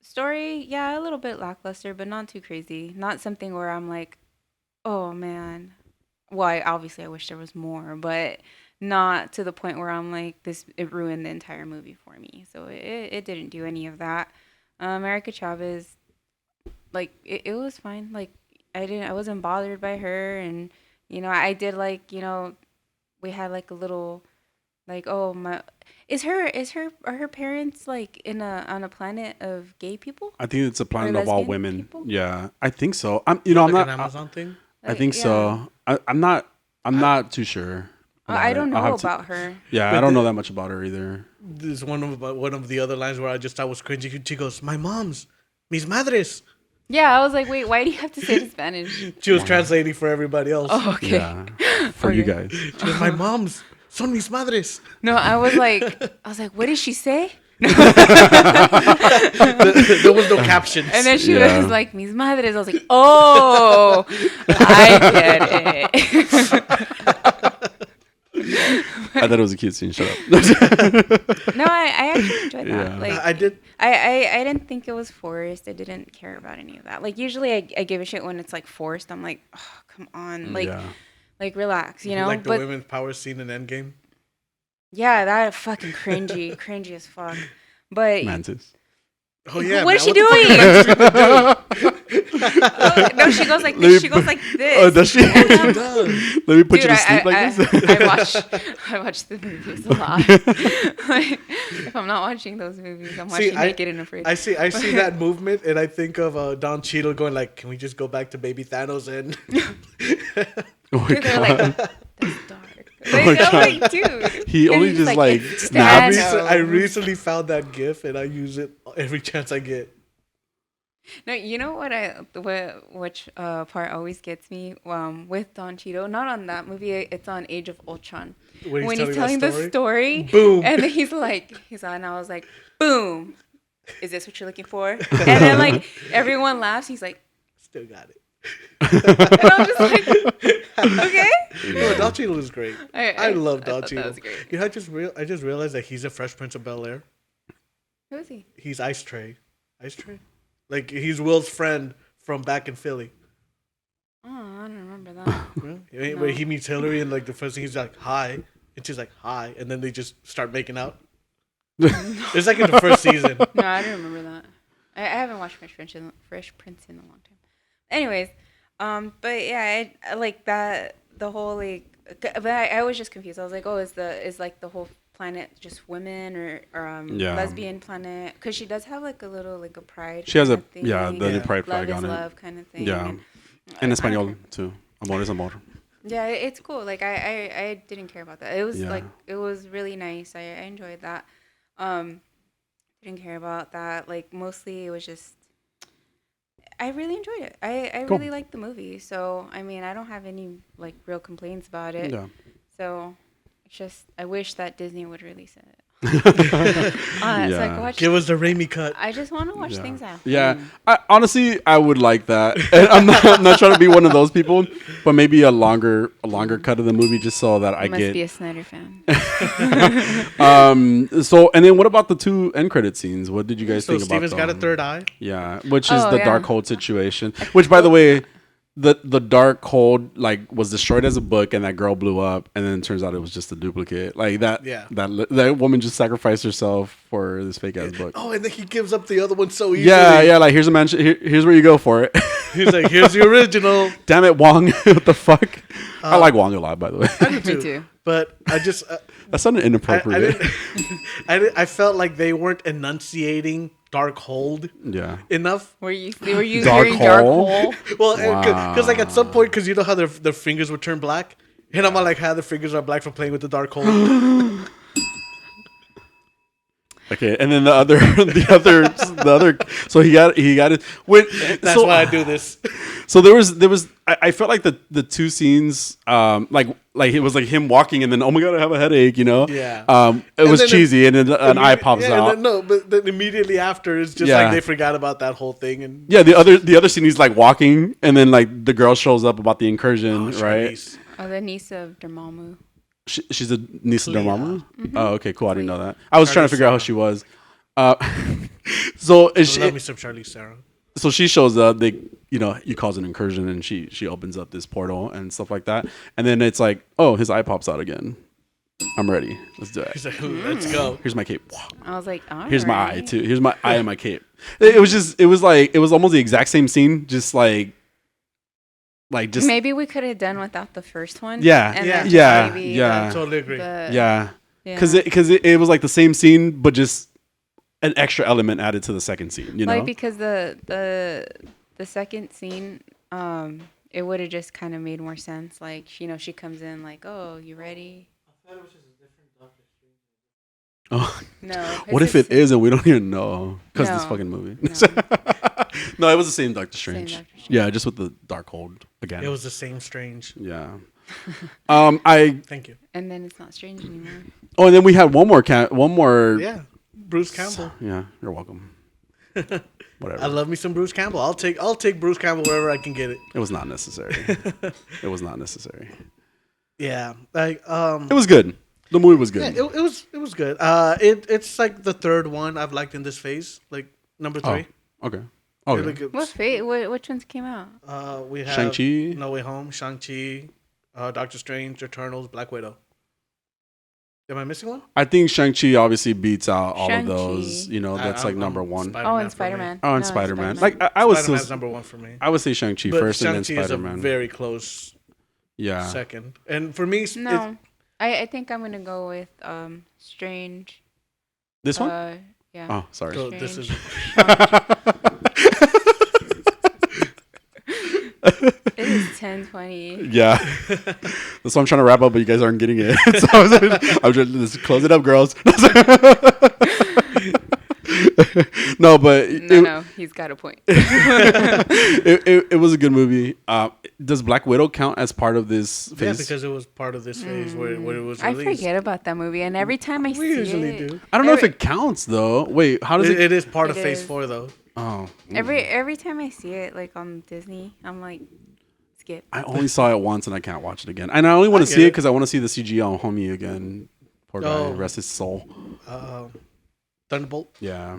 Story, yeah, a little bit lackluster, but not too crazy. Not something where I'm like, oh man. Well, obviously I wish there was more, but not to the point where I'm like, it ruined the entire movie for me. So it didn't do any of that. America Chavez, like it was fine. Like I wasn't bothered by her, and I did like, we had like a little like, oh my, are her parents like on a planet of gay people? I think it's a planet of all lesbian women. people? Yeah. I think so. I'm Like not. an Amazon thing. I think yeah. so. I'm not too sure. I about don't it. I'll know have to- about her. Yeah, But I don't know the- that much about her either. There's one of the other lines where I just thought was cringy. She goes, "My mom's, mis madres." Yeah, I was like, wait, why do you have to say it in Spanish? She was translating for everybody else. Oh, okay. Yeah. For you Okay. guys. She goes, "My mom's son mis madres." No, I was like, what did she say? There was no captions. And then she Yeah. was like, mis madres. I was like, oh, I get it. I thought it was a cute scene. Shut up. No, I actually enjoyed that. Yeah. Like, I did. I didn't think it was forced. I didn't care about any of that. Like, usually I give a shit when it's like forced. I'm like, oh, come on. Like, Yeah. like relax, you know? Like the but women's power scene in Endgame. yeah, that fucking cringy as fuck. But Mantis. Oh yeah. What man, is she the fuck doing? is that oh, no, she goes like Let me this. She goes like this. Oh, does she? And I'm- she does? Let me put Dude, you to sleep like this. I watch the movies a lot. Like, if I'm not watching those movies, I'm watching Naked and Afraid. I see that movement, and I think of Don Cheadle going like, "Can we just go back to Baby Thanos?" And Oh my Dude, they're like, God. that's dark. Oh my Like, I'm God. like, dude. He And only he's just like "It's snaps. Thanos." I recently found that GIF, and I use it every chance I get. No, you know which part always gets me with Don Cheadle. Not on that movie. It's on Age of Ultron. When he's telling the story, boom, and then he's on. I was like, boom. Is this what you're looking for? And then like everyone laughs. He's like, still got it. and I'm just like, okay. No, Don Cheadle is great. I love Don Cheadle. That was great. You know, I just realized that he's a Fresh Prince of Bel-Air. Who is he? He's Ice Tray. Ice Tray? Like, he's Will's friend from back in Philly. Oh, I don't remember that. Yeah? Where he meets Hillary and, like, the first thing he's like, hi. And she's like, hi. And then they just start making out. It's like in the first season. No, I don't remember that. I haven't watched Fresh Prince in a long time. Anyways, but yeah, I like that, the whole, like, but I was just confused. I was like, oh, is like the whole planet just women or lesbian planet? Because she does have like a little like a pride. She has the new pride flag on it. Love kind of thing. Yeah, in Espanol too. Amor es amor. Yeah, it's cool. Like I didn't care about that. It was like it was really nice. I enjoyed that. Didn't care about that. Like mostly it was just. I really enjoyed it. I cool. really liked the movie. So I mean I don't have any like real complaints about it. Yeah. So it's just I wish that Disney would release it. So I can watch. Give us the Raimi cut. I just want to watch things happen. Yeah, honestly, I would like that. And I'm not trying to be one of those people, but maybe a longer cut of the movie just so that I must get. Be a Snyder fan. So and then what about the 2 end credit scenes? What did you guys think Steven's about them? got a third eye. Yeah, which is the Darkhold situation. Which, by the way, the Darkhold like was destroyed as a book, and that girl blew up, and then it turns out it was just a duplicate. Like that. Yeah. That woman just sacrificed herself for this fake ass book. Oh, and then he gives up the other one so easily. Yeah. Like here's a mansion. Here's where you go for it. He's like, here's the original. Damn it, Wong! What the fuck? I like Wong a lot, by the way. Me too. But I just that sounded inappropriate. I felt like they weren't enunciating Darkhold enough. Were you hearing Darkhold? Well, because like at some point, because you know how their fingers would turn black, and I'm like, how the fingers are black from playing with the Darkhold. Okay, and then the other. So he got it. That's why I do this. So there was. I felt like the 2 scenes, like it was like him walking, and then oh my god, I have a headache, you know. Yeah. It was cheesy, and then an eye pops out. But then immediately after, it's just like they forgot about that whole thing, and the other scene, he's like walking, and then like the girl shows up about the incursion, right? The niece of Dormammu. She's a niece of Dormammu? Mm-hmm. Oh, okay, cool. I didn't know that. I was trying to figure out who she was. So is love me some Charlize Theron. So she shows up. You cause an incursion, and she opens up this portal and stuff like that. And then it's like, oh, his eye pops out again. I'm ready. Let's do it. He's like, let's go. Here's my cape. I was like, here's my eye too. Here's my eye and my cape. It was almost the exact same scene, just like just maybe we could have done without the first one. Yeah, I totally agree. Because it was like the same scene, but just an extra element added to the second scene. You know, like because the second scene, it would have just kind of made more sense. Like she comes in like, oh, you ready? I thought it was just a different Doctor Strange. Oh no! What if it is and we don't even know? Because this fucking movie. No, it was the same Doctor Strange. Yeah, just with the Darkhold again. It was the same Strange. Yeah. Thank you. And then it's not Strange anymore. Oh, and then we had one more. Yeah, Bruce Campbell. Yeah, you're welcome. Whatever. I love me some Bruce Campbell. I'll take Bruce Campbell wherever I can get it. It was not necessary. It was not necessary. Yeah, like it was good. The movie was good. Yeah, it was good. It's like the third one I've liked in this phase, like number 3. Oh, okay. Okay. Like what phase? Which ones came out? We have Shang-Chi, No Way Home, Shang-Chi, Doctor Strange, Eternals, Black Widow. Am I missing one? I think Shang-Chi obviously beats out all of those. That's like number 1. And Spider-Man. Oh, and Spider-Man. Like I was Spider-Man's number 1 for me. I would say Shang-Chi first, and then Spider-Man. Is a very close. Yeah. Second, and for me, no, I think I'm gonna go with Strange. This one? Yeah. Oh, sorry. So this is. It is 10:20. Yeah. That's why I'm trying to wrap up, but you guys aren't getting it. So I'm trying to just close it up, girls. No, but No, he's got a point. it was a good movie. Does Black Widow count as part of this phase? Yeah, because it was part of this phase where it was I released. forget about that movie, and every time I We see usually it, do. I don't know if it counts though. Wait, how does it? It is part of It phase is. 4 though. Oh, every time I see it, like on Disney, I'm like, skip. I only saw it once and I can't watch it again. And I only want to get see it it. because I want to see the CG on homie again. Poor guy, Oh. rest his soul. Thunderbolt, Yeah,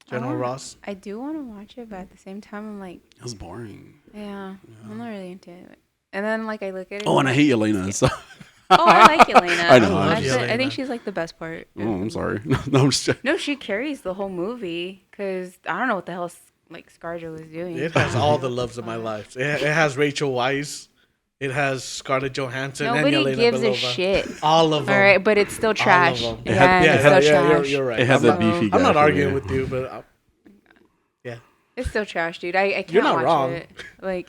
General Oh. Ross. I do want to watch it, but at the same time, I'm like, it was boring. yeah, I'm not really into it. And then like I look at it. Oh, and I hate Elena. So. Oh, I like Elena. I know. I love I Elena. think she's like the best part. Oh, I'm sorry. No, I'm just. No, she carries the whole movie because I don't know what the hell like ScarJo was doing. It has all the loves of my life. It has Rachel Weisz. It has Scarlett Johansson. Nobody and Yelena gives a Belova. shit. All of them. All right, but it's still trash. them. Yeah, It had- it's yeah, still trash. You're right. It has I'm that not, beefy guy. I'm not for arguing me. with you, but yeah. It's still trash, dude. I can't You're not watch wrong. it. Like,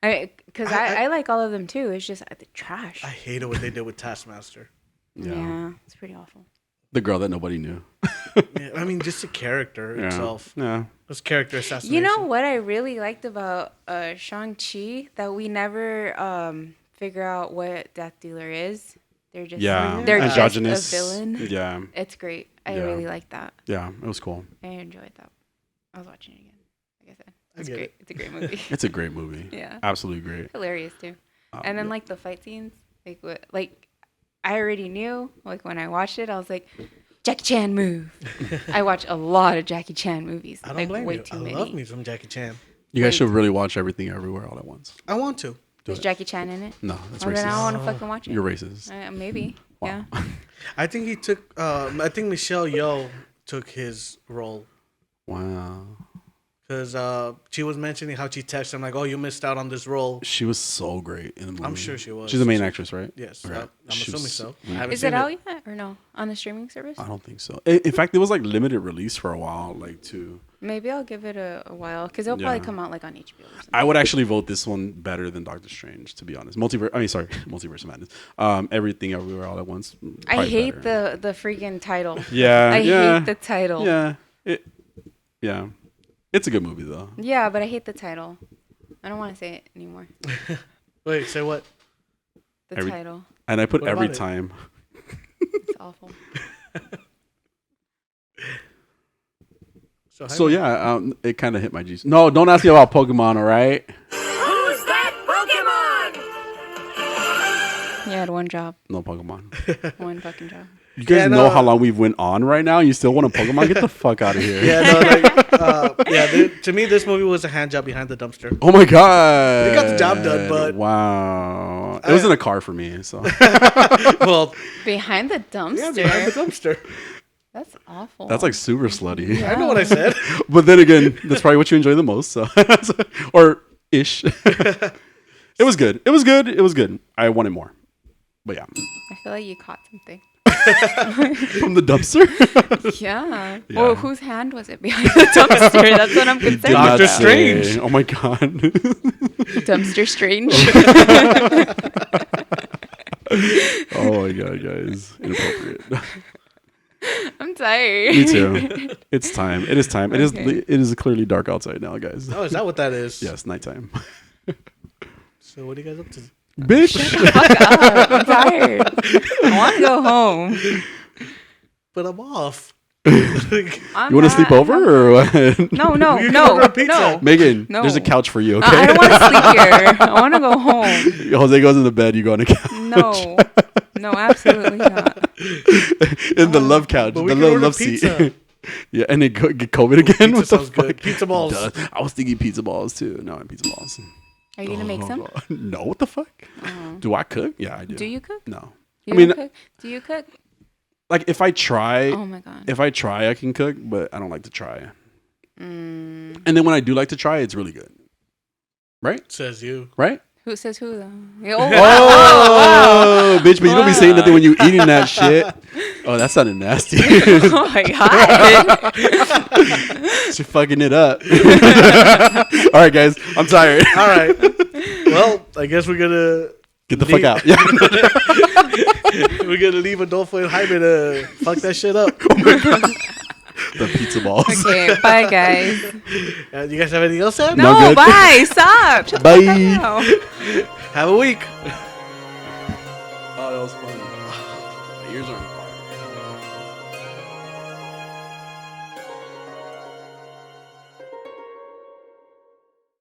I like all of them too. It's just the trash. I hate it what they did with Taskmaster. Yeah, it's pretty awful. The girl that nobody knew. Yeah, I mean, just the character Yeah. itself. Yeah. It's character assassination. You know what I really liked about Shang-Chi? That we never figure out what Death Dealer is. They're just Yeah. they're Androgynous. just a villain. Yeah. It's great. I Yeah. really like that. Yeah. It was cool. I enjoyed that. I was watching it again. Like I said, I it's get great. it. It's a great movie. It's a great movie. Yeah, Absolutely great. hilarious too. Oh, And then yeah. like the fight scenes, like I already knew. Like when I watched it, I was like, Jackie Chan move. I watch a lot of Jackie Chan movies. I don't like blame way you. too I many. love me some Jackie Chan. You guys should really watch Everything Everywhere All at Once. I want to. Is Jackie Chan in it? No, that's Oh, then I racist. want to fucking watch it. You're racist. Maybe. Wow. Yeah. I think he took. I think Michelle Yeoh took his role Wow. because she was mentioning how she texted him like, "Oh, you missed out on this role." She was so great in the movie. I'm sure she was. She's the main actress, right? Yes, Okay. I'm She assuming was- so. I haven't Is seen it out yet or no on the streaming service? I don't think so. In fact, it was like limited release for a while, like too. Maybe I'll give it a while because it'll probably Yeah. come out like on HBO. Or something. I would actually vote this one better than Doctor Strange, to be honest. Multiverse of Madness. Everything Everywhere All at Once. I probably hate better. the freaking title. Yeah, I yeah, hate the title. yeah. Yeah, it's a good movie though. Yeah, but I hate the title. I don't want to say it anymore. Wait, say what? The Every- title. And I put What every about it? time. It's awful. So yeah, it kind of hit my G's. No, don't ask me about Pokemon. All right. Who's that Pokemon? You had one job, No Pokemon. one fucking job. You guys Yeah, know no. how long we've went on right now. You still want a Pokemon? Get the fuck out of here. Yeah, no, to me, this movie was a hand job behind the dumpster. Oh my god. They got the job done, but- wow, it was in a car for me. So Well, Behind the yeah, dumpster. behind the dumpster. That's awful. that's like super slutty. I know what I said. But then again, that's probably what you enjoy the most. So or ish. It was good. It was good. It was good. I wanted more. But yeah, I feel like you caught something. from the dumpster. Yeah. Yeah. Well, whose hand was it behind the dumpster? That's what I'm concerned Did not Doctor about. Strange. say. Oh my god. Dumpster Strange. Oh my god, guys, inappropriate. I'm tired. Me too. It's time. It is time. It is. Okay. It is clearly dark outside now, guys. Oh, is that what that is? Yes, nighttime. So what are you guys up to? Bitch. Fuck up. I'm tired. I want to go home. But I'm off. I'm You want to sleep over or what? No, no, You can no, order a pizza. no. Megan, No. there's a couch for you. I Okay. don't want to sleep here. I want to go home. Jose goes in the bed. You go on the couch. No, no, absolutely not. In the love couch, But the we can little order love pizza. seat. Yeah, and then get COVID again. Pizza What the sounds good. fuck? Pizza balls. Duh. I was thinking pizza balls too. No, pizza balls. Are you gonna make some? No, what the fuck? Do I cook? Yeah, I do. Do you cook? No. Do I you mean, cook? Do you cook? like if I try, Oh my god. if I try, I can cook, but I don't like to try. And then when I do like to try, it's really good. Right? Says you. Right? Who says who though? Oh, bitch, but you don't be saying nothing when you eating that shit. Oh, that sounded nasty. Oh my god. She's fucking it up. All right, guys, I'm tired. All right. Well, I guess we're gonna Get the fuck out. Yeah. we're gonna leave Adolfo and Jaime to fuck that shit up. The pizza balls. Okay, bye guys. You guys have anything else to add? No, No, good. bye. Stop. Shut the Bye. fuck up now. Have a week. Oh, that was fun. My ears are on fire.